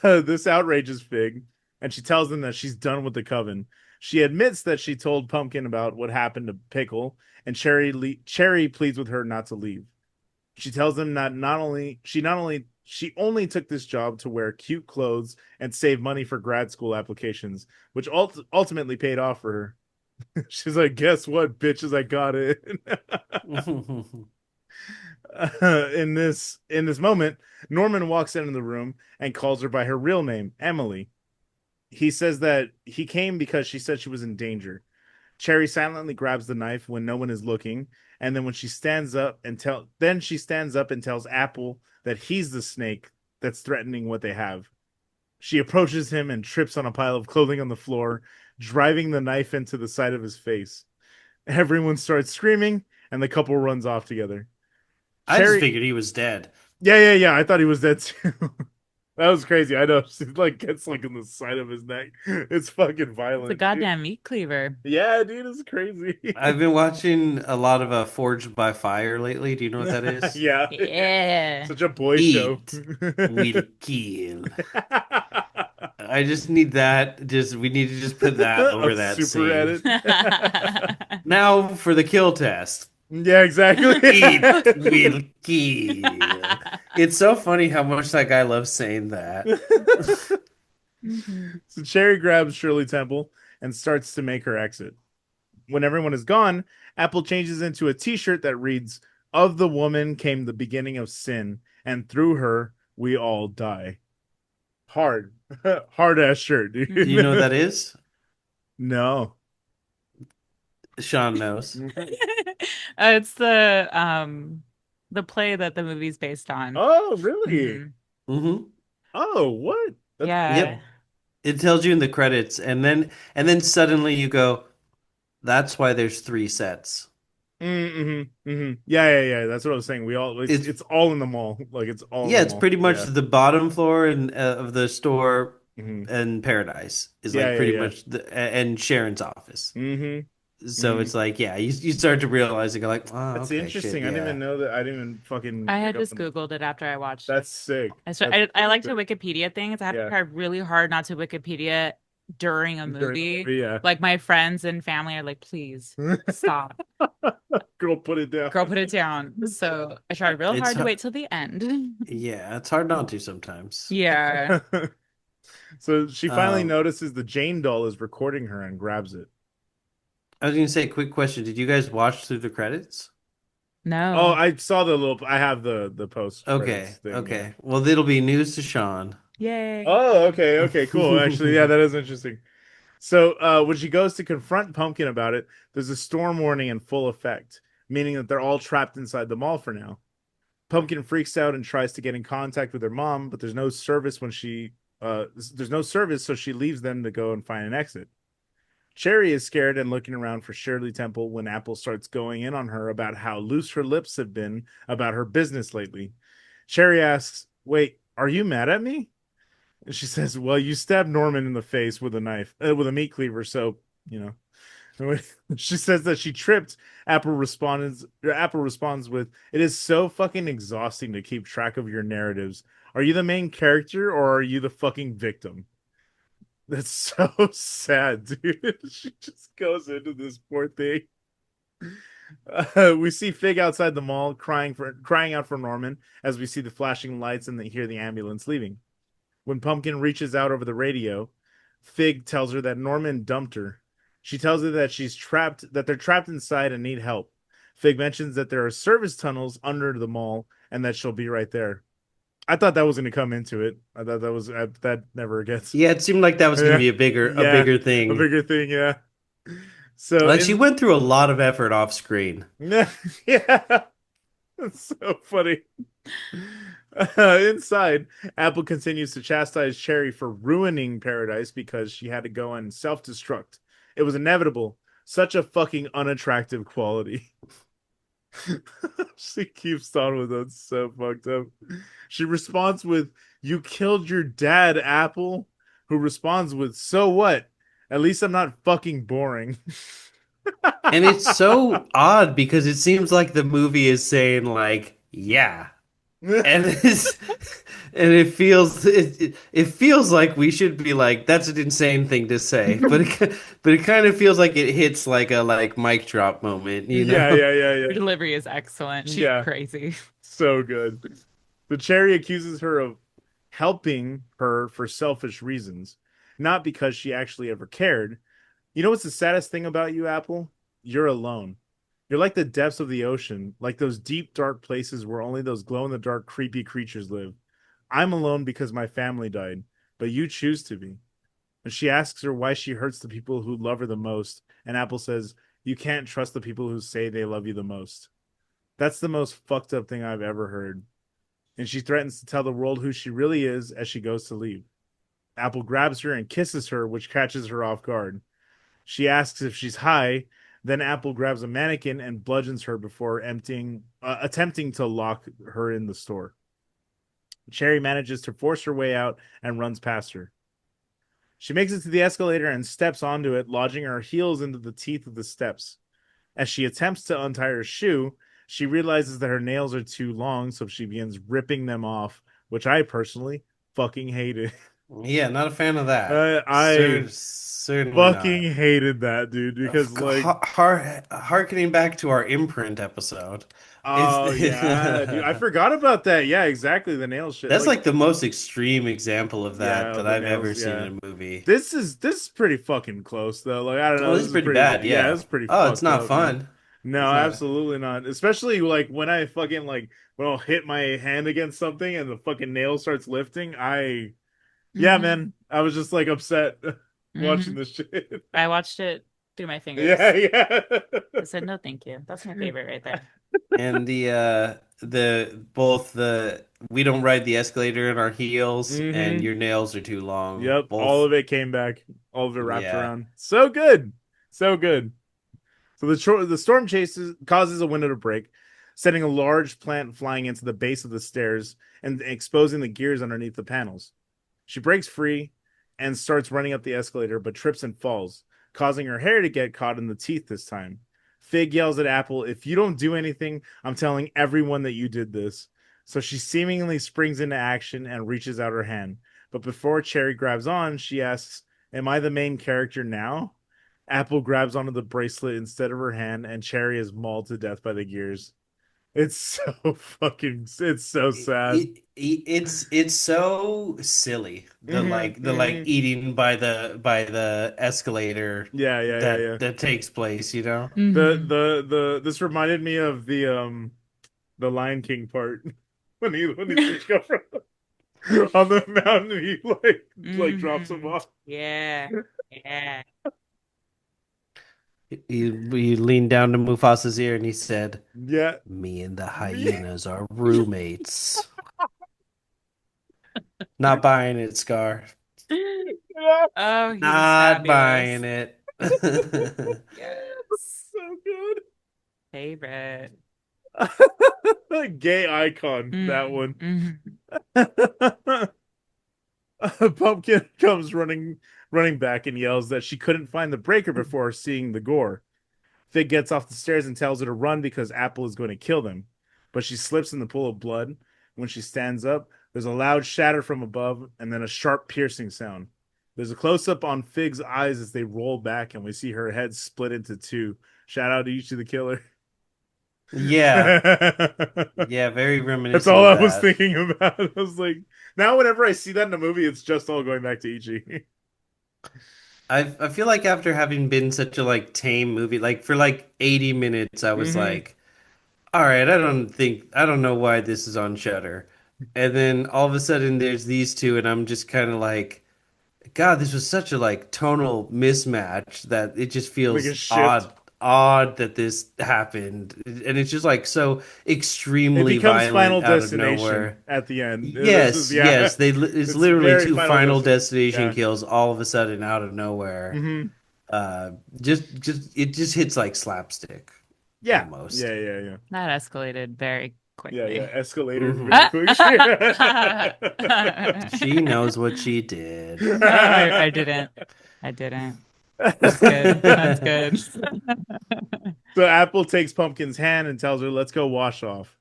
This outrages Fig, and she tells them that she's done with the coven. She admits that she told Pumpkin about what happened to Pickle, and Cherry pleads with her not to leave. She tells them that she only took this job to wear cute clothes and save money for grad school applications, which ultimately paid off for her. She's like, "Guess what, bitches? I got it." In this moment, Norman walks into the room and calls her by her real name, Emily. He says that he came because she said she was in danger. Cherry silently grabs the knife when no one is looking, and then she stands up and tells Apple that he's the snake that's threatening what they have. She approaches him and trips on a pile of clothing on the floor, driving the knife into the side of his face. Everyone starts screaming, and the couple runs off together.
I just
Cherry,
figured he was dead.
yeah. I thought he was dead too. That was crazy. I know. She like gets like in the side of his neck. It's fucking
It's a
violent, dude.
goddamn meat cleaver.
Yeah, dude, it's crazy.
I've been watching a lot of Forged by Fire lately. Do you know what that is?
Yeah.
Yeah.
Such a boy show.
Eat will kill. I just need that. Just we need to just put that
A
over that
super
scene.
edit.
Now for the kill test.
Yeah, exactly.
Eat will kill. It's so funny how much that guy loves saying that.
Mhm.
So Cherry grabs Shirley Temple and starts to make her exit. When everyone is gone, Apple changes into a t-shirt that reads, "Of the woman came the beginning of sin, and through her we all die." Hard. Hard ass shirt,
Do you know what
dude.
that is?
No.
Sean knows.
It's the play that the movie's based on.
Oh, really?
Hmm.
Hmm.
Oh, what? That's
Yeah.
Yep. It tells you in the credits, and then suddenly you go, "That's why there's three sets."
Yeah. That's what I was saying. We all
It's
it's all in the mall. Like it's all in
Yeah,
the
it's
mall.
pretty much
Yeah.
the bottom floor of the store
hmm
and Paradise is
Yeah,
like
yeah,
pretty
yeah.
much and Sharon's office.
hmm
So
hmm
it's like, yeah, you start to realize and go like, oh,
That's
okay, shit,
interesting. I didn't even
yeah.
know that. I didn't even fucking
I
pick
had
up
just
on.
Googled it after I watched it.
That's sick. That's
I like to
sick.
Wikipedia things. I have to
Yeah.
try really hard not to Wikipedia during a
During the
movie.
movie, yeah.
Like my friends and family are like, please stop.
Girl, put it down.
Girl, put it down. So I tried real
It's
hard to wait till the end.
yeah, it's hard not to sometimes.
Yeah.
So she finally
Um,
notices the Jane doll is recording her and grabs it.
I was gonna say, quick question: did you guys watch through the credits?
Oh,
No.
I saw the little. I have the post credits
Okay,
thing. Yeah.
okay. Well, it'll be news to Sean.
Yay.
Oh, okay, cool. Actually, yeah, that is interesting. So, when she goes to confront Pumpkin about it, there's a storm warning in full effect, meaning that they're all trapped inside the mall for now. Pumpkin freaks out and tries to get in contact with her mom, but there's no service, so she leaves them to go and find an exit. Cherry is scared and looking around for Shirley Temple when Apple starts going in on her about how loose her lips have been about her business lately. Cherry asks, "Wait, are you mad at me?" And she says, "Well, you stabbed Norman in the face with a knife, with a meat cleaver, so, you know." She says that she tripped. Apple responds with, "It is so fucking exhausting to keep track of your narratives. Are you the main character or are you the fucking victim?" That's so sad, dude. She just goes into this poor thing. We see Fig outside the mall crying out for Norman as we see the flashing lights and hear the ambulance leaving. When Pumpkin reaches out over the radio, Fig tells her that Norman dumped her. She tells her that they're trapped inside and need help. Fig mentions that there are service tunnels under the mall and that she'll be right there. I thought that was going to come into it. I thought that never gets.
Yeah, it seemed like that was gonna
Yeah,
be a bigger a
yeah,
bigger
a
thing.
bigger thing. Yeah. So
Like she
in
went through a lot of effort off screen.
yeah, that's so funny. Inside, Apple continues to chastise Cherry for ruining Paradise because she had to go and self destruct. It was inevitable. Such a fucking unattractive quality. She keeps on with it. So fucked up. She responds with, "You killed your dad, Apple." Who responds with, "So what? At least I'm not fucking boring."
And it's so odd because it seems like the movie is saying like, yeah, and it's, and it feels like we should be like that's an insane thing to say, but it kind of feels like it hits like a like mic drop moment, you
Yeah,
know?
yeah, yeah,
Her
yeah.
delivery is excellent. She's
Yeah,
crazy.
so good. The cherry accuses her of helping her for selfish reasons, not because she actually ever cared. You know what's the saddest thing about you, Apple? You're alone. You're like the depths of the ocean, like those deep, dark places where only those glow in the dark, creepy creatures live. I'm alone because my family died, but you choose to be. And she asks her why she hurts the people who love her the most. And Apple says, you can't trust the people who say they love you the most. That's the most fucked up thing I've ever heard. And she threatens to tell the world who she really is as she goes to leave. Apple grabs her and kisses her, which catches her off guard. She asks if she's high. Then Apple grabs a mannequin and bludgeons her before attempting to lock her in the store. Cherry manages to force her way out and runs past her. She makes it to the escalator and steps onto it, lodging her heels into the teeth of the steps. As she attempts to untie her shoe, she realizes that her nails are too long, so she begins ripping them off, which I personally fucking hated.
Yeah, not a fan of that.
I
Certainly
fucking
not.
hated that, dude, because like,
Harkening back to our imprint episode, it's
oh yeah, dude, I forgot about that. Yeah, exactly, the nail shit.
that's
Like,
like the most extreme example of that
yeah,
that
the
I've ever
nails.
seen
Yeah,
in a movie.
this is pretty fucking close though. Like, I don't
Oh,
know,
this
this
is
is
pretty
pretty.
bad.
Yeah,
Yeah.
this is pretty
Oh, it's
fucked
not
up, man.
fun.
No,
It's not.
absolutely not. Especially like when I fucking like when I'll hit my hand against something and the fucking nail starts lifting. Yeah,
Hmm.
man, I was just like upset watching
Hmm.
this shit.
I watched it through my
Yeah,
fingers.
yeah.
I said, no, thank you. That's my favorite right there.
And the both the we don't ride the escalator in our heels and
Mm-hmm.
your nails are too long.
Yep. All
Both.
of it came back. All of it wrapped
Yeah.
around. So good. So good. So the storm chases causes a window to break, sending a large plant flying into the base of the stairs and exposing the gears underneath the panels. She breaks free and starts running up the escalator, but trips and falls, causing her hair to get caught in the teeth this time. Fig yells at Apple, if you don't do anything, I'm telling everyone that you did this. So she seemingly springs into action and reaches out her hand. But before Cherry grabs on, she asks, am I the main character now? Apple grabs onto the bracelet instead of her hand, and Cherry is mauled to death by the gears. It's so it's so sad.
It's so silly
Mm-hmm,
the like
mm-hmm.
eating by the escalator
Yeah, yeah, yeah, yeah.
that takes place, you know?
Hmm.
This reminded me of the Lion King part when he sees go from on the mountain he like drops him
Hmm.
off.
Yeah. Yeah.
He leaned down to Mufasa's ear and he said,
Yeah.
"Me and the hyenas are roommates." Not buying it, Scar.
Oh, he was
Not buying
fabulous.
it.
Yes.
So good.
Favorite.
Gay icon, that
Mm,
one.
hmm.
Pumpkin comes running back and yells that she couldn't find the breaker before seeing the gore. Fig gets off the stairs and tells her to run because Apple is going to kill them. But she slips in the pool of blood. When she stands up, there's a loud shatter from above and then a sharp piercing sound. There's a close up on Fig's eyes as they roll back, and we see her head split into two. Shout out to Ichi the Killer.
Yeah. Yeah, very
That's
reminiscent
all
of
I was
that.
thinking about. I was like, now whenever I see that in a movie, it's just all going back to Ichi.
I feel like after having been such a like tame movie, like for like 80 minutes, I was
Mm-hmm.
like, all right, I don't know why this is on Shudder. And then all of a sudden there's these two and I'm just kind of like, God, this was such a like tonal mismatch that it just
Like a
feels
shift.
odd that this happened. And it's just like so
It
extremely
becomes Final
violent out of
Destination
nowhere.
at the end. This is
Yes,
yeah,
yes, it's
it's
literally
very
two
Final
final
Destination.
destination
Yeah.
kills all of a sudden out of nowhere.
Mm-hmm.
Uh, just it just hits like slapstick
Yeah.
almost.
Yeah. Yeah. Yeah.
That escalated very
Yeah. Yeah.
quickly.
Escalator
Hmm.
very
Ah!
quick.
She knows what she did.
No, I didn't. I didn't. That's good. That's good.
So Apple takes Pumpkin's hand and tells her, "Let's go wash off."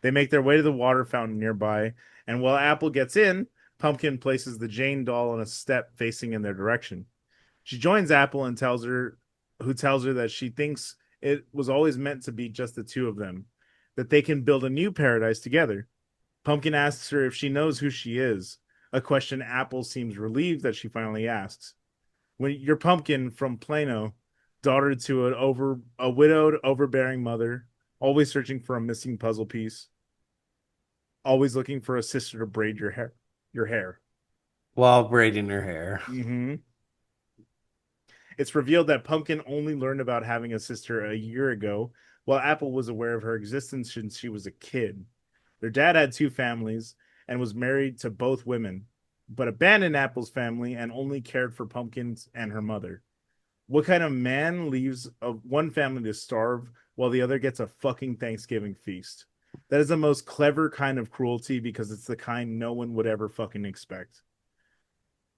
They make their way to the water fountain nearby, and while Apple gets in, Pumpkin places the Jane doll on a step facing in their direction. She joins Apple and tells her that she thinks it was always meant to be just the two of them, that they can build a new paradise together. Pumpkin asks her if she knows who she is, a question Apple seems relieved that she finally asks. When you're Pumpkin from Plano, daughter to a widowed, overbearing mother, always searching for a missing puzzle piece, always looking for a sister to braid your hair.
While braiding her hair.
Mm-hmm. It's revealed that Pumpkin only learned about having a sister a year ago, while Apple was aware of her existence since she was a kid. Their dad had two families and was married to both women, but abandoned Apple's family and only cared for Pumpkins and her mother. What kind of man leaves one family to starve while the other gets a fucking Thanksgiving feast? That is the most clever kind of cruelty because it's the kind no one would ever fucking expect.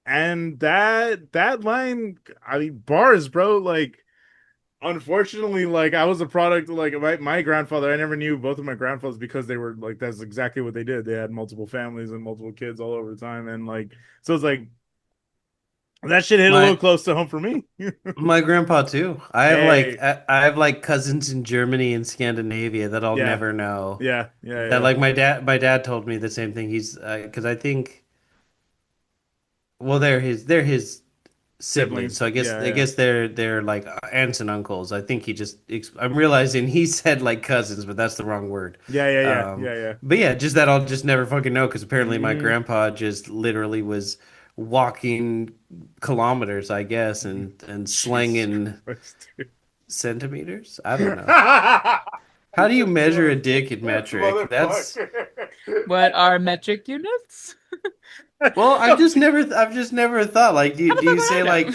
And that line, I mean, bars, bro. Like, unfortunately, like I was a product of like my grandfather. I never knew both of my grandfathers because they were like that's exactly what they did. They had multiple families and multiple kids all over the time, and like so it's like that shit hit a little
My
close to home for me.
my grandpa too.
Hey,
I have like cousins in Germany and Scandinavia that I'll
yeah,
never know. That
yeah.
like my dad told me the same thing. He's because I think well they're his siblings.
Siblings,
So I
yeah.
guess they're like aunts and uncles. I think I'm realizing he said like cousins, but that's the wrong word.
Yeah.
But yeah, just that I'll just never fucking know because apparently my
Mm-hmm.
grandpa just literally was walking kilometers, I guess, and
Jesus
slanging
Christ, dude.
centimeters. I don't know. How do you
This
measure a dick in metric? That's
motherfucker.
What are metric units?
well, I've just never thought like do you say
I know.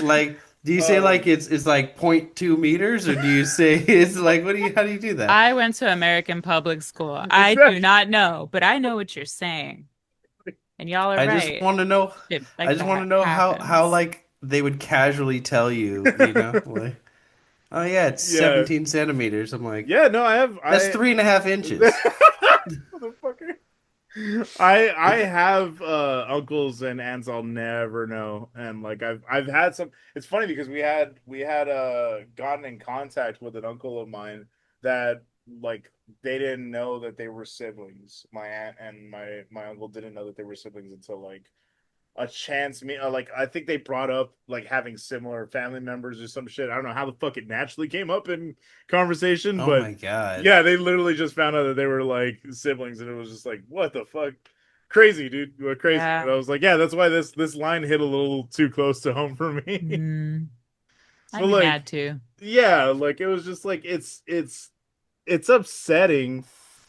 do you say like
Um,
it's like 0.2 meters or do you say it's like what do you how do you do that?
I went to American public school. I do
exactly.
not know, but I know what you're saying. And y'all are
I just
right.
want to know
Shit
I
like
just want to
that
know how
happens.
like they would casually tell you, you know, like oh yeah, it's
Yeah.
17 centimeters. I'm like
Yeah, no, I have
that's
I
3.5 inches.
motherfucker. I have uncles and aunts I'll never know. And like I've had some it's funny because we had gotten in contact with an uncle of mine that like they didn't know that they were siblings. My aunt and my uncle didn't know that they were siblings until like a chance me like I think they brought up like having similar family members or some shit. I don't know how the fuck it naturally came up in conversation,
Oh
but
my God.
yeah, they literally just found out that they were like siblings, and it was just like, what the fuck, crazy, dude, what crazy. And
Yeah.
I was like, yeah, that's why this line hit a little too close to home for me.
Mm,
So
I'd be
like,
mad too.
yeah, like it was just like it's upsetting,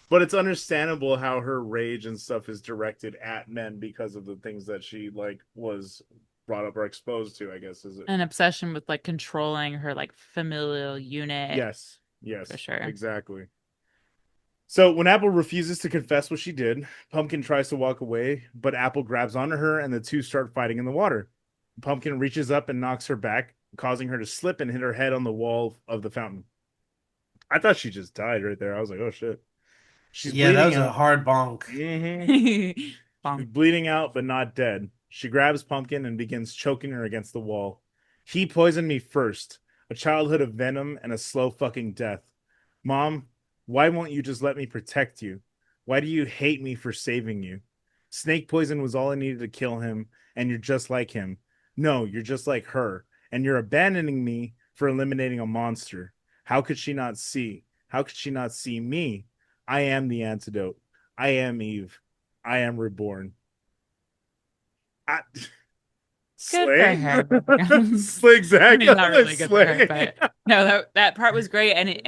but it's understandable how her rage and stuff is directed at men because of the things that she like was brought up or exposed to, I guess is it.
An obsession with like controlling her like familial unit
Yes,
for
yes,
sure.
exactly. So when Apple refuses to confess what she did, Pumpkin tries to walk away, but Apple grabs onto her and the two start fighting in the water. Pumpkin reaches up and knocks her back, causing her to slip and hit her head on the wall of the fountain. I thought she just died right there. I was like, oh shit. She's
Yeah, that
bleeding
was a
out.
hard bonk.
Mm-hmm. She's
Bonk.
bleeding out, but not dead. She grabs Pumpkin and begins choking her against the wall. He poisoned me first. A childhood of venom and a slow fucking death. Mom, why won't you just let me protect you? Why do you hate me for saving you? Snake poison was all I needed to kill him, and you're just like him. No, you're just like her, and you're abandoning me for eliminating a monster. How could she not see? How could she not see me? I am the antidote. I am Eve. I am reborn. I,
Good for
slay,
her.
slay,
I
exactly.
mean, not really good for her,
Slay.
but no, that part was great, and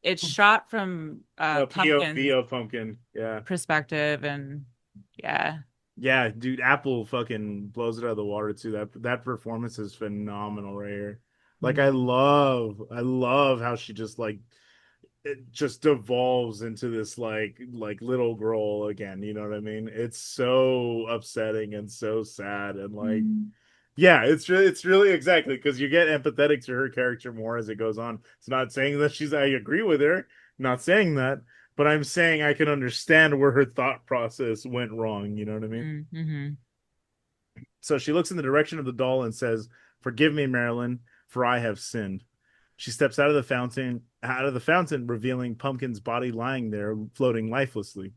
it's shot from
POV
Pumpkin's
of Pumpkin. Yeah,
perspective, and yeah.
yeah, dude. Apple fucking blows it out of the water too. That performance is phenomenal right here. Like I love how she just like it just devolves into this like little girl again. You know what I mean? It's so upsetting and so sad and like
Mm.
yeah, it's really exactly because you get empathetic to her character more as it goes on. It's not saying that she's I agree with her, not saying that, but I'm saying I can understand where her thought process went wrong. You know what I mean?
Mm-hmm.
So she looks in the direction of the doll and says, "Forgive me, Marilyn, for I have sinned." She steps out of the fountain, revealing Pumpkin's body lying there, floating lifelessly.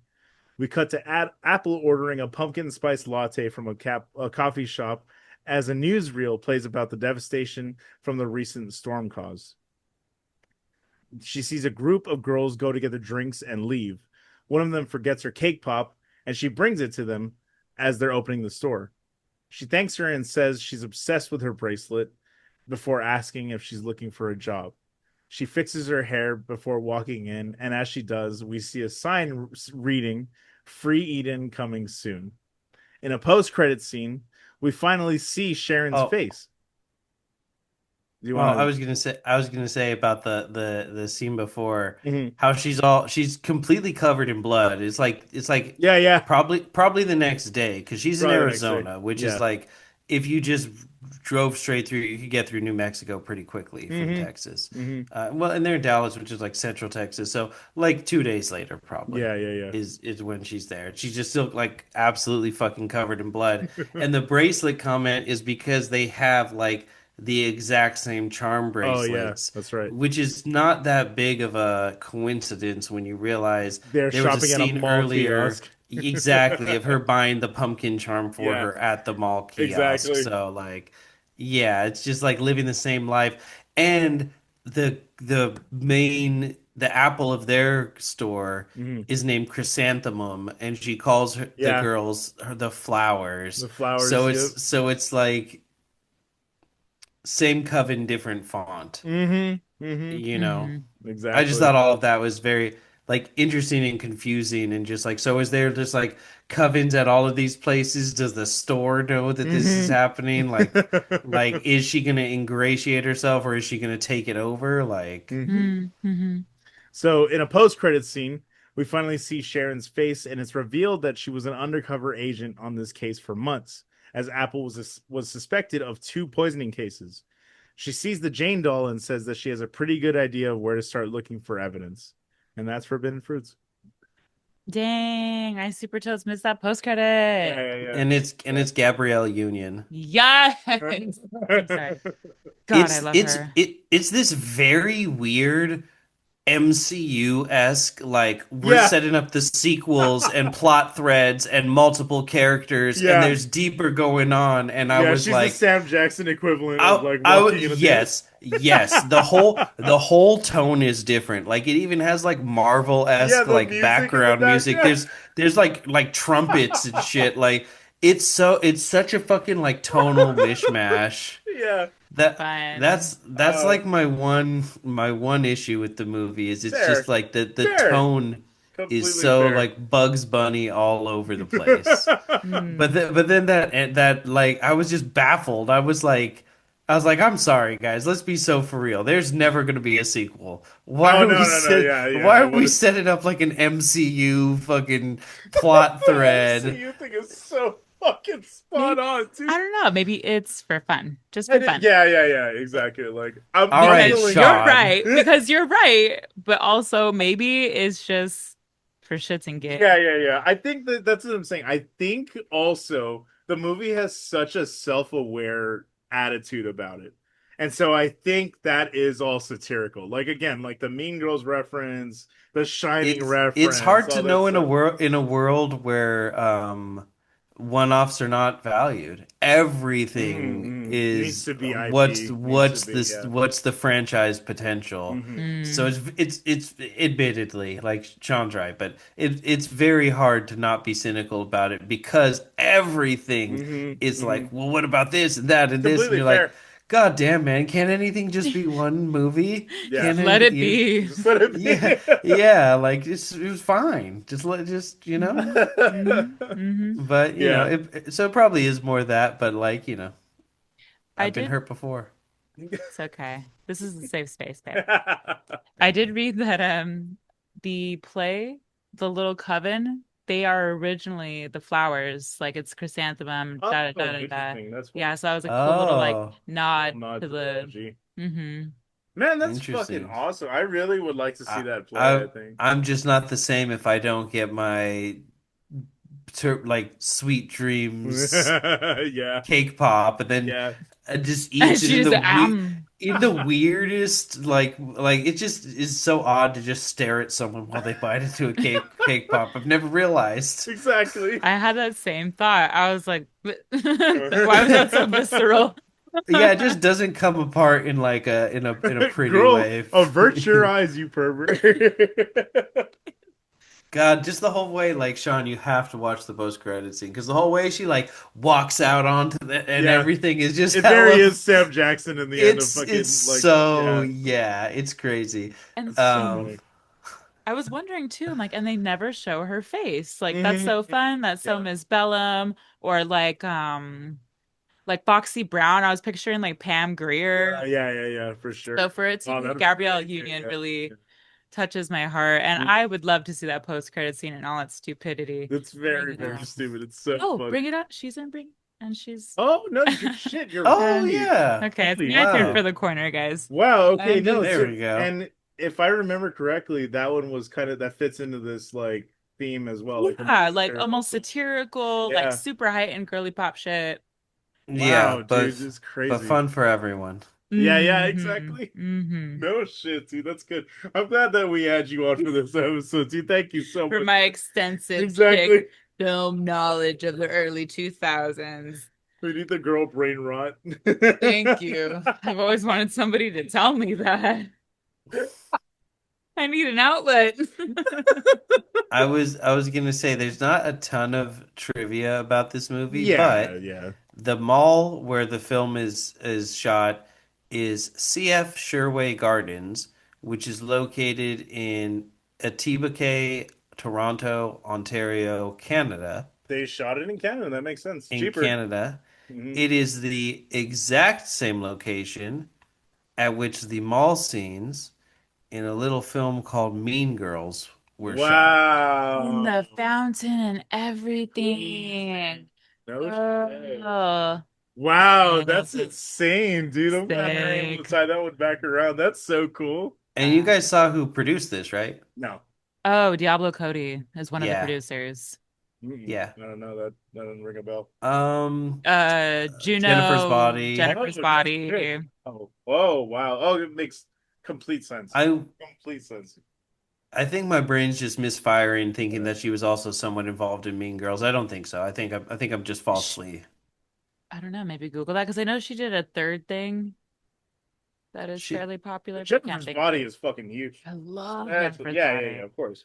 We cut to Apple ordering a pumpkin spice latte from a coffee shop as a newsreel plays about the devastation from the recent storm cause. She sees a group of girls go to get the drinks and leave. One of them forgets her cake pop, and she brings it to them as they're opening the store. She thanks her and says she's obsessed with her bracelet before asking if she's looking for a job. She fixes her hair before walking in, and as she does, we see a sign reading Free Eden coming soon. In a post credit scene, we finally see Sharon's
Oh,
face. Do you
well,
want
I was gonna say about the scene before
to? Mhm.
how she's completely covered in blood. It's like
Yeah, yeah.
probably the next day because she's in
Probably the next day.
Arizona, which is
Yeah.
like if you just drove straight through, you could get through New Mexico pretty quickly from
Hmm.
Texas.
Hmm.
Well, and they're in Dallas, which is like Central Texas, so like 2 days later probably
Yeah, yeah,
is when she's there. She's just still like absolutely fucking covered in blood,
yeah.
and the bracelet comment is because they have like the exact same charm
Oh, yeah.
bracelets,
That's right.
which is not that big of a coincidence when you realize
They're
there was a
shopping at a
scene
mall
earlier
kiosk.
exactly of her buying the pumpkin charm for
Yeah,
her at the mall kiosk.
exactly.
So like, yeah, it's just like living the same life. And the apple of their store
Hmm.
is named Chrysanthemum, and she calls the
Yeah.
girls the flowers.
The flowers. Yep.
So it's like same coven, different font,
Hmm. Hmm.
you know.
Mm-hmm.
I just
Exactly.
thought all of that was very like interesting and confusing and just like so is there just like covens at all of these places? Does the store know that this is
Hmm.
happening? Like is she gonna ingratiate herself or is she gonna take it over? Like
Hmm.
Mm-hmm.
So, in a post-credit scene, we finally see Sharon's face, and it's revealed that she was an undercover agent on this case for months, as Apple was suspected of two poisoning cases. She sees the Jane doll and says that she has a pretty good idea of where to start looking for evidence, and that's Forbidden Fruits.
Dang, I super toast missed that post
Yeah,
credit.
yeah,
and it's Gabrielle Union.
Yes. I'm sorry.
yeah.
God, I love her.
It's this very weird MCU-esque, like we're
Yeah,
setting up the sequels and plot threads and multiple characters, and
yeah,
there's deeper going on. And I
yeah.
was
She's the
like,
Sam Jackson equivalent of like
I
walking
would
in a theater.
yes, the whole tone is different. Like it even has like
Yeah,
Marvel-esque
the
like
music in the
background music.
background.
There's like trumpets and shit. Like it's such a fucking like tonal mishmash.
Yeah.
That
Fun.
that's like my one issue with the movie is it's just
Fair,
like the
fair,
tone is
completely
so
fair.
like Bugs Bunny all over the place.
Mm.
But then that like I was just baffled. I was like I'm sorry guys, let's be so for real. There's never going to be a sequel.
Oh no, no, no, yeah, yeah.
Why
I
are we
would.
setting up like an MCU fucking plot
The
thread?
MCU thing is so fucking spot
Maybe
on, too.
I don't know. Maybe it's for fun, just for fun.
Yeah, yeah, yeah, exactly. Like
All
I'm
right,
Because
willing.
you're
Sean.
right. Because you're right. But also maybe it's just for shits and
Yeah,
gigs.
yeah, yeah. I think that's what I'm saying. I think also the movie has such a self-aware attitude about it. And so I think that is all satirical. Like again, like the Mean Girls reference, the Shining
It's
reference,
hard to
all that
know
stuff.
in a world where one-offs are not valued. Everything
Needs
is
to be IP. Needs to be, yeah.
what's the franchise potential. So
Mm.
it's admittedly like Sean's right, but it's very hard to not be cynical about it because everything is
Hmm.
like, well, what about this and that and this, and
Completely
you're like,
fair.
God damn, man, can't anything just be one movie?
Yeah.
Just
Can't
let
anything?
it be.
Just let it
Yeah,
be.
yeah, like it was fine. Just
Hmm. Hmm. Hmm.
but
Yeah.
so it probably is more that, but like
I
I've been
did.
hurt before.
It's okay. This is a safe space, babe. I did read that the play, The Little Coven, they are originally the flowers, like it's chrysanthemum, da da
Oh,
da da da.
interesting. That's fun.
Yeah, so that was a cool little like
Oh,
Little
nod
nod
to
to
the
mythology.
mm-hmm.
Man, that's fucking
Interesting.
awesome. I really would like to see
I,
that play, I
I
think.
I'm just not the same if I don't get my like sweet dreams
Yeah.
cake pop, and then
Yeah.
just
And
eats it
she's
in the weirdest like it just is so odd to just stare at someone while they bite into a cake pop. I've never realized.
Exactly.
I had that same thought. I was like, why was that so visceral?
Yeah, it just doesn't come apart in like a pretty
Girl,
way.
avert your eyes, you pervert.
God, just the whole way, like Sean, you have to watch the post-credit scene because the whole way she like walks out onto the and
Yeah.
everything is just
It very
hella.
is Sam Jackson in the end of
It's
fucking like
so
yeah.
yeah, it's crazy.
And
It's so
Um,
funny.
I was wondering too, I'm like, and they never show her face. Like, that's
Hmm.
so fun. That's so
Yeah.
Miss Bellum, or like Foxy Brown. I was picturing like Pam
Yeah,
Grier.
yeah, yeah, yeah, for sure.
So for it to
Oh,
be
that'd be
Gabrielle
great. Yeah,
Union
yeah,
really
yeah.
touches my heart. And
Mhm.
I would love to see that post-credit scene in all its stupidity.
It's
Bring
very,
it
very
on.
stupid. It's so
Oh,
funny.
bring it on. She's in Bring, and she's
Oh no, shit, you're
oh
and
right.
yeah.
okay, it's
Holy
my turn
shit.
for
Wow.
the corner, guys.
Wow, okay,
I'm
no,
just
There
so
we go.
and if I remember correctly, that one was kind of that fits into this like theme as well, like
yeah,
almost
like almost
hysterical.
satirical, like
Yeah.
super heightened girly pop shit.
Yeah,
Wow, dude, this is
but
crazy.
fun for everyone.
Yeah, yeah,
Mm-hmm.
exactly.
Mm-hmm.
No shit, dude. That's good. I'm glad that we had you on for this episode, dude. Thank you so
For
much.
my extensive chick
Exactly.
film knowledge of the early 2000s.
We need the girl brain rot.
Thank you. I've always wanted somebody to tell me that. I need an outlet.
I was gonna say there's not a ton of trivia about this movie,
Yeah,
but
yeah.
the mall where the film is shot is CF Sherway Gardens, which is located in Atibaque, Toronto, Ontario, Canada.
They shot it in Canada. That makes sense.
In
Cheaper.
Canada,
Hmm.
it is the exact same location at which the mall scenes in a little film called Mean Girls were shot.
In
Wow.
the fountain and everything.
No shit.
Oh,
Wow,
oh,
that's insane, dude. I'm glad we were able to
sick.
tie that one back around. That's so cool.
And you guys saw who produced this, right?
No.
Oh, Diablo Cody is one of the
Yeah,
producers.
Mm-mm.
yeah.
I don't know that. That doesn't ring a bell.
Um, Jennifer's
Juno,
Body.
Oh,
Jennifer's
no shit.
Body.
Oh, oh, wow. Oh, it makes complete sense.
I
Complete sense.
I think my brain's just misfiring, thinking that she was also somewhat involved in Mean Girls. I don't think so. I think I'm just
Sh
falsely.
I don't know, maybe Google that because I know she did a third thing that is
She
fairly popular, but I can't
Jennifer's
think of
body
it.
is fucking huge.
I love
That's
Jennifer's
yeah, yeah, yeah,
Body.
of course.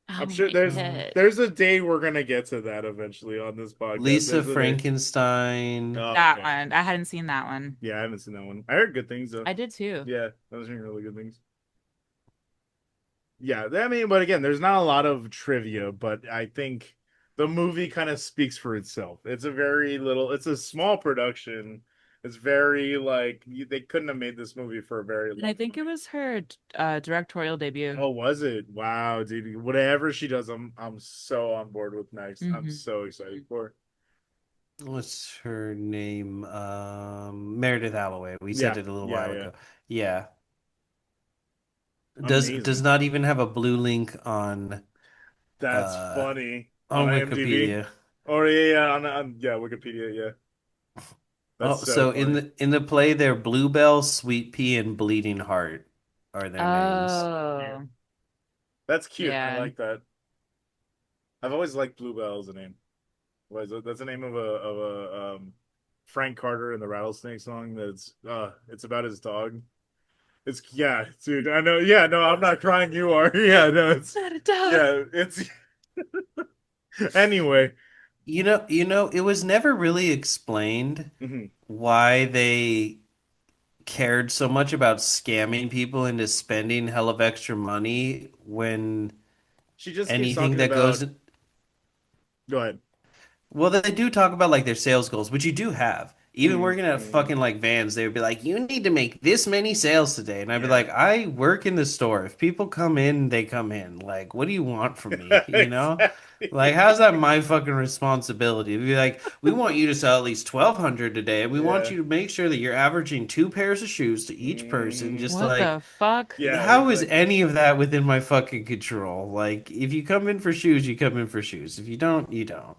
I'm
Oh
sure
my
there's
God.
there's a day we're gonna get to that eventually on this podcast.
Lisa
There's a day.
Frankenstein.
Oh,
That
okay.
one. I hadn't seen that one.
Yeah, I haven't seen that one. I heard good things though.
I did too.
Yeah, I was hearing really good things. Yeah, I mean, but again, there's not a lot of trivia, but I think the movie kind of speaks for itself. It's a very little, it's a small production. It's very like they couldn't have made this movie for a very
And I
long
think it
time.
was her directorial debut.
Oh, was it? Wow, dude. Whatever she does, I'm so on board with next. I'm
Hmm.
so excited for it.
What's her name? Meredith Alloway. We said
Yeah,
it a little
yeah,
while
yeah.
ago. Yeah. Does
Amazing.
not even have a blue link
That's
uh
funny on
on
IMDb.
Wikipedia.
Or yeah, yeah, on yeah, Wikipedia, yeah. That's
Oh,
so
so in
funny.
the play, they're Bluebell, Sweet Pea, and Bleeding Heart are their names.
Oh,
That's cute. I
yeah.
like that. I've always liked Bluebell as a name. What is it? That's the name of a Frank Carter and the Rattlesnake song. That's it's about his dog. It's yeah, dude. I know. Yeah, no, I'm not crying. You are. Yeah, no, it's
Not a dog.
yeah, it's anyway.
It was never really explained
Mhm.
why they cared so much about scamming people into spending hell of extra money when
She just keeps
anything
talking
that
about.
goes.
Go ahead.
Well, they do talk about like their sales goals, which you do have. Even working at
Mm-hmm.
fucking like Vans, they would be like, "You need to make this many sales today," and I'd be
Yeah.
like, "I work in the store. If people come in, they come in. Like, what do you want from me? You know?" Like,
Exactly.
how's that my fucking responsibility? To be like, we want you to sell at least 1,200 today, and we want
Yeah.
you to make sure that you're averaging two pairs of shoes to each person.
Hmm.
Just
What
like,
the fuck?
Yeah,
how is
exactly.
any of that within my fucking control? Like, if you come in for shoes, you come in for shoes. If you don't, you don't.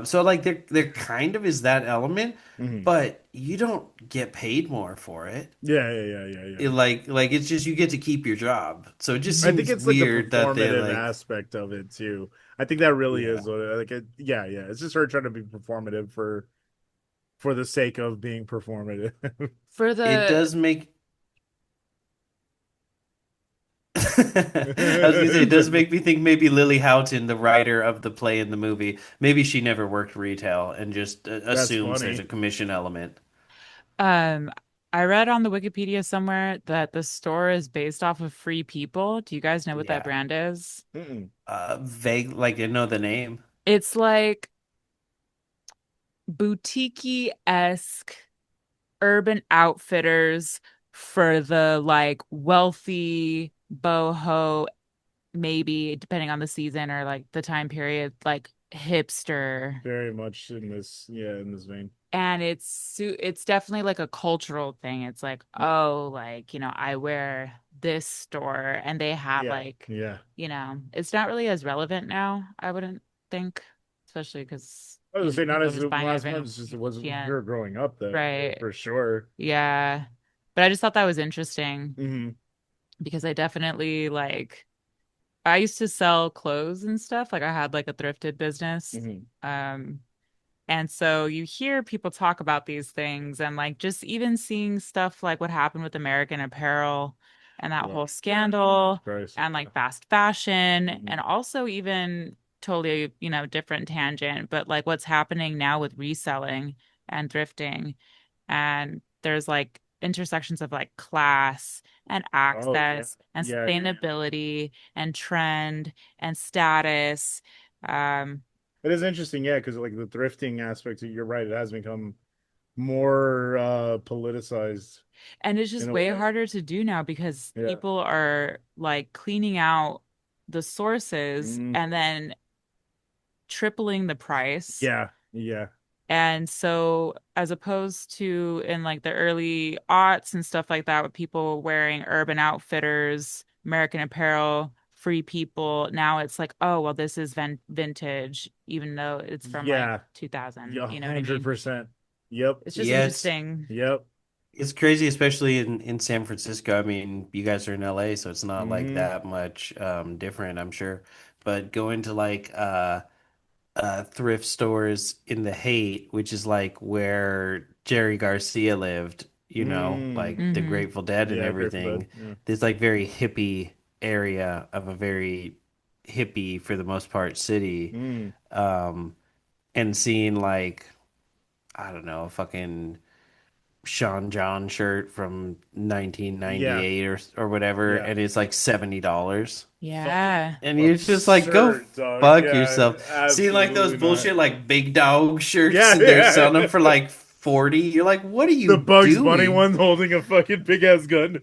So like there kind of is that element,
Hmm.
but you don't get paid more for it.
Yeah, yeah, yeah, yeah, yeah.
Like it's just you get to keep your job. So it just
I think
seems
it's like the
weird that they
performative
like
aspect of it too. I think that really
yeah.
is what like it, yeah, yeah. It's just her trying to be performative for the sake of being performative.
For
It
the
does make I was gonna say it does make me think maybe Lily Houghton, the writer of the play in the movie, maybe she never worked retail and just
That's
assumes there's a
funny.
commission element.
um I read on the Wikipedia somewhere that the store is based off of Free People. Do you guys know what that
Yeah.
brand is?
Mm-mm.
Vague, like I know the name.
It's like boutique-esque Urban Outfitters for the like wealthy boho, maybe depending on the season or like the time period, like hipster.
Very much in this, yeah, in this vein.
And it's definitely like a cultural thing. It's like, oh, like, I wear this store and they have
Yeah,
like,
yeah.
it's not really as relevant now, I wouldn't think, especially because,
I was gonna say not
people are
as
just buying
last
everything
month.
on
It's just it wasn't
Shein.
her growing up though,
Right.
for sure.
Yeah. But I just thought that was interesting
Hmm.
because I definitely like I used to sell clothes and stuff. Like I had like a thrifted business.
Hmm.
Um, and so you hear people talk about these things and like just even seeing stuff like what happened with American Apparel and that
Well,
whole scandal
Christ.
and like fast fashion
Hmm.
and also even totally, different tangent, but like what's happening now with reselling and thrifting. And there's like intersections of like class and
Oh yeah,
access and
yeah.
sustainability and trend and status. Um,
It is interesting, yeah, because like the thrifting aspect, you're right. It has become more politicized
and it's
in
just
a
way
way.
harder to do now because
Yeah.
people are like cleaning out the sources
Hmm.
and then tripling the price.
Yeah. Yeah.
And so, as opposed to in like the early aughts and stuff like that, with people wearing Urban Outfitters, American Apparel, Free People, now it's like, oh, well, this is vintage, even though it's from like
Yeah.
2000.
Yeah.
You know what I mean?
100%. Yep.
It's just
Yes,
interesting.
Yep.
it's crazy, especially in San Francisco. I mean, you guys are in LA, so it's not like
Hmm.
that much different, I'm sure. But going to like thrift stores in the Haight, which is like where Jerry Garcia lived,
Mm.
like the
Hmm.
Grateful Dead and
Yeah. Grateful Dead.
everything.
Yeah.
This like very hippie area of a very hippie, for the most part, city.
Mm.
Um, and seeing like, I don't know, a fucking Sean John shirt from
Yeah.
1998 or whatever,
Yeah.
and it's like $70.
Fucking
Yeah.
And you're just like, go
absurd, dog.
fuck
Yeah.
yourself. Seeing like those
Absolutely not.
bullshit like big dog shirts
Yeah.
and they're selling them
Yeah.
for like 40. You're like, what are
The
you
Bugs Bunny
doing?
one holding a fucking big ass gun.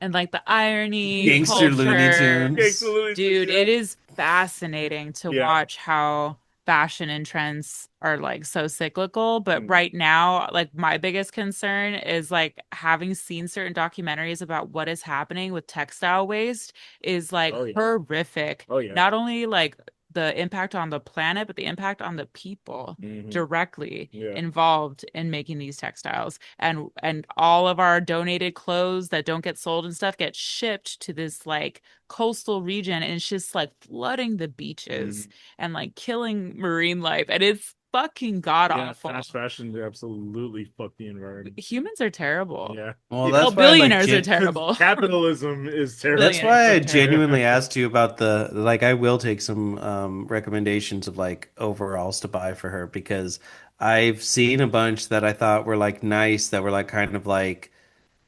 And like the irony,
Gangster Looney
culture.
Gangsta
Tunes.
Looney Tunes,
Dude,
yeah.
it is fascinating to
Yeah.
watch how fashion and trends are like so cyclical. But
Mm.
right now, like my biggest concern is like having seen certain documentaries about what is happening with textile waste is like
Oh yeah.
horrific.
Oh yeah.
Not only like the impact on the planet, but the impact on the people
Hmm.
directly
Yeah.
involved in making these textiles. And all of our donated clothes that don't get sold and stuff get shipped to this like coastal region and it's just like flooding the beaches
Hmm.
and like killing marine life and it's fucking god
Yeah.
awful.
Fast fashion absolutely fuck the environment.
Humans are terrible.
Yeah.
Well,
Yeah.
Well,
that's why like
billionaires are terrible.
Capitalism is
that's
terrible.
Billionaires
why
are
I
terrible.
genuinely asked you about the like I will take some recommendations of like overalls to buy for her because I've seen a bunch that I thought were like nice that were like kind of like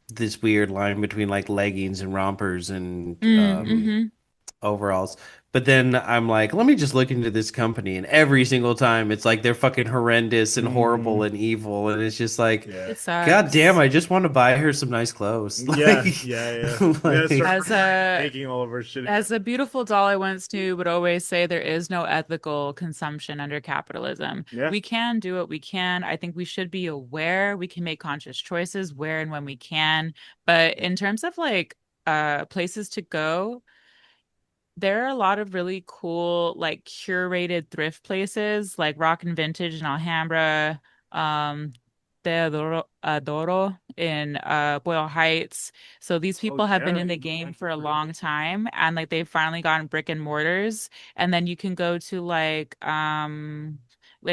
this weird line between like leggings and rompers and
Mm-hmm.
overalls. But then I'm like, let me just look into this company, and every single time it's like they're fucking horrendous and horrible
Hmm.
and evil, and it's just like,
Yeah.
It
God damn,
sucks.
I just want to buy her some nice clothes.
Yeah, yeah, yeah. We gotta start
Like,
As a
making all of our shit.
As a beautiful doll I once knew would always say, there is no ethical consumption under capitalism.
Yeah.
We can do what we can. I think we should be aware. We can make conscious choices where and when we can. But in terms of like places to go, there are a lot of really cool, like curated thrift places like Rock and Vintage in Alhambra, um, Adoro in Boyle Heights. So these
Oh
people have been
yeah.
in the game for a long time and like they've finally gotten brick and mortars. And then you can go to like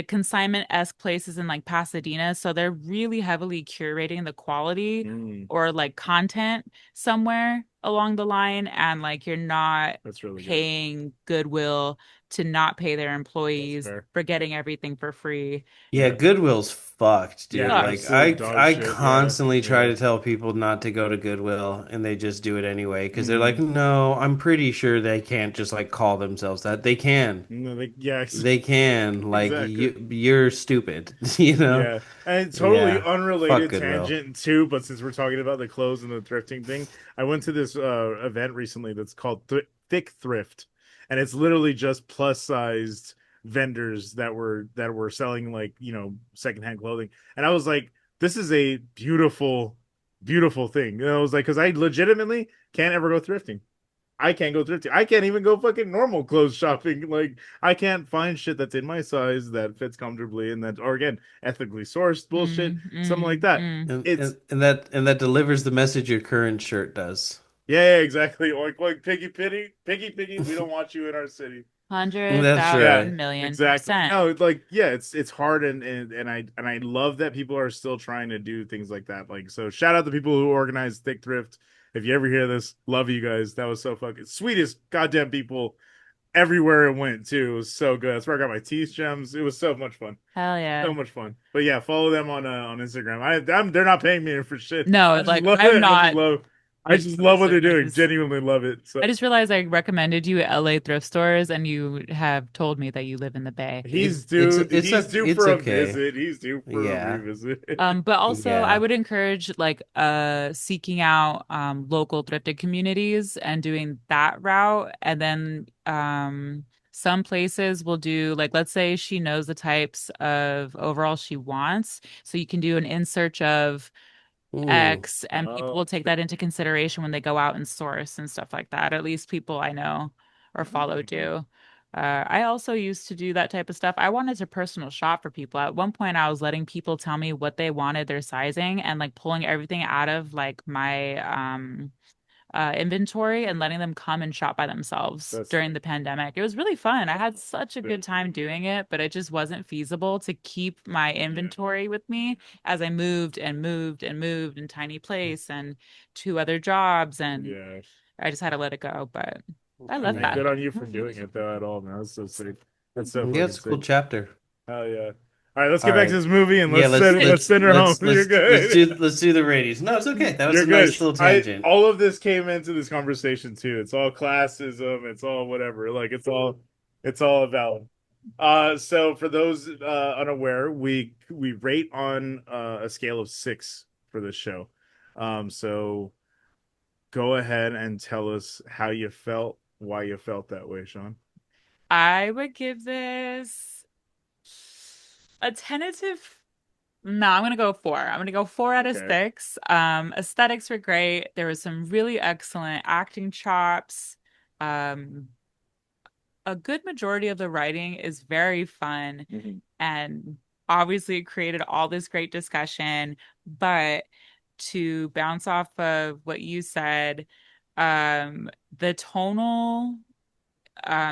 consignment-esque places in like Pasadena. So they're really heavily curating the quality
Mm,
or like content somewhere along the line, and like you're not
that's really good.
paying Goodwill to not pay their
That's
employees
fair.
for getting everything for free.
yeah,
Yeah.
Goodwill's fucked,
Yeah,
dude.
Fucked.
Like
absolute dog
I
shit. Yeah.
constantly try
Yeah.
to tell people not to go to Goodwill and they just do it anyway because they're like,
Hmm.
"No, I'm pretty sure they can't just like call themselves that. They can.
No, yeah,
They can. Like
exactly.
you're stupid, you know?"
Yeah. And totally
Yeah. Fuck
unrelated
Goodwill.
tangent too, but since we're talking about the clothes and the thrifting thing, I went to this event recently that's called Thick Thrift. And it's literally just plus sized vendors that were selling like, secondhand clothing. And I was like, this is a beautiful, beautiful thing. I was like, because I legitimately can't ever go thrifting. I can't go thrifting. I can't even go fucking normal clothes shopping. Like I can't find shit that's in my size that fits comfortably and that, or again, ethically sourced bullshit,
Mm,
something like
mm,
that.
mm.
And,
It's
and and that delivers the message your current shirt does.
yeah, yeah, exactly. Like piggy piggy, piggy piggy. We don't want you in our city.
Hundred
That's
Yeah,
right.
thousand million
exactly.
percent.
No, it's like yeah, it's hard and I love that people are still trying to do things like that. Like so, shout out to people who organize Thick Thrift. If you ever hear this, love you guys. That was so fucking sweetest goddamn people everywhere it went too. It was so good. That's where I got my teeth gems. It was so much fun.
Hell
So
yeah.
much fun. But yeah, follow them on Instagram. They're not paying me for shit.
No,
I just
like
love
I'm
it.
not
I just love what they're
registered.
doing. Genuinely love it. So
I just realized I recommended you LA thrift stores and you have told me that you live in the Bay.
he's due
It's
for a
okay.
visit. He's due for a
Yeah.
revisit.
But also I
Yeah.
would encourage like seeking out local thrifted communities and doing that route. And then some places will do like let's say she knows the types of overalls she wants. So you can do an in search of
Mm.
X and people
Oh,
will take that into consideration when they go out and source and stuff like that. At least people I know or follow do. I also used to do that type of stuff. I wanted to personal shop for people. At one point, I was letting people tell me what they wanted their sizing and like pulling everything out of like my inventory and letting them come and shop by themselves
that's
during the pandemic. It was really fun. I had such a
yeah,
good time doing it, but it just wasn't feasible to keep my inventory with me as I moved and moved and moved in tiny place and two other jobs, and
yeah.
I just had to let it go. But I love
And
that.
Yeah.
good on you for doing it though at all, man. That's so sick. That's so
Yeah,
fucking
it's a cool
sick.
chapter.
Hell yeah. All right, let's
All
get back to
right.
this movie and
Yeah,
let's send her home. You're good.
let's do the ratings. No, it's okay. That was
You're
a nice
good.
little
I
tangent.
all of this came into this conversation too. It's all classism. It's all whatever. Like it's all valid. So for those unaware, we rate on a scale of 6 for this show. So go ahead and tell us how you felt, why you felt that way, Sean.
I would give this a tentative. No, I'm gonna go four. I'm gonna go 4 out of
Okay.
6. Aesthetics were great. There was some really excellent acting chops. Um, a good majority of the writing is very fun
Mhm.
and obviously it created all this great discussion. But to bounce off of what you said, the tonal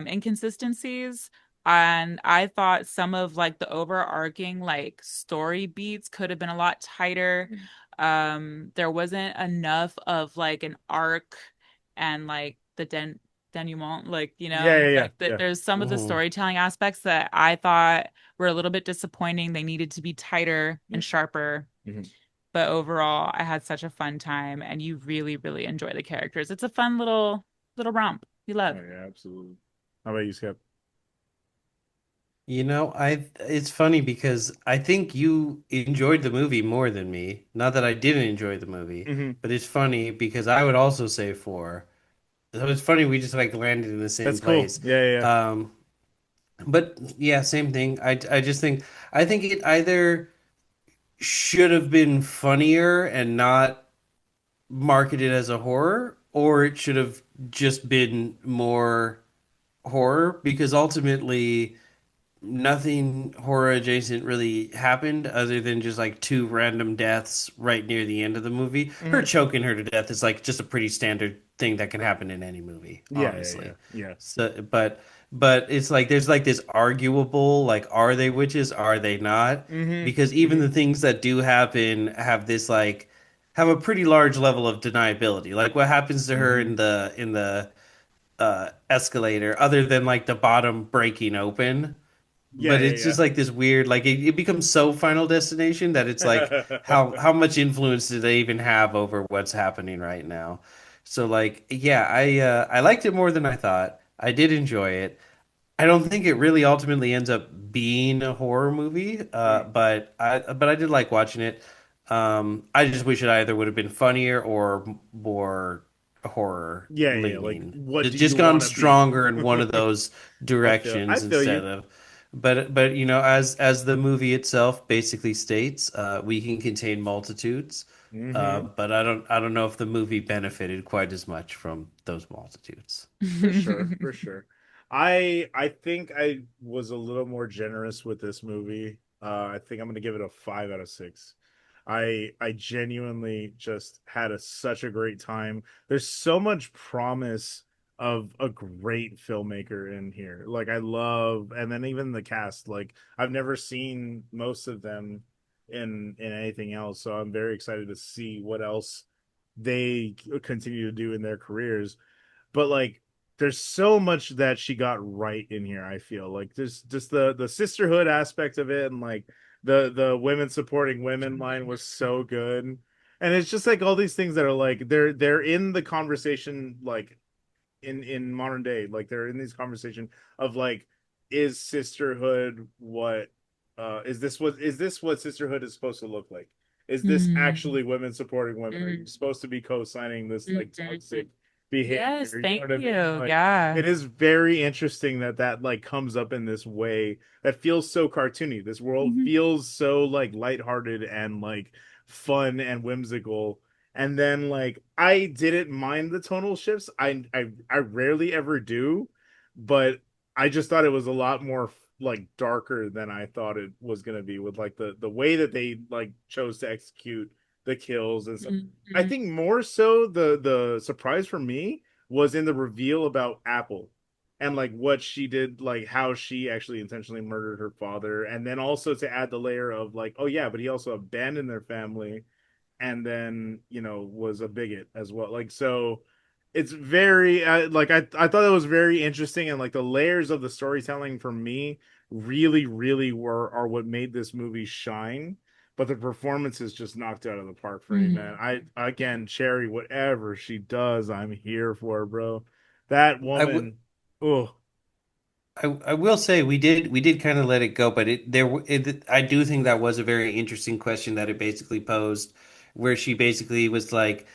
inconsistencies. And I thought some of like the overarching like story beats could have been a lot tighter. There wasn't enough of like an arc and like the denouement, like
Yeah, yeah, yeah,
like
yeah.
there's some of the
Hmm.
storytelling aspects that I thought were a little bit disappointing. They needed to be tighter and sharper.
Mhm.
But overall, I had such a fun time, and you really, really enjoy the characters. It's a fun little romp. You
Oh
love.
yeah, absolutely. How about you, Skip?
You know, it's funny because I think you enjoyed the movie more than me. Not that I didn't enjoy the movie,
Hmm.
but it's funny because I would also say four. So it's funny we just like landed in the same
That's cool.
place.
Yeah, yeah,
Um, but yeah, same thing. I just think I think it either should have been funnier and not marketed as a horror, or it should have just been more horror because ultimately nothing horror adjacent really happened other than just like two random deaths right near the end of the movie. Her
yeah.
choking her to death is like just a pretty standard thing that can happen in any movie,
Yeah, yeah, yeah,
honestly.
yeah.
So, but it's like there's like this arguable like are they witches? Are they not?
Hmm.
Because even
Hmm.
the things that do happen have this like have a pretty large level of deniability. Like what happens to her
Hmm.
in the escalator, other than like the bottom breaking open,
Yeah,
but it's
yeah,
just like this weird like it becomes so Final Destination that it's like
yeah.
how much influence do they even have over what's happening right now. So like yeah, I liked it more than I thought. I did enjoy it. I don't think it really ultimately ends up being a horror movie,
Mm.
but I did like watching it. I just wish it either would have been funnier or more horror
Yeah, yeah. Like,
leaning.
what do
Just
you
gone
want to be?
stronger in one of those
I
directions
feel
instead
you.
of. But you know, as the movie itself basically states, we can contain multitudes.
Hmm.
But I don't know if the movie benefited quite as much from those multitudes.
For sure, for sure. I think I was a little more generous with this movie. I think I'm gonna give it a 5 out of 6. I genuinely just had such a great time. There's so much promise of a great filmmaker in here. Like I love, and then even the cast. Like I've never seen most of them in anything else, so I'm very excited to see what else they continue to do in their careers. But like there's so much that she got right in here. I feel like there's just the sisterhood aspect of it, and like the women supporting women line was so good. And it's just like all these things that are like they're in the conversation, like in modern day, like they're in these conversation of like, is sisterhood what is this what sisterhood is supposed to look like? Is this
Mhm.
actually women supporting women? Are you
Mhm.
supposed to be co-signing this like toxic
Mhm. Yes,
behavior? You know
thank
what I mean?
you.
Like
Yeah.
it is very interesting that that like comes up in this way that feels so cartoony. This world
Mhm.
feels so like lighthearted and like fun and whimsical. And then like I didn't mind the tonal shifts. I rarely ever do, but I just thought it was a lot more like darker than I thought it was gonna be, with like the way that they like chose to execute the kills and stuff. I
Mhm.
think more so the surprise for me was in the reveal about Apple and like what she did, like how she actually intentionally murdered her father, and then also to add the layer of like, oh yeah, but he also abandoned their family and then was a bigot as well. Like so it's very like I thought it was very interesting, and like the layers of the storytelling for me really were are what made this movie shine. But the performances just knocked out of the park for me, man.
Mhm.
I again, Cherry, whatever she does, I'm here for, bro. That
I w
woman. Oh.
I will say we did kind of let it go, but I do think that was a very interesting question that it basically posed, where she basically was like,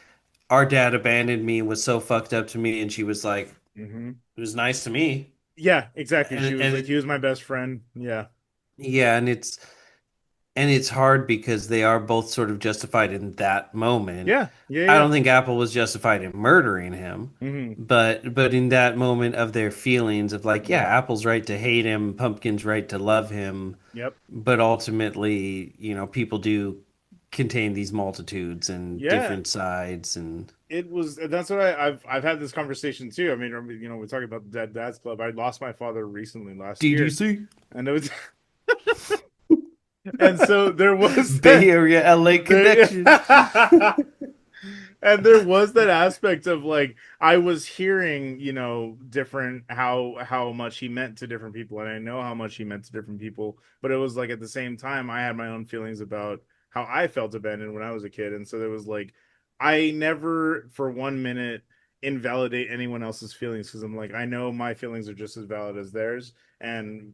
"Our dad abandoned me and was so fucked up to me," and she was like,
Hmm.
"It was nice to me,"
Yeah, exactly. She was
and
like, he was my best friend. Yeah.
yeah, and it's hard because they are both sort of justified in that moment.
Yeah, yeah,
I
yeah.
don't think Apple was justified in murdering him,
Hmm.
but in that moment of their feelings of like, yeah,
Yeah.
Apple's right to hate him, Pumpkin's right to love him,
Yep.
but ultimately, people do contain these multitudes and
Yeah,
different sides and
it was. That's what I've had this conversation too. I mean, we're talking about the Dead Dad's Club. I lost my father recently last year,
DDC,
and it was, and so there was
Bay
that
Area LA
there,
connection.
and there was that aspect of like I was hearing, different how much he meant to different people, and I know how much he meant to different people, but it was like at the same time I had my own feelings about how I felt abandoned when I was a kid, and so there was like I never for 1 minute invalidate anyone else's feelings because I'm like, I know my feelings are just as valid as theirs, and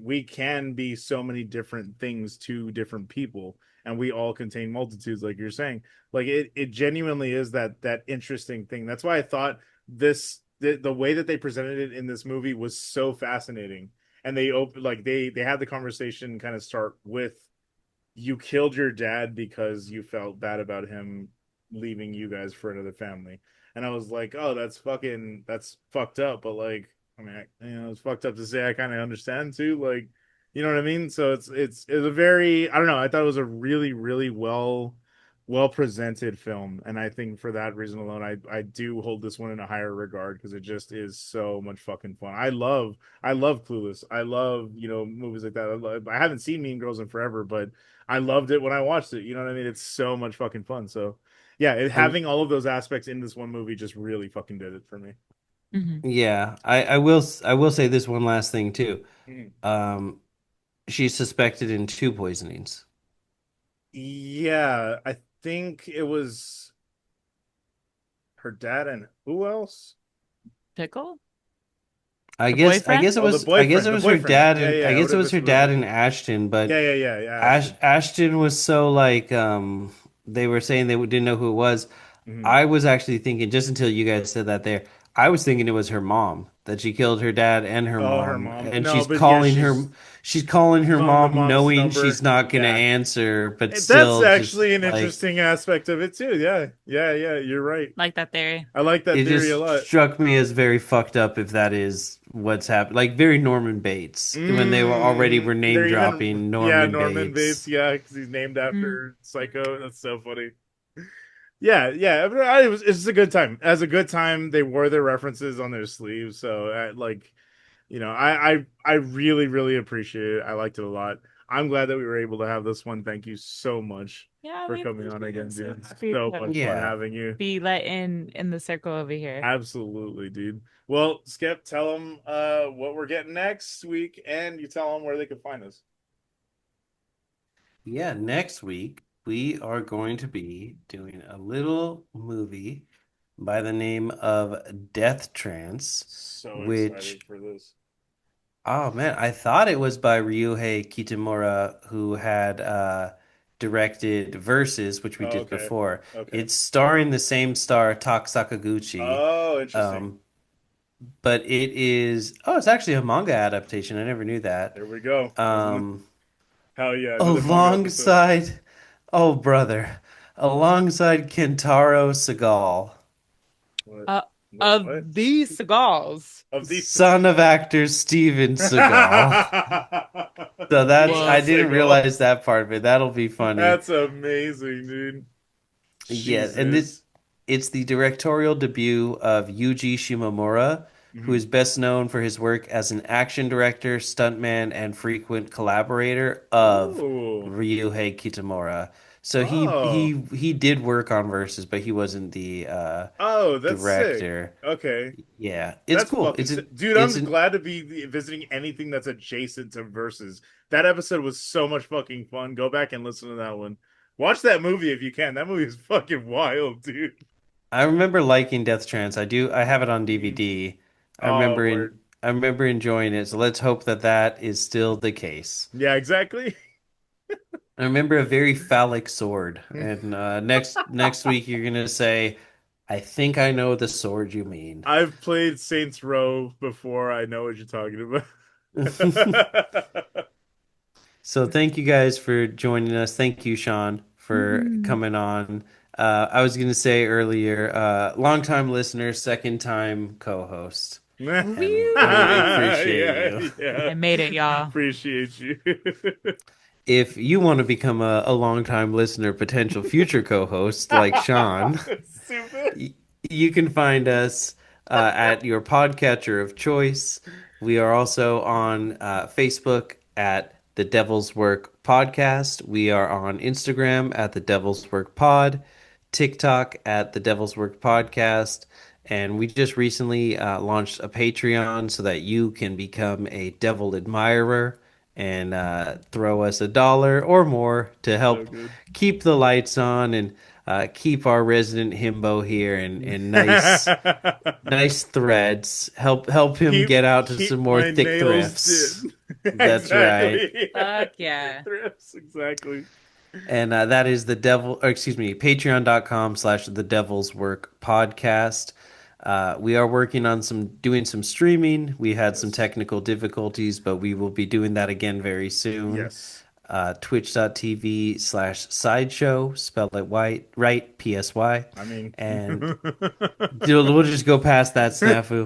we can be so many different things to different people, and we all contain multitudes, like you're saying. Like it genuinely is that interesting thing. That's why I thought the way that they presented it in this movie was so fascinating. And they had the conversation kind of start with, you killed your dad because you felt bad about him leaving you guys for another family. And I was like, oh, that's fucked up. But like, I mean, it's fucked up to say. I kind of understand too. Like, you know what I mean? So it's a very, I don't know. I thought it was a really, really well presented film, and I think for that reason alone, I do hold this one in a higher regard because it just is so much fucking fun. I love Clueless. I love movies like that. I haven't seen Mean Girls in forever, but I loved it when I watched it. You know what I mean? It's so much fucking fun. So yeah,
I
having all of those aspects in this one movie just really fucking did it for me.
Hmm.
yeah, I will say this one last thing too.
Mhm.
Um, she's suspected in two poisonings.
Yeah, I think it was her dad and who else?
Pickle?
I
The
guess I
boyfriend?
guess it
Oh, the
was I guess it
boyfriend, the
was her
boyfriend.
dad
Yeah,
and
yeah,
I
yeah. It would
guess it
have
was her
been the
dad and
boyfriend.
Ashton, but
Yeah, yeah, yeah, yeah. Ashton.
Ashton was so like they were saying they didn't know who it was.
Mhm.
I was actually thinking just until you guys said that there, I was thinking it was her mom that she killed her dad and her
Oh, her
mom,
mom.
and
No, but yeah,
she's calling
she's
her
calling the
mom
mom's
knowing she's
number.
not gonna
Yeah.
answer, but
That's
still just
actually an
like
interesting aspect of it too. Yeah. Yeah, yeah, you're right.
Like that theory.
I like that
it
theory a
just
lot.
struck me as very fucked up if that is what's happened. Like very Norman Bates when they were name
They're even,
dropping
yeah,
Norman
Norman Bates,
Bates.
yeah, because he's named
Mm.
after Psycho. That's so funny. Yeah, yeah, but it's just a good time. As a good time, they wore their references on their sleeves, so like, I really, really appreciate it. I liked it a lot. I'm glad that we were able to have this one. Thank you so much
Yeah,
for
me
coming
too.
on again,
I'm so
dude. It's
happy
so
to
much fun
Yeah.
having you.
be let in the circle over here.
Absolutely, dude. Well, Skip, tell them what we're getting next week, and you tell them where they can find us.
Yeah, next week we are going to be doing a little movie by the name of Death Trance,
So
which,
excited for this.
oh man, I thought it was by Ryuhei Kitamura, who had directed Versus, which we
Oh,
did
okay.
before.
Okay.
It's starring the same star, Tak Sakaguchi,
Oh, interesting.
um, but it's actually a manga adaptation. I never knew that.
There we go.
Um,
Hell yeah, another manga episode.
alongside, oh brother, alongside Kentaro Segal,
What?
Uh,
What?
of these cigars.
Of these.
son of actor Steven Seagal. So I
Steven
Whoa.
didn't
Seagal.
realize that part of it. That'll be funny.
That's amazing, dude.
Yeah, and
Jesus.
it's the directorial debut of Yuji Shimomura, who
Mhm.
is best known for his work as an action director, stuntman, and frequent collaborator of
Ooh.
Ryuhei Kitamura. So
Oh.
he did work on Versus, but he wasn't the
Oh, that's sick.
director.
Okay.
Yeah, it's
That's
cool.
fucking sick. Dude,
It's
I'm
an
glad to be visiting anything that's adjacent to Versus. That episode was so much fucking fun. Go back and listen to that one. Watch that movie if you can. That movie is fucking wild, dude.
I remember liking Death Trance. I have it on
Mhm.
DVD.
Oh, word.
I remember enjoying it. So let's hope that that is still the case.
Yeah, exactly.
I remember a very phallic sword. And next week you're gonna say, "I think I know the sword you mean."
I've played Saints Row before. I know what you're talking about.
So thank you guys for joining us. Thank you, Sean, for
Mhm.
coming on. I was gonna say earlier, longtime listener, second time co-host, and really appreciate
Yeah,
you.
yeah.
I made it, y'all.
Appreciate you.
If you want to become a longtime listener, potential future co-host like Sean,
Stupid.
y- you can find us at your podcatcher of choice. We are also on Facebook at the Devil's Work Podcast. We are on Instagram at the Devil's Work Pod, TikTok at the Devil's Work Podcast. And we just recently launched a Patreon so that you can become a devil admirer and throw us $1 or more to
So
help
good.
keep the lights on and keep our resident himbo here and nice threads. Help him get out to some
Keep
more
my
thick
nails
thrifts.
did.
That's right.
Exactly.
Fuck yeah.
Thrifts, exactly.
And that is patreon.com/the devil's work podcast. We are working on doing some streaming. We had some
Yes.
technical difficulties, but we will be doing that again very soon.
Yes.
Twitch.tv/sideshow, spelled like right, PSY.
I mean,
And we'll just go past that snafu.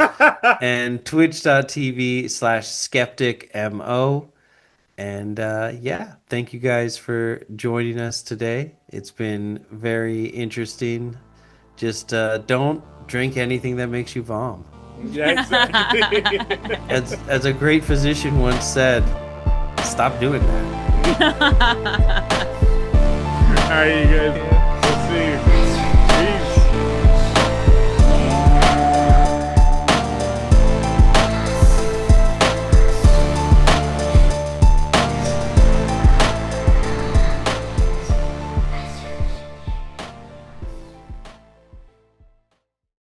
And twitch.tv/skeptikmo. And yeah, thank you guys for joining us today. It's been very interesting. Just don't drink anything that makes you vom.
yeah, exactly.
As a great physician once said, stop doing that.
All right, you guys.